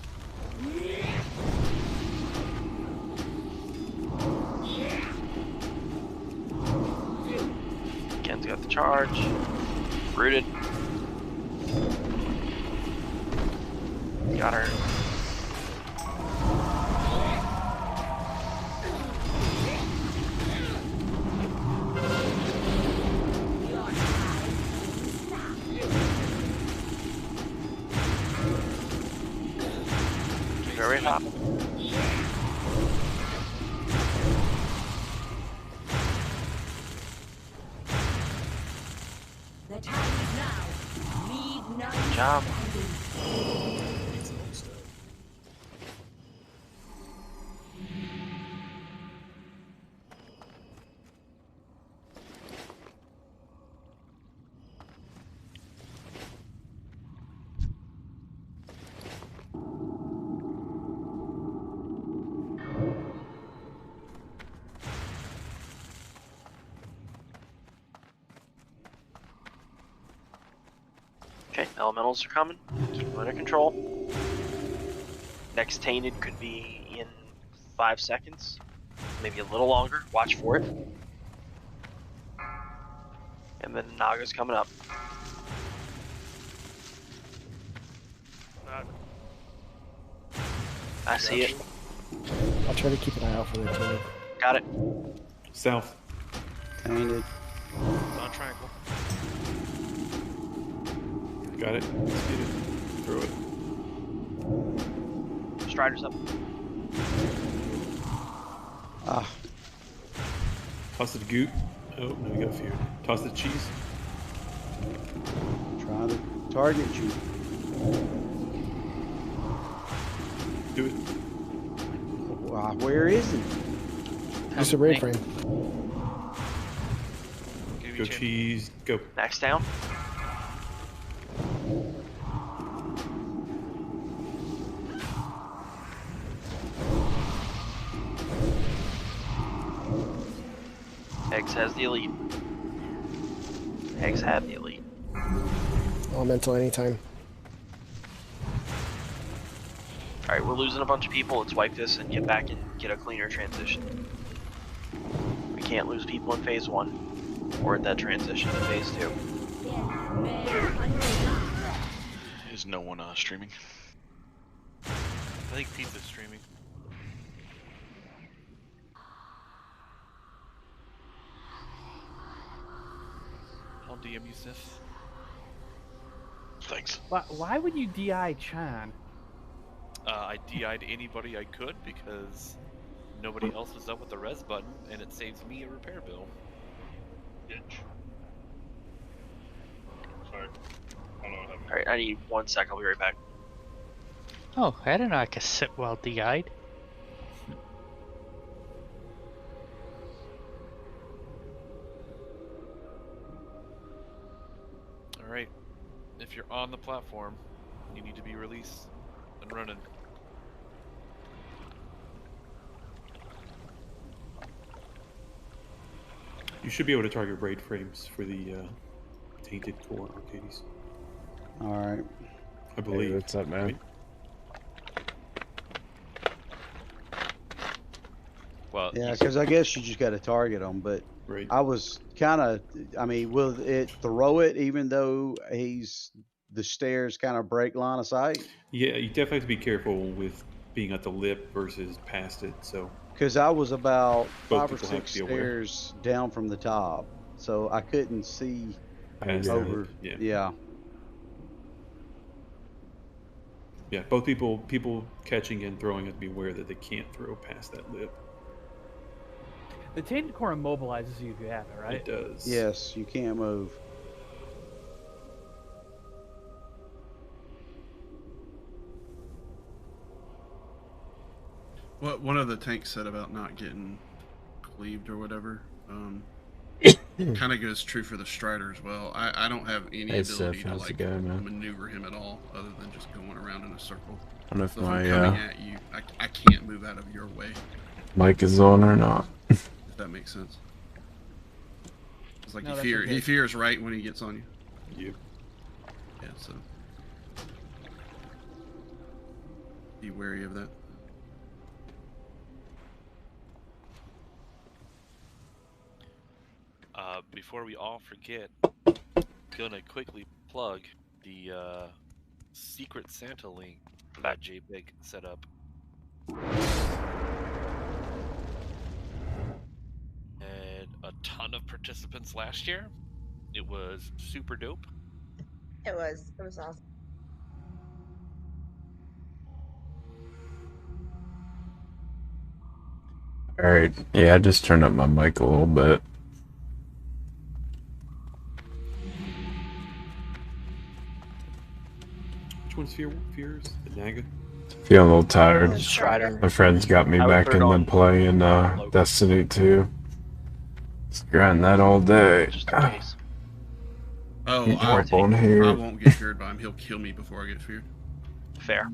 Ken's got the charge. Rooted. Got her. Very hot.
The time is now. Leave none.
Good job. Okay, elementals are coming. Keep them under control. Next tainted could be in 5 seconds, maybe a little longer. Watch for it. And then Naga's coming up. I see it.
I'll try to keep an eye out for the tainted.
Got it.
South.
Tainted.
On triangle.
Got it. Let's get it. Throw it.
Strider's up.
Ah.
Toss the goot. Oh, no, we got feared. Toss the cheese.
Try to target you.
Do it.
Where is it?
Just a raid frame.
Go cheese. Go.
Max down. Eggs has the elite. Eggs have the elite.
Elemental anytime.
Alright, we're losing a bunch of people. Let's wipe this and get back and get a cleaner transition. We can't lose people in phase 1 or that transition to phase 2.
Is no one streaming?
I think Pizza's streaming. I'll DM you, Sif.
Thanks.
Why would you DI Chan?
I DI'd anybody I could because nobody else was up with the res button, and it saves me a repair bill.
Bitch. Sorry. I don't know what happened.
Alright, I need 1 sec. I'll be right back.
Oh, I didn't know I could sit while DI'd.
Alright. If you're on the platform, you need to be released and running.
You should be able to target raid frames for the tainted core Arcades.
All right.
I believe.
Hey, what's up, man?
Right?
Well,
Yeah, because I guess you just got to target them. But
right.
I was kind of, I mean, will it throw it even though the stairs kind of break line of sight?
Yeah, you definitely have to be careful with being at the lip versus past it. So.
Because I was about
Both
5 or
people have
6
to be aware.
stairs down from the top, so I couldn't see
Past the
over.
lip, yeah.
Yeah.
Yeah, both people catching and throwing have to be aware that they can't throw past that lip.
The tainted core immobilizes you if you have it, right?
It does.
Yes, you can't move.
What one of the tanks said about not getting cleaved or whatever, kind of goes true for the Strider as well. I don't have any
Hey,
ability
Seth,
to
how's it
like
going, man?
maneuver him at all, other than just going around in a circle.
I don't know if
So if I'm
my
coming at you, I can't move out of your way.
mic is on or not.
If that makes sense. It's like
No,
he
that's okay.
fears right when he gets on you.
You.
Yeah, so be wary of that.
Before we all forget, gonna quickly plug the Secret Santa link that JPEG set up. And a ton of participants last year. It was super dope.
It was awesome.
Alright, yeah, I just turned up my mic a little bit.
Which one's fears? The Naga?
Feeling a little tired.
Strider.
My friends got me
I would
back
put it
in the
on
play in Destiny 2. Just grind that all day.
Just in case.
Oh,
You jump on here.
I won't get feared by him. He'll kill me before I get feared.
Fair.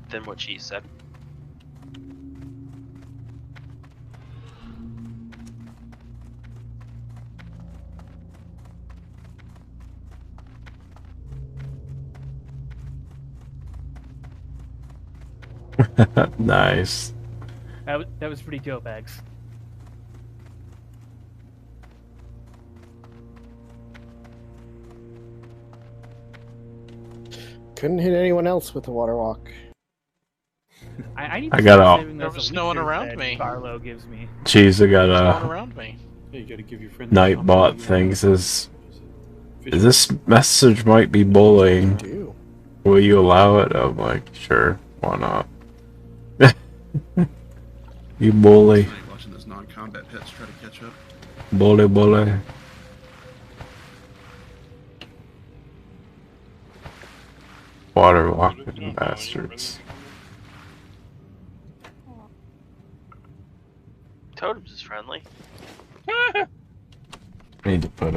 Then what she said.
Nice.
That was pretty dope, Eggs.
Couldn't hit anyone else with the water walk.
I need
I
to
got
start
a-
saving
There
those
was no one
elixirs
around
that
me.
Barlow gives me.
Jeez, I got
There's no one
a
around me.
Yeah, you gotta give your friend
Nightbot thing says, this message might be bullying.
Do.
Will you allow it? I'm like, sure, why not? You bully.
Watching those non-combat pets try to catch up.
Bully, bully. Water walking bastards.
Totems is friendly.
Need to put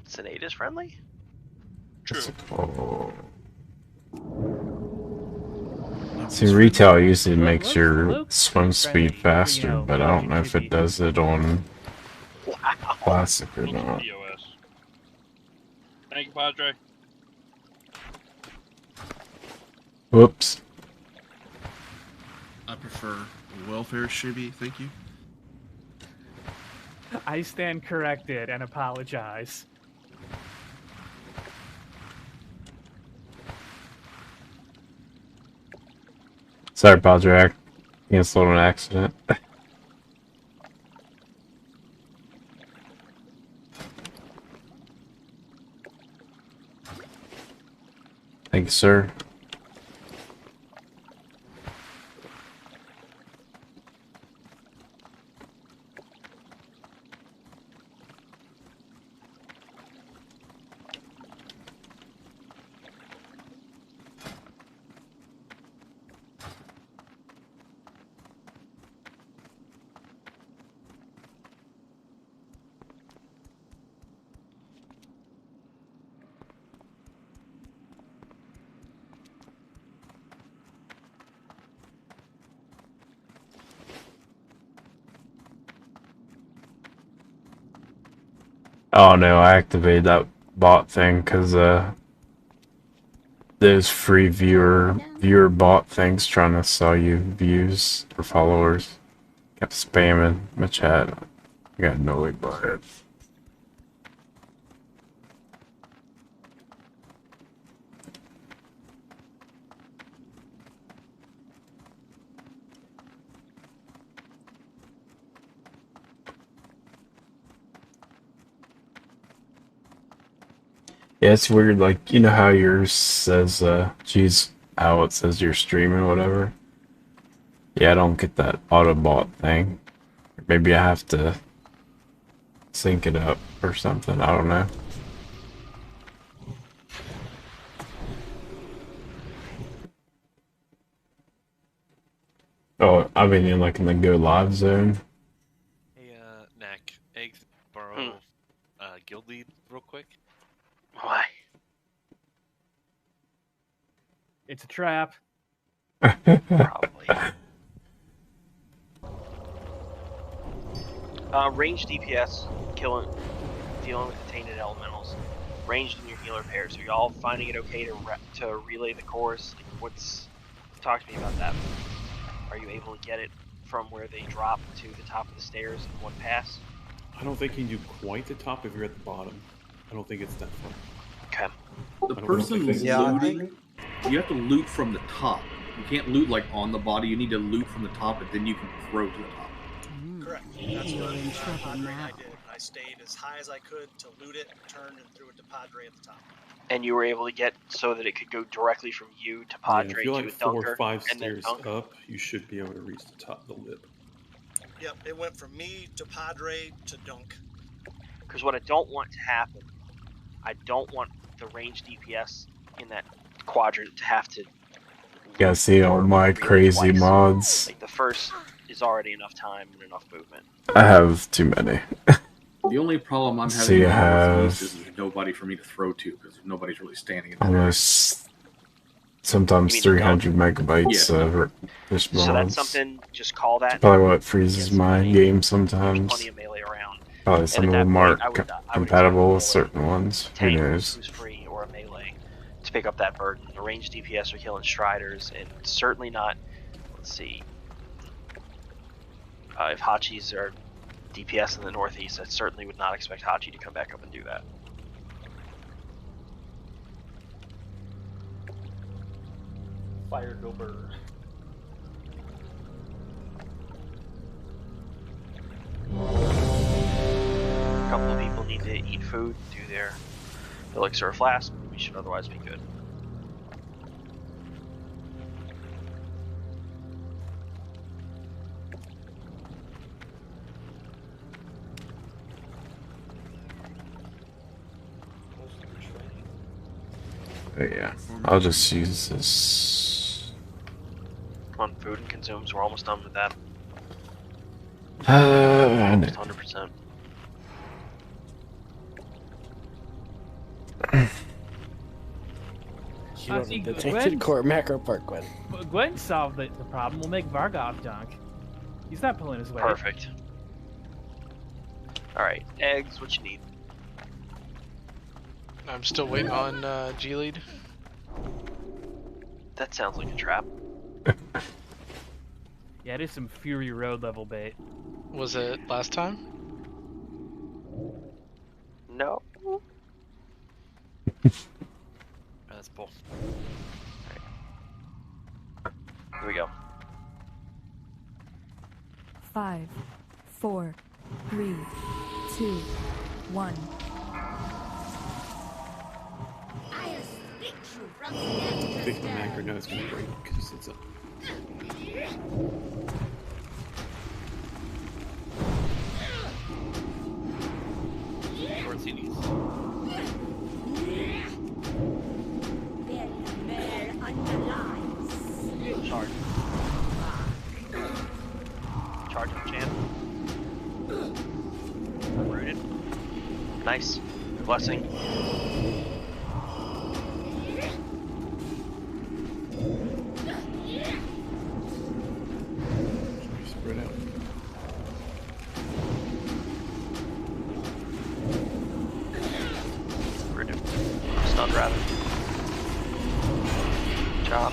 Senate is friendly?
what's it called? See, retail usually makes your swim speed faster, but I don't know if it does it on classic or not.
POS. Thank you, Padre.
Whoops.
I prefer welfare shibby, thank you.
I stand corrected and apologize.
Sorry, Padre. Canceled an accident. Thank you, sir. Oh no, I activated that bot thing because those free viewer bot things trying to sell you views or followers kept spamming my chat. I got annoyed by it. Yeah, it's weird, like, you know how yours says, geez, how it says you're streaming, whatever? Yeah, I don't get that Autobot thing. Maybe I have to sync it up or something, I don't know. Oh, I mean, in, like, in the go live zone.
Hey, Knack, Eggs, borrow guild lead real quick.
Why?
It's a trap.
Probably. Ranged DPS, dealing with the tainted elementals. Ranged in your healer pairs. Are y'all finding it okay to relay the course? Like, talk to me about that. Are you able to get it from where they drop to the top of the stairs in one pass?
I don't think you can do quite the top if you're at the bottom. I don't think it's that far.
Okay.
The person looting, you have to loot from the top. You can't loot like on the body. You need to loot from the top, and then you can throw to the top.
Correct. That's what Padre and I did. I stayed as high as I could to loot it, turned and threw it to Padre at the top.
And you were able to get so that it could go directly from you to Padre
if you're
to
like
a
4
dunker
or 5
and then
stairs
dunk?
up, you should be able to reach the top of the lip.
Yep, it went from me to Padre to dunk.
Because what I don't want to happen, I don't want the ranged DPS in that quadrant to have to.
You gotta see all my crazy mods.
Like the first is already enough time and enough movement.
I have too many.
The only problem I'm having
So you
in
have
Northeast is there's nobody for me to throw to because nobody's really standing in the
almost sometimes 300 megabytes of this mods.
So that's something. Just call that.
Probably what freezes my game sometimes.
Plenty of melee around.
Probably some of them aren't compatible with certain ones. Who knows?
Who's free or a melee to pick up that burden. The ranged DPS are killing Striders, and certainly not. Let's see. If Hachis are DPS in the Northeast, I certainly would not expect Hachi to come back up and do that.
Fire go bird.
A couple of people need to eat food, do their elixir flask. We should otherwise be good.
But yeah, I'll just use this.
Come on, food and consumes. We're almost done with that.
I know.
100%.
The tainted core macro part, Gwen.
Gwen solved the problem. We'll make Vargov dunk. He's not pulling his weight.
Perfect. Alright, eggs, what you need?
I'm still waiting on G lead.
That sounds like a trap.
Yeah, it is some Fury Road level bait.
Was it last time?
No.
That's bull.
Here we go.
5, 4, 3, 2, 1.
I'll split you from
I
stem
think
to
the macro
stem.
now is going to break because it's up.
Towards CDs.
Charge. Charge on Chan. Rooted. Nice. Blessing.
Spread out.
Rooted. Stunned rather. Chop.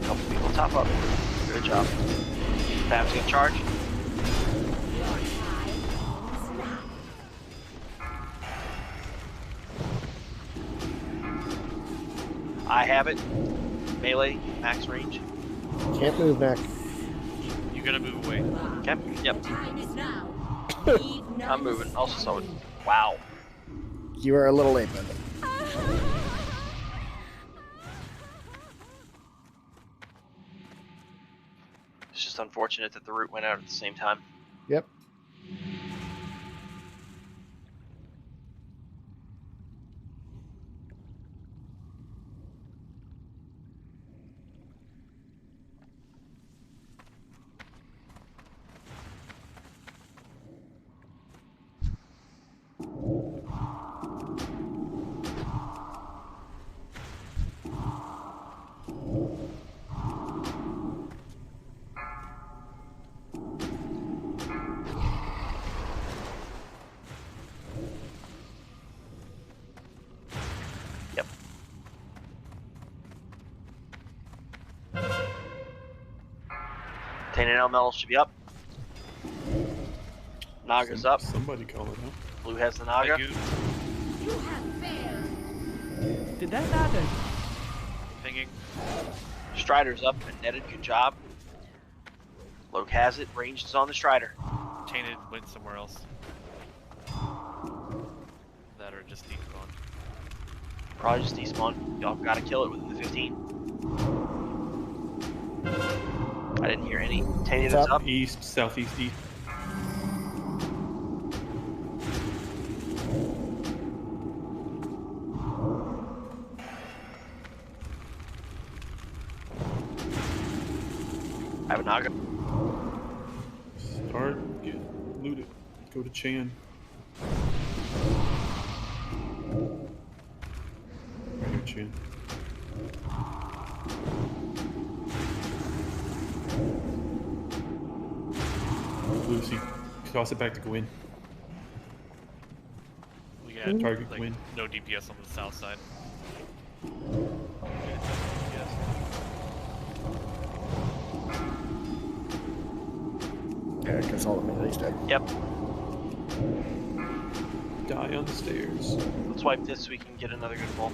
Couple people top up. Good job. Bab's gonna charge. I have it. Melee, max range.
Can't move, Mac.
You gotta move away.
Okay. Yep. I'm moving. Also saw it. Wow.
You are a little late, bud.
It's just unfortunate that the root went out at the same time.
Yep.
Yep. Tainted elemental should be up. Naga's up.
Somebody call it out.
Blue has the Naga.
You have failed.
Did that Naga?
Pinging.
Strider's up and netted. Good job. Loke has it. Range is on the Strider.
Tainted went somewhere else. That or just despawn.
Probably just despawn. Y'all gotta kill it within the 15. I didn't hear any. Tainted is up.
East, southeast, east.
I have a Naga.
Start, get looted. Go to Chan. Right here, Chan. Lucy, toss it back to Gwyn.
We got
Target
like
Gwyn.
no DPS on the south side.
Yeah, because all the melee's dead.
Yep.
Die on the stairs.
Let's wipe this so we can get another good pull.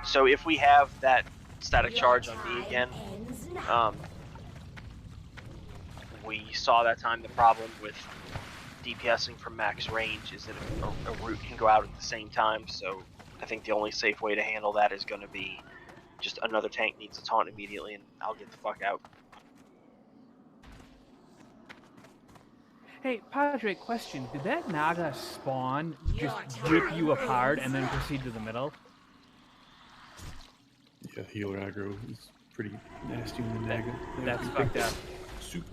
So if we have that static charge on B again, we saw that time the problem with DPSing from max range is that a root can go out at the same time, so I think the only safe way to handle that is going to be just another tank needs a taunt immediately and I'll get the fuck out.
Hey, Padre, question. Did that Naga spawn, just rip you apart, and then proceed to the middle?
Yeah, healer aggro is pretty nasty in the Naga.
That's fucked up.
Super.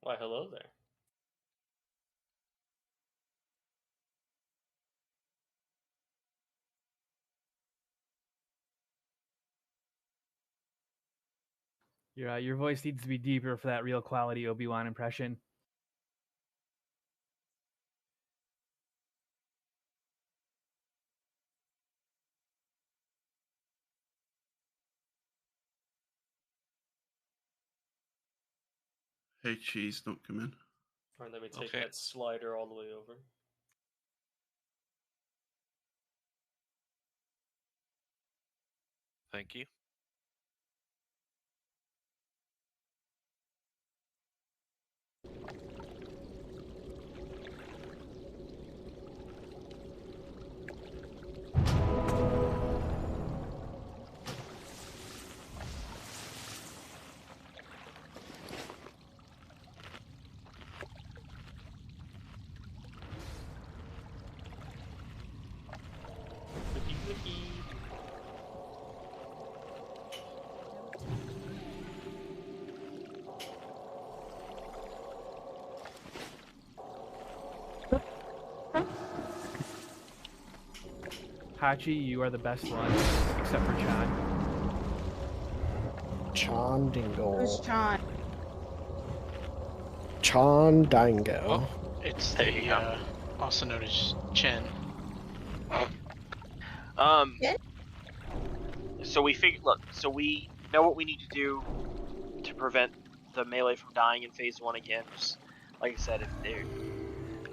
Why, hello there.
Your voice needs to be deeper for that real quality Obi-Wan impression.
Hey, cheese, don't come in.
Alright, let me take
Okay.
that slider all the way over.
Thank you.
Clicky clicky.
Hachi, you are the best one, except for Chan.
Chan Dingle.
Who's John?
Chan Dango.
Oh, it's
There you go.
also known as Chen.
So we figured. Look, so we know what we need to do to prevent the melee from dying in phase 1 again. Just like I said,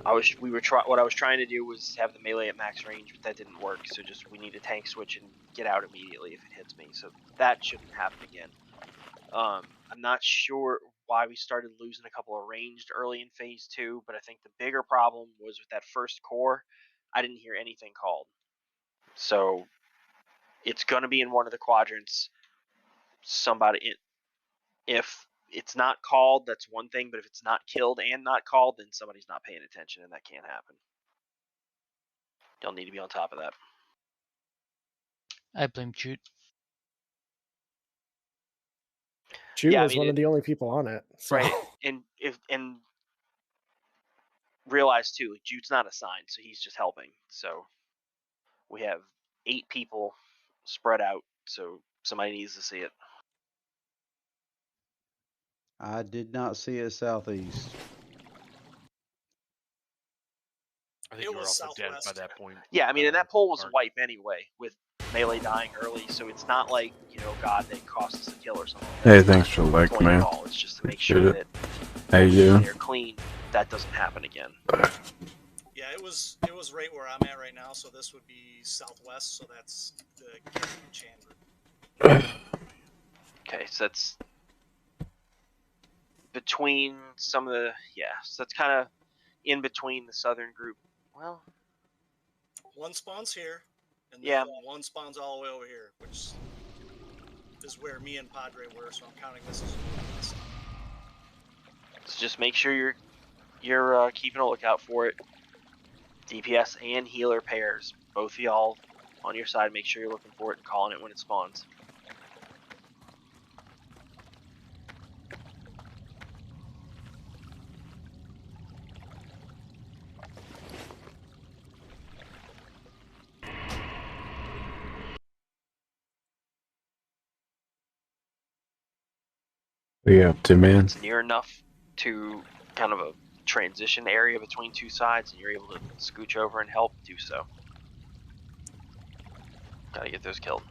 what I was trying to do was have the melee at max range, but that didn't work. So we need to tank switch and get out immediately if it hits me. So that shouldn't happen again. I'm not sure why we started losing a couple of ranged early in phase 2, but I think the bigger problem was with that first core. I didn't hear anything called. So it's going to be in one of the quadrants. If it's not called, that's one thing, but if it's not killed and not called, then somebody's not paying attention, and that can't happen. You'll need to be on top of that.
I blame Jute.
Jude was one of the only people on it. So.
Right, and realize too, like, Jude's not assigned, so he's just helping. So we have 8 people spread out, so somebody needs to see it.
I did not see it southeast.
I think you were also dead by that point.
Yeah, I mean, and that poll was a wipe anyway, with melee dying early, so it's not like, God, they cost us a kill or something.
Hey,
That's
thanks
not
for the
the
like,
point
man.
at all. It's just to make
Appreciate
sure
it.
that
How you doing?
they're clean, that doesn't happen again.
Yeah, it was right where I'm at right now. So this would be southwest. So that's the Chan group.
Okay, so that's between some of the so that's kind of in between the southern group. Well,
one spawns here, and
Yeah.
then one spawns all the way over here, which is where me and Padre were. So I'm counting this as
so just make sure you're keeping a lookout for it. DPS and healer pairs, both of y'all on your side. Make sure you're looking for it and calling it when it spawns.
What are you up to, man?
It's near enough to kind of a transition area between two sides, and you're able to scooch over and help, do so. Gotta get those killed.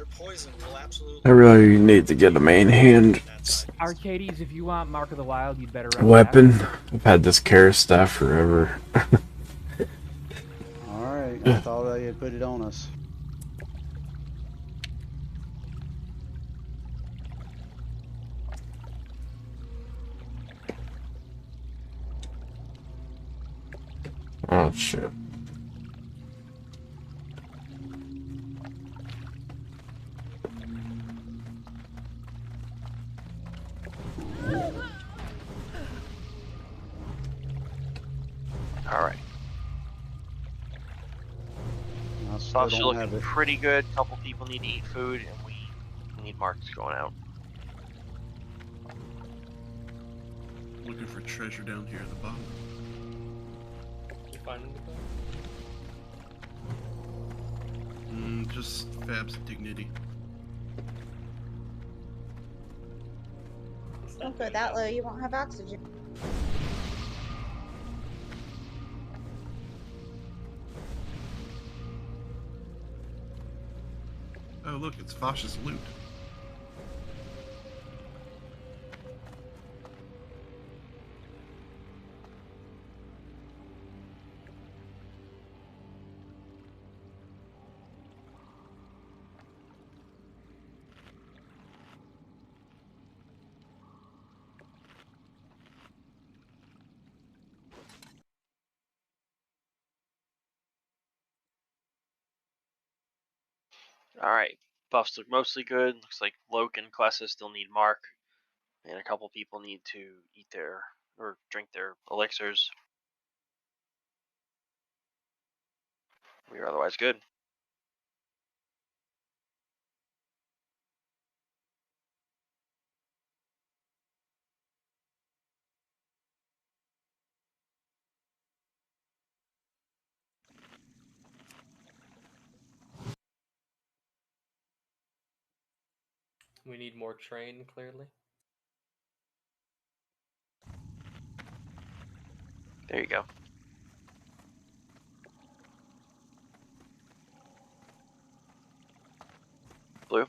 their poison will absolutely.
I really need to get a main hand
Arcades, if you want Mark of the Wild, you'd better run
weapon.
fast.
I've had this Kara staff forever.
Alright, I thought I had put it on us.
Oh shit.
still
Buffs are
don't
looking
have it.
pretty good. A couple people need to eat food, and we need marks going out.
Looking for treasure down here at the bottom.
You find anything?
Just Fab's dignity.
Don't go that low, you won't have oxygen.
Oh, look, it's Fosh's loot.
Alright, buffs look mostly good. Looks like Loke and Klessa still need mark. And a couple people need to eat their, or drink their elixirs. We are otherwise good.
We need more train, clearly.
There you go. Blue.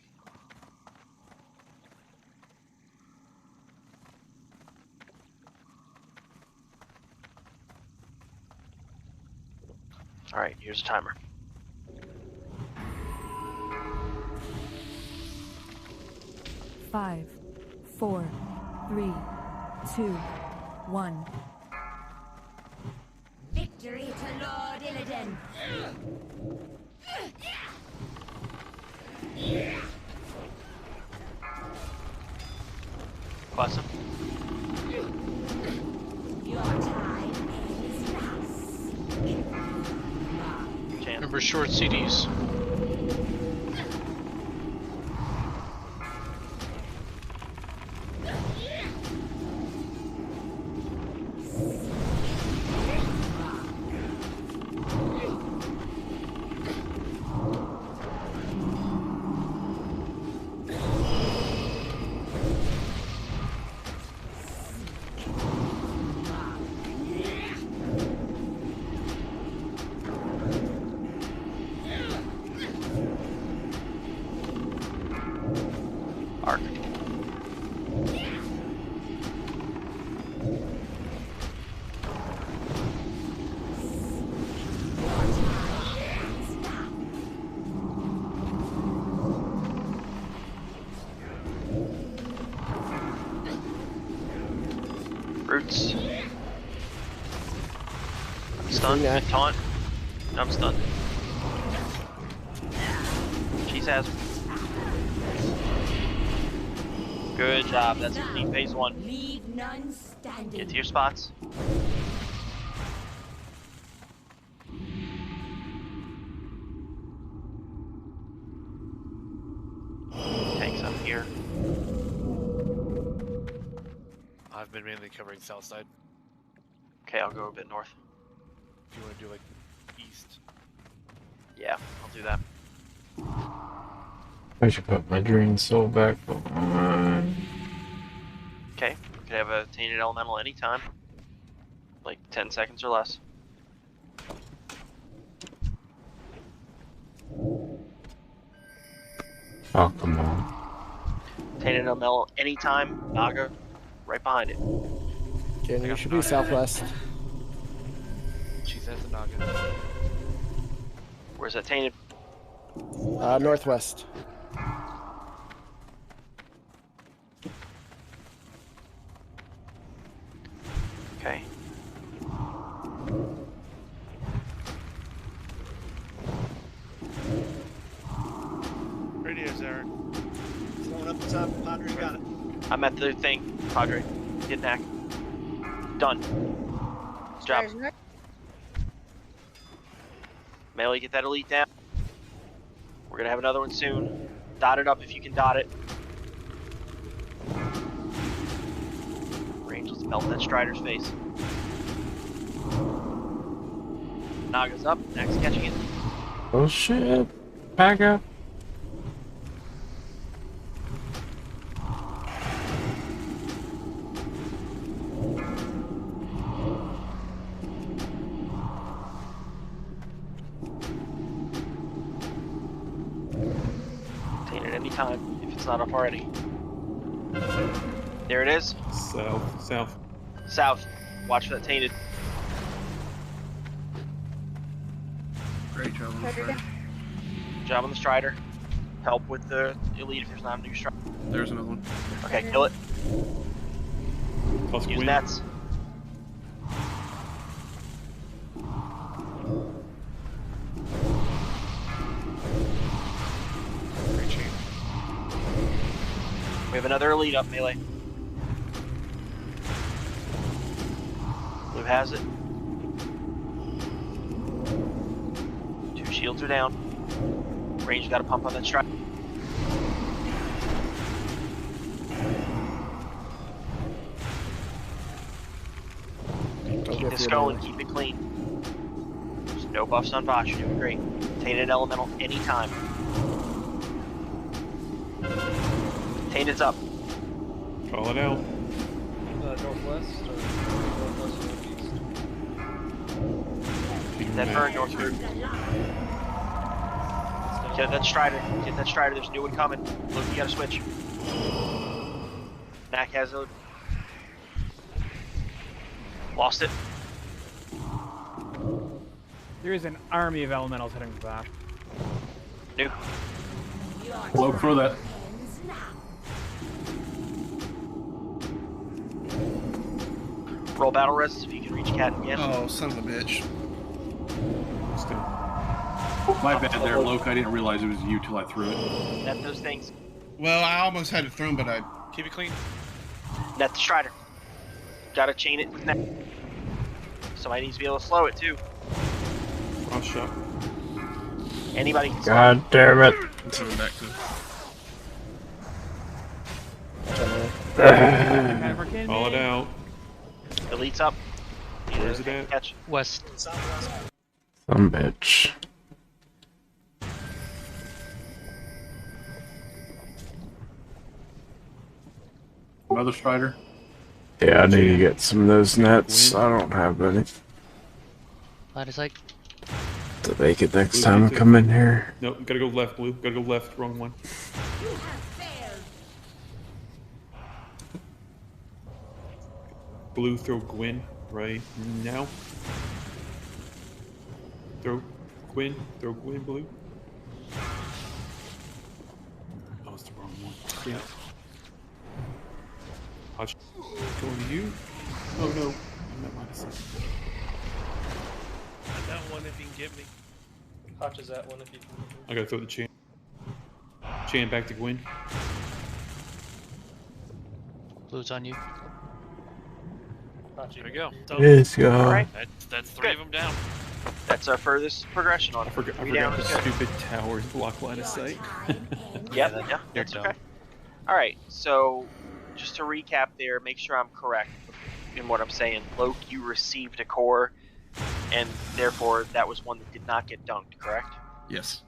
Alright, here's a timer.
Five, 4, 3, 2, 1.
Victory to Lord Illidan.
Klessa.
Your time is now.
Remember short CDs.
Arc. Roots. I'm stunned.
Yeah.
Taunt. I'm stunned. She's has. Good job. That's complete phase 1.
Leave none standing.
Get to your spots. Tanks up here.
I've been mainly covering south side.
Okay, I'll go a bit north.
If you want to do like east.
Yeah, I'll do that.
I should put my Drain Soul back on.
Okay, we could have a Tainted Elemental anytime. Like 10 seconds or less.
Oh, come on.
Tainted Elemental anytime. Naga right behind it.
Okay, you should be southwest.
She's at the Naga.
Where's that Tainted?
Northwest.
Okay.
Radio's Aaron.
Going up the top. Padre got it.
I'm at the thing. Padre. Get knack. Done. Good job. Melee, get that elite down. We're gonna have another one soon. Dot it up if you can dot it. Range, let's melt that Strider's face. Naga's up, next catching it.
Oh shit. Back up.
Taint it any time if it's not up already. There it is.
South.
South. Watch for that tainted.
Great job on the Strider.
Job on the Strider. Help with the elite if there's not a new Strider.
There's another one.
Okay, kill it.
Plus
Use
Queen.
nets. We have another elite up melee. Blue has it. 2 shields are down. Range got a pump on that strike. Keep this going, keep it clean. There's no buffs on Vosh, you're doing great. Tainted elemental anytime. Tainted's up.
Call it out.
Northwest or northwest northeast?
Keep that burn northward. Get that Strider. Get that Strider. There's a new one coming. Look, you gotta switch. Mac has a... Lost it.
There is an army of elementals heading back.
New.
Look for that.
Roll battle res if you can reach Cat again.
Oh, son of a bitch.
My bad there, Loke. I didn't realize it was you till I threw it.
Net those things.
Well, I almost had it thrown, but I...
Keep it clean.
Net the Strider. Gotta chain it with net. Somebody needs to be able to slow it too.
Cross shot.
Anybody can slow
God damn it.
I'm coming back to
Call it out.
Elite's up.
Where's it at?
Catch.
West.
Some bitch.
Another Strider.
Yeah, I need to get some of those nets. I don't have any.
Line of sight.
To make it next time I come in here.
Nope, gotta go left, Blue. Gotta go left, wrong one. Blue, throw Gwyn right now. Throw Gwyn, Blue. Oh, it's the wrong one. Yeah. Watch. Going to you. Oh no. I'm not minus it.
That one if you can get me.
Hotch is that one if you can.
I gotta throw the Chan. Chan back to Gwyn.
Blue's on you.
There we go.
Let's go.
Alright.
That's 3 of them down.
That's our furthest progression on it.
I forgot
down
the
is good.
stupid towers block line of sight.
Yeah, that's okay. Alright, so just to recap there, make sure I'm correct in what I'm saying. Loke, you received a core, and therefore that was one that did not get dunked, correct?
Yes.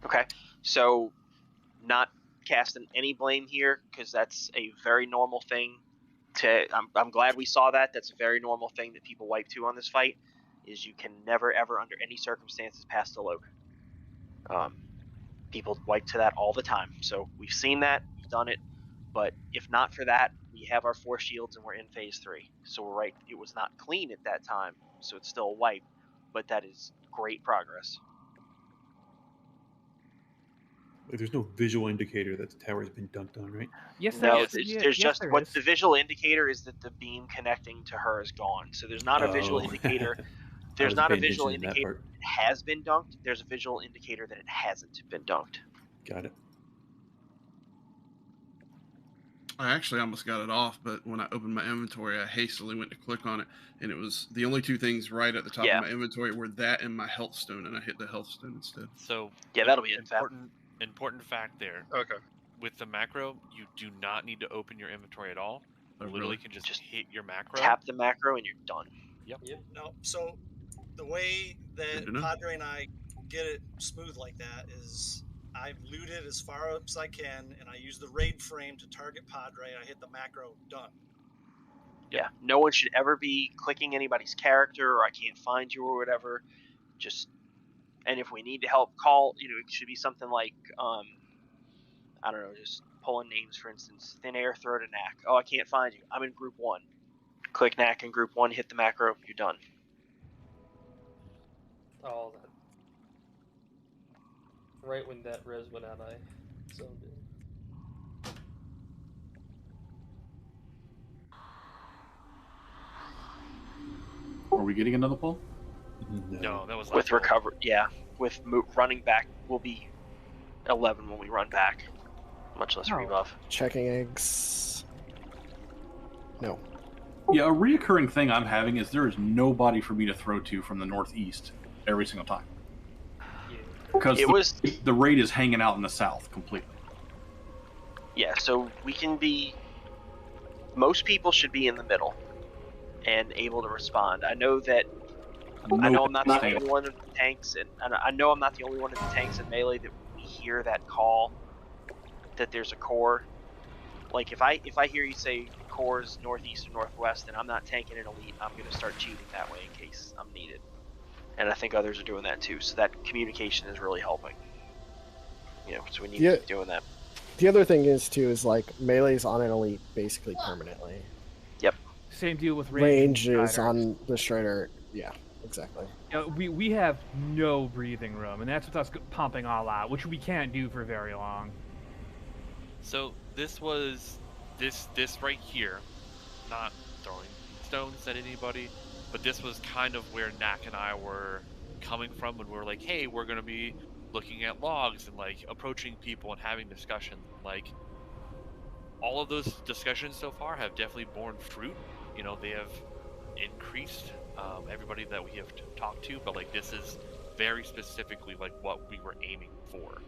Okay, so not casting any blame here, because that's a very normal thing. I'm glad we saw that. That's a very normal thing that people wipe to on this fight, is you can never, ever, under any circumstances, pass the Loke. People wipe to that all the time. So we've seen that, we've done it, but if not for that, we have our 4 shields and we're in phase 3. So we're right, it was not clean at that time, so it's still a wipe, but that is great progress.
Like, there's no visual indicator that the tower's been dunked on, right?
Yes,
No,
there is.
there's
Yes,
just
there
what
is.
the visual indicator is that the beam connecting to her is gone. So there's not a visual
Oh.
indicator.
I
There's
wasn't
not a
paying
visual
attention to that
indicator
part.
it has been dunked. There's a visual indicator that it hasn't been dunked.
Got it.
I actually almost got it off, but when I opened my inventory, I hastily went to click on it, and it was the only 2 things right at the top
Yeah.
of my inventory were that and my health stone, and I hit the health stone instead.
So
Yeah, that'll be it.
important
important fact there.
Okay.
With the macro, you do not need to open your inventory at all. You literally can just hit your macro.
Tap the macro and you're done.
Yep.
No, so the way that
Good to know.
Padre and I get it smooth like that is I've looted as far up as I can, and I use the raid frame to target Padre. I hit the macro, done.
Yeah, no one should ever be clicking anybody's character or I can't find you or whatever. Just, and if we need to help call, you know, it should be something like, I don't know, just pulling names, for instance, Thin Air, throw to Knack. Oh, I can't find you. I'm in group 1. Click Knack in group 1, hit the macro, you're done.
Oh, that. Right when that res went out, I zoned in.
Are we getting another pull?
No, that was
with recovery. Yeah, with running back, we'll be 11 when we run back. Much less rebuff.
Checking eggs. No.
Yeah, a reoccurring thing I'm having is there is nobody for me to throw to from the northeast every single time. Because the raid is hanging out in the south completely.
Yeah, so we can be. Most people should be in the middle and able to respond. I know that. I know I'm not the only one in the tanks, and I know I'm not the only one in the tanks and melee that when we hear that call that there's a core. Like if I hear you say cores northeast or northwest, and I'm not tanking an elite, I'm gonna start cheating that way in case I'm needed. And I think others are doing that too. So that communication is really helping. You know, so we need to keep doing that.
The other thing is too is like melee's on an elite basically permanently.
Yep.
Same deal with
range is on the Strider. Yeah, exactly.
You know, we have no breathing room, and that's with us pumping all out, which we can't do for very long.
So this was this right here, not throwing stones at anybody, but this was kind of where Knack and I were coming from when we were like, hey, we're gonna be looking at logs and like approaching people and having discussions. Like all of those discussions so far have definitely borne fruit. You know, they have increased everybody that we have talked to, but like this is very specifically like what we were aiming for.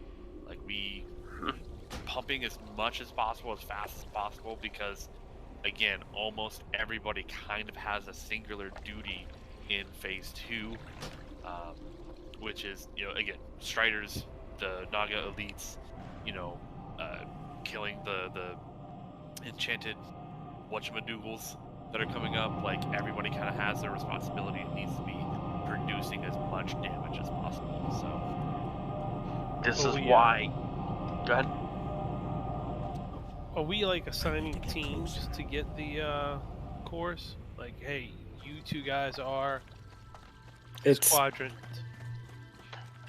Like we pumping as much as possible, as fast as possible, because again, almost everybody kind of has a singular duty in phase 2, which is, you know, again, Striders, the Naga elites, you know, killing the enchanted whatchamadoogles that are coming up. Like everybody kind of has their responsibility and needs to be producing as much damage as possible. So
this is why. Go ahead.
Are we like assigning teams to get the course? Like, hey, you two guys are this quadrant.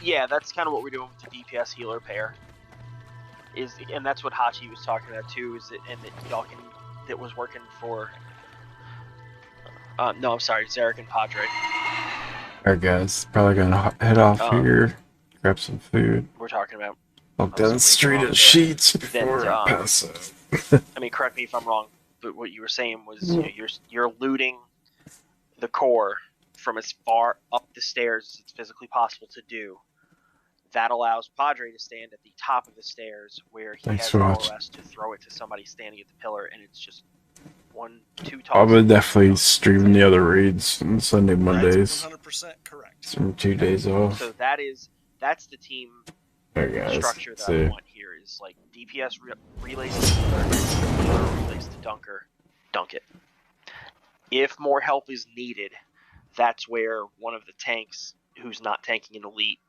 Yeah, that's kind of what we're doing with the DPS healer pair. And that's what Hachi was talking about too. Is that and that y'all can that was working for. No, I'm sorry, Zarek and Padre.
Alright, guys, probably gonna head off here, grab some food.
We're talking about.
Walk down the street of sheets before I pass out.
I mean, correct me if I'm wrong, but what you were saying was you know, you're looting the core from as far up the stairs as it's physically possible to do. That allows Padre to stand at the top of the stairs where he has ROS to throw it to somebody standing at the pillar, and it's just 1, 2 tosses.
I would definitely stream the other raids on Sunday, Mondays.
That's 100% correct.
Some 2 days off.
So that's the team structure that I want here is like DPS relays to healer, relays to dunker, dunk it. If more help is needed, that's where one of the tanks who's not tanking an elite